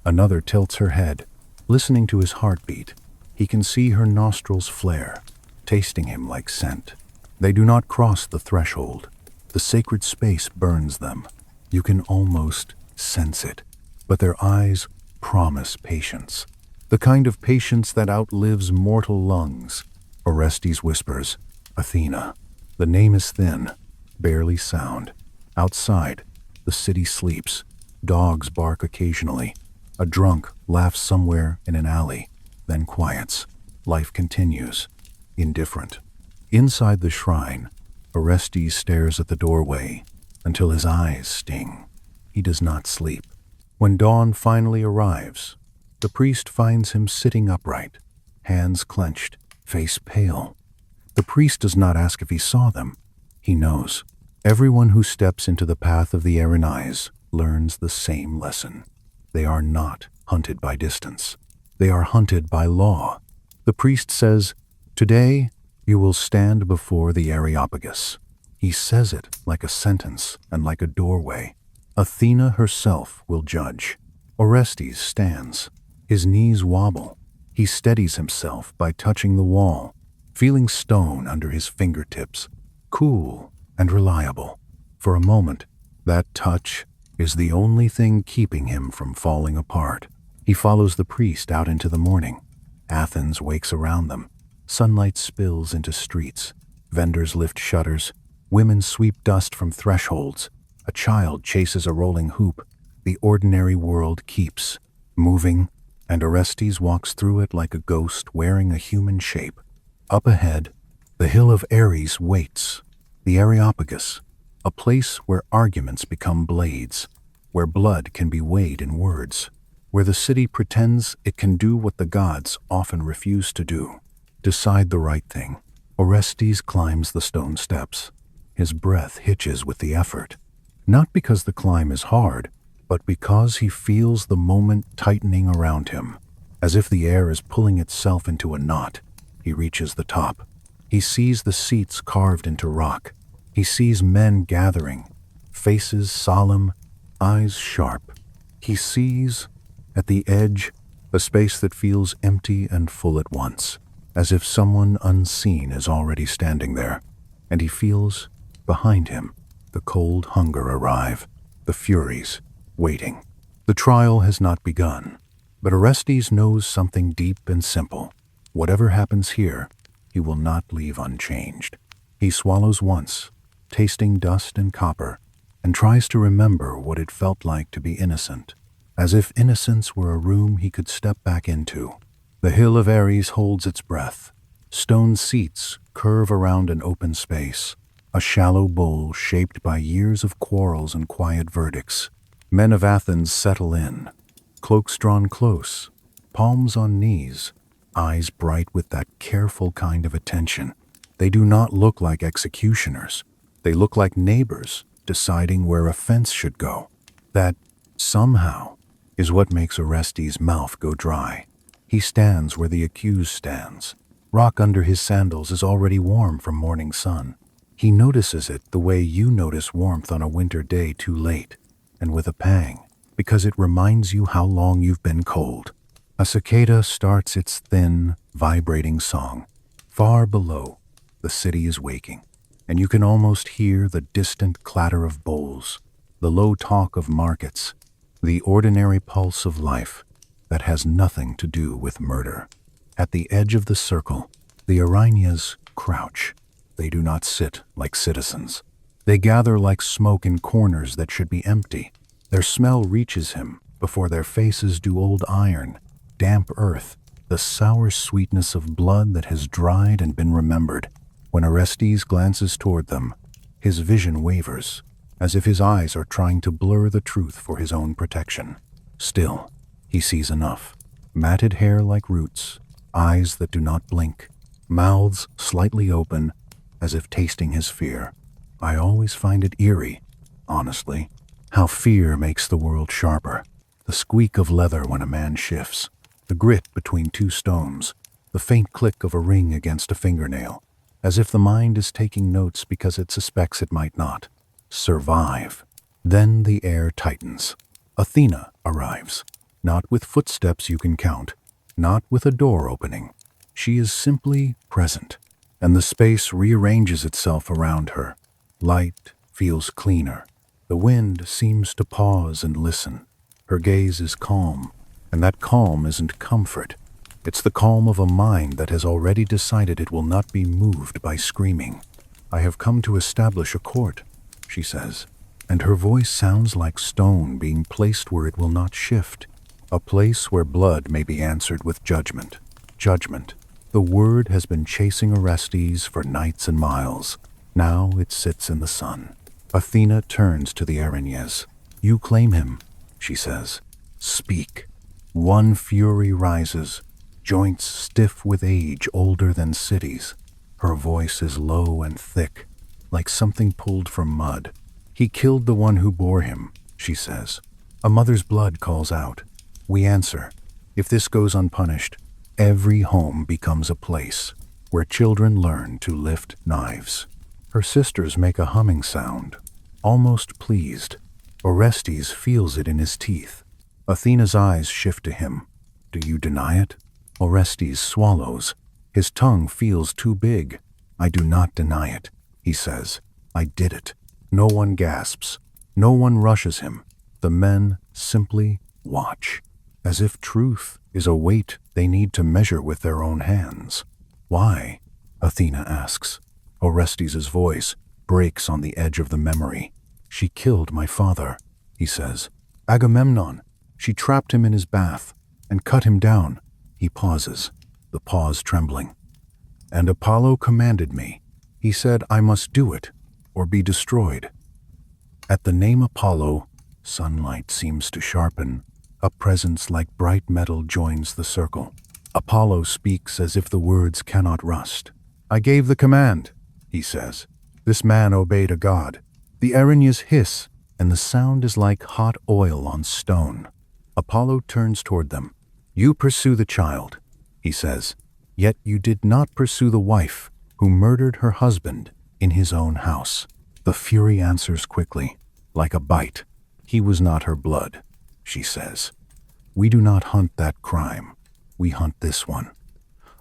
Another tilts her head, listening to his heartbeat. He can see her nostrils flare, tasting him like scent. They do not cross the threshold. The sacred space burns them. You can almost sense it. But their eyes promise patience. The kind of patience that outlives mortal lungs. Orestes whispers, Athena. The name is thin, barely sound. Outside, the city sleeps. Dogs bark occasionally. A drunk laughs somewhere in an alley, then quiets. Life continues, indifferent. Inside the shrine, Orestes stares at the doorway until his eyes sting. He does not sleep. When dawn finally arrives, the priest finds him sitting upright, hands clenched, face pale. The priest does not ask if he saw them. He knows. Everyone who steps into the path of the Erinyes learns the same lesson. They are not hunted by distance. They are hunted by law. The priest says, "Today you will stand before the Areopagus." He says it like a sentence and like a doorway. Athena herself will judge. Orestes stands. His knees wobble. He steadies himself by touching the wall, feeling stone under his fingertips, cool and reliable. For a moment, that touch is the only thing keeping him from falling apart. He follows the priest out into the morning. Athens wakes around them. Sunlight spills into streets. Vendors lift shutters. Women sweep dust from thresholds. A child chases a rolling hoop. The ordinary world keeps moving, and Orestes walks through it like a ghost wearing a human shape. Up ahead, the hill of Ares waits. The Areopagus, a place where arguments become blades, where blood can be weighed in words, where the city pretends it can do what the gods often refuse to do, decide the right thing. Orestes climbs the stone steps. His breath hitches with the effort, not because the climb is hard, but because he feels the moment tightening around him. As if the air is pulling itself into a knot, he reaches the top. He sees the seats carved into rock. He sees men gathering, faces solemn, eyes sharp. He sees, at the edge, a space that feels empty and full at once, as if someone unseen is already standing there. And he feels, behind him, the cold hunger arrive, the Furies, waiting. The trial has not begun, but Orestes knows something deep and simple. Whatever happens here, he will not leave unchanged. He swallows once, tasting dust and copper, and tries to remember what it felt like to be innocent, as if innocence were a room he could step back into. The hill of Ares holds its breath. Stone seats curve around an open space, a shallow bowl shaped by years of quarrels and quiet verdicts. Men of Athens settle in, cloaks drawn close, palms on knees, eyes bright with that careful kind of attention. They do not look like executioners. They look like neighbors deciding where a fence should go. That, somehow, is what makes Orestes' mouth go dry. He stands where the accused stands. Rock under his sandals is already warm from morning sun. He notices it the way you notice warmth on a winter day too late, and with a pang, because it reminds you how long you've been cold. A cicada starts its thin, vibrating song. Far below, the city is waking, and you can almost hear the distant clatter of bowls, the low talk of markets, the ordinary pulse of life that has nothing to do with murder. At the edge of the circle, the Erinyes crouch. They do not sit like citizens. They gather like smoke in corners that should be empty. Their smell reaches him before their faces do old iron, damp earth, the sour sweetness of blood that has dried and been remembered. When Orestes glances toward them, his vision wavers, as if his eyes are trying to blur the truth for his own protection. Still, he sees enough. Matted hair like roots, eyes that do not blink, mouths slightly open, as if tasting his fear. I always find it eerie, honestly, how fear makes the world sharper. The squeak of leather when a man shifts, the grit between two stones, the faint click of a ring against a fingernail, as if the mind is taking notes because it suspects it might not. Survive. Then the air tightens. Athena arrives, not with footsteps you can count, not with a door opening. She is simply present, and the space rearranges itself around her. Light feels cleaner. The wind seems to pause and listen. Her gaze is calm, and that calm isn't comfort. It's the calm of a mind that has already decided it will not be moved by screaming. I have come to establish a court, she says, and her voice sounds like stone being placed where it will not shift, a place where blood may be answered with judgment. Judgment. The word has been chasing Orestes for nights and miles. Now it sits in the sun. Athena turns to the Erinyes. You claim him, she says. Speak. One fury rises, joints stiff with age older than cities. Her voice is low and thick, like something pulled from mud. He killed the one who bore him, she says. A mother's blood calls out. We answer. If this goes unpunished, every home becomes a place where children learn to lift knives. Her sisters make a humming sound, almost pleased. Orestes feels it in his teeth. Athena's eyes shift to him. Do you deny it? Orestes swallows. His tongue feels too big. I do not deny it, he says. I did it. No one gasps. No one rushes him. The men simply watch, as if truth is a weight they need to measure with their own hands. Why? Athena asks. Orestes' voice breaks on the edge of the memory. She killed my father, he says. Agamemnon. She trapped him in his bath and cut him down. He pauses, the pause trembling. And Apollo commanded me. He said I must do it or be destroyed. At the name Apollo, sunlight seems to sharpen. A presence like bright metal joins the circle. Apollo speaks as if the words cannot rust. I gave the command, he says. This man obeyed a god. The Erinyes hiss, and the sound is like hot oil on stone. Apollo turns toward them. You pursue the child, he says, yet you did not pursue the wife who murdered her husband in his own house. The Fury answers quickly, like a bite. He was not her blood, she says. We do not hunt that crime. We hunt this one.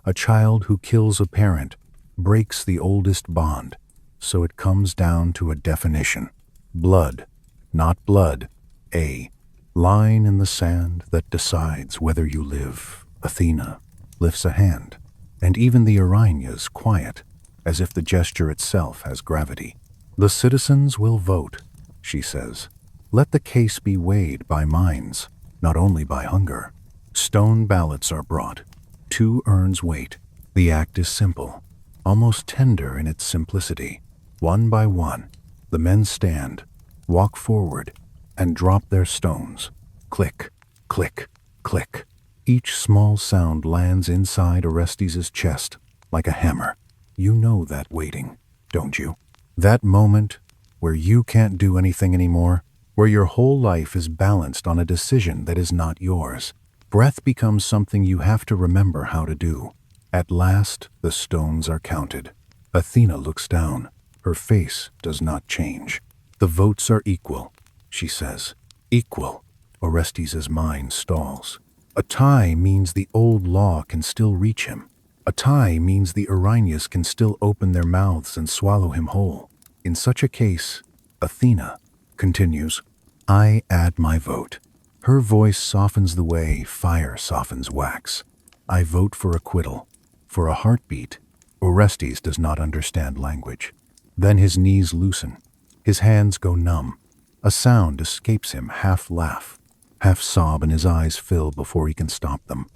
A child who kills a parent breaks the oldest bond, so it comes down to a definition. Blood, not blood. A line in the sand that decides whether you live. Athena lifts a hand, and even the Erinyes quiet, as if the gesture itself has gravity. The citizens will vote, she says. Let the case be weighed by minds, not only by hunger. Stone ballots are brought. 2 urns wait. The act is simple, almost tender in its simplicity. One by one, the men stand, walk forward, and drop their stones. Click, click, click. Each small sound lands inside Orestes' chest like a hammer. You know that waiting, don't you? That moment where you can't do anything anymore, where your whole life is balanced on a decision that is not yours. Breath becomes something you have to remember how to do. At last, the stones are counted. Athena looks down. Her face does not change. The votes are equal, she says. Equal. Orestes' mind stalls. A tie means the old law can still reach him. A tie means the Erinyes can still open their mouths and swallow him whole. In such a case, Athena continues, I add my vote. Her voice softens the way fire softens wax. I vote for acquittal. For a heartbeat. Orestes does not understand language. Then his knees loosen. His hands go numb. A sound escapes him, half laugh, half sob, and his eyes fill before he can stop them.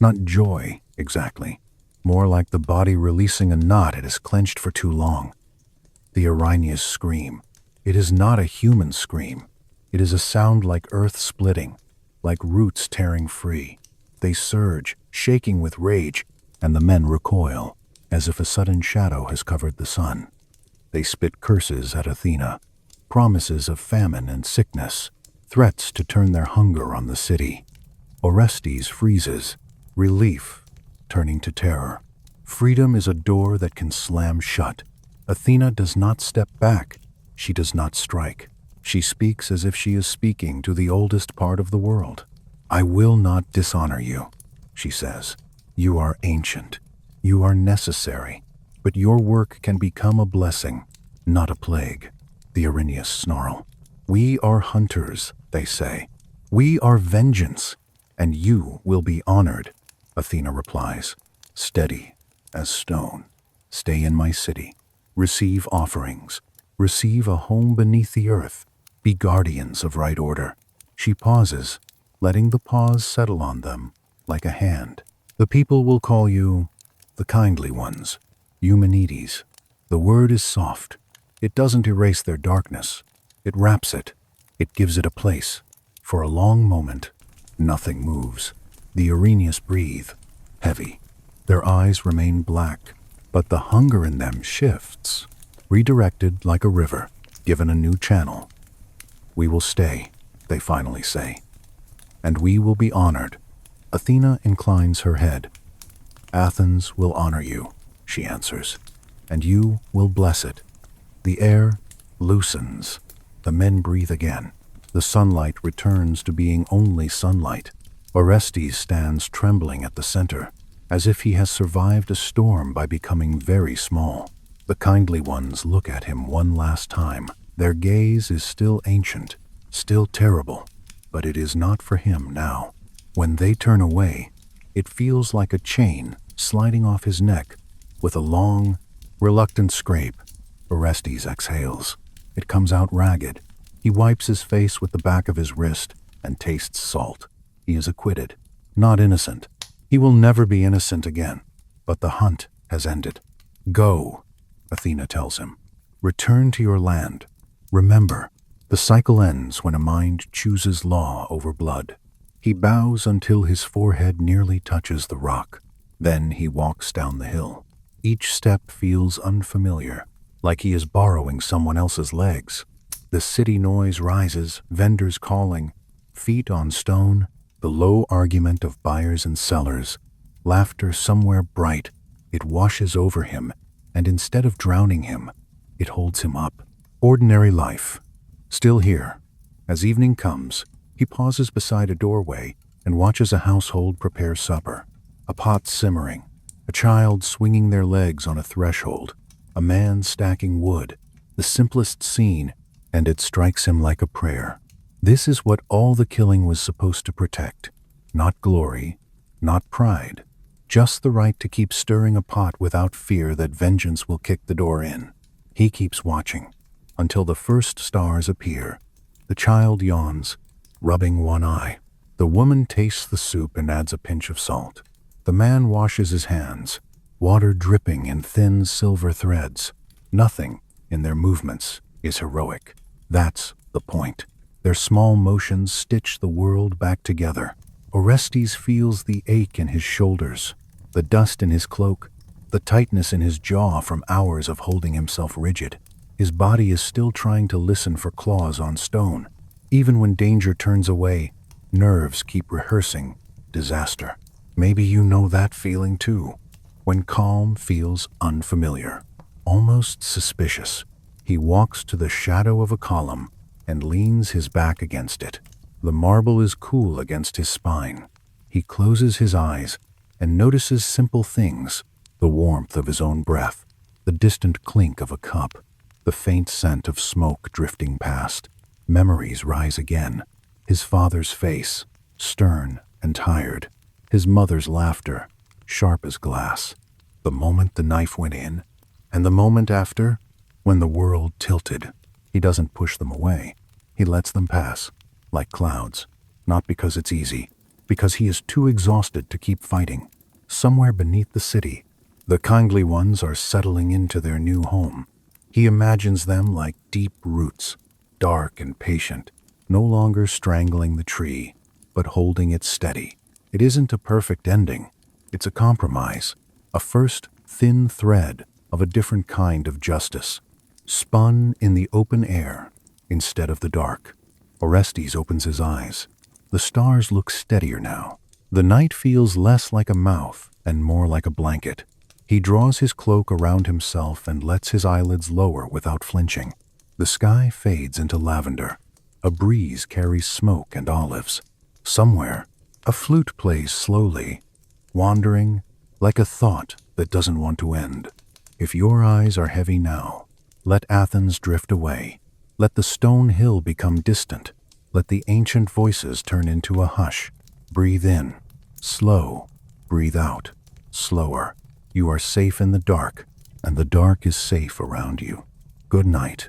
Not joy, exactly. More like the body releasing a knot it has clenched for too long. The Erinyes scream. It is not a human scream. It is a sound like earth splitting, like roots tearing free. They surge, shaking with rage, and the men recoil, as if a sudden shadow has covered the sun. They spit curses at Athena, promises of famine and sickness, threats to turn their hunger on the city. Orestes freezes, relief turning to terror. Freedom is a door that can slam shut. Athena does not step back. She does not strike. She speaks as if she is speaking to the oldest part of the world. I will not dishonor you, she says. You are ancient. You are necessary. But your work can become a blessing, not a plague. The Erinyes snarl. We are hunters, they say. We are vengeance, and you will be honored. Athena replies, steady as stone. Stay in my city. Receive offerings. Receive a home beneath the earth. Be guardians of right order. She pauses, letting the pause settle on them like a hand. The people will call you the kindly ones, Eumenides. The word is soft. It doesn't erase their darkness. It wraps it. It gives it a place. For a long moment, nothing moves. The Erinyes breathe, heavy. Their eyes remain black, but the hunger in them shifts, redirected like a river, given a new channel. We will stay, they finally say, and we will be honored. Athena inclines her head. Athens will honor you, she answers, and you will bless it. The air loosens. The men breathe again. The sunlight returns to being only sunlight. Orestes stands trembling at the center, as if he has survived a storm by becoming very small. The kindly ones look at him one last time. Their gaze is still ancient, still terrible, but it is not for him now. When they turn away, it feels like a chain sliding off his neck with a long, reluctant scrape. Orestes exhales. It comes out ragged. He wipes his face with the back of his wrist and tastes salt. He is acquitted, not innocent. He will never be innocent again, but the hunt has ended. Go, Athena tells him. Return to your land. Remember, the cycle ends when a mind chooses law over blood. He bows until his forehead nearly touches the rock. Then he walks down the hill. Each step feels unfamiliar, like he is borrowing someone else's legs. The city noise rises, vendors calling, feet on stone. the low argument of buyers and sellers, laughter somewhere bright. It washes over him, and instead of drowning him, it holds him up. Ordinary life. Still here. As evening comes, he pauses beside a doorway and watches a household prepare supper. A pot simmering, a child swinging their legs on a threshold, a man stacking wood. The simplest scene, and it strikes him like a prayer. This is what all the killing was supposed to protect. Not glory, not pride, just the right to keep stirring a pot without fear that vengeance will kick the door in. He keeps watching until the first stars appear. The child yawns, rubbing one eye. The woman tastes the soup and adds a pinch of salt. The man washes his hands, water dripping in thin silver threads. Nothing in their movements is heroic. That's the point. Their small motions stitch the world back together. Orestes feels the ache in his shoulders, the dust in his cloak, the tightness in his jaw from hours of holding himself rigid. His body is still trying to listen for claws on stone. Even when danger turns away, nerves keep rehearsing disaster. Maybe you know that feeling too, when calm feels unfamiliar, almost suspicious. He walks to the shadow of a column and leans his back against it. The marble is cool against his spine. He closes his eyes and notices simple things: the warmth of his own breath, the distant clink of a cup, the faint scent of smoke drifting past. Memories rise again. His father's face, stern and tired. His mother's laughter, sharp as glass. The moment the knife went in, and the moment after, when the world tilted. He doesn't push them away. He lets them pass, like clouds. Not because it's easy, because he is too exhausted to keep fighting. Somewhere beneath the city, the kindly ones are settling into their new home. He imagines them like deep roots, dark and patient, no longer strangling the tree, but holding it steady. It isn't a perfect ending. It's a compromise, a first thin thread of a different kind of justice, spun in the open air instead of the dark. Orestes opens his eyes. The stars look steadier now. The night feels less like a mouth and more like a blanket. He draws his cloak around himself and lets his eyelids lower without flinching. The sky fades into lavender. A breeze carries smoke and olives. Somewhere, a flute plays slowly, wandering like a thought that doesn't want to end. If your eyes are heavy now, let Athens drift away. Let the stone hill become distant. Let the ancient voices turn into a hush. Breathe in, slow. Breathe out, slower. You are safe in the dark, and the dark is safe around you. Good night.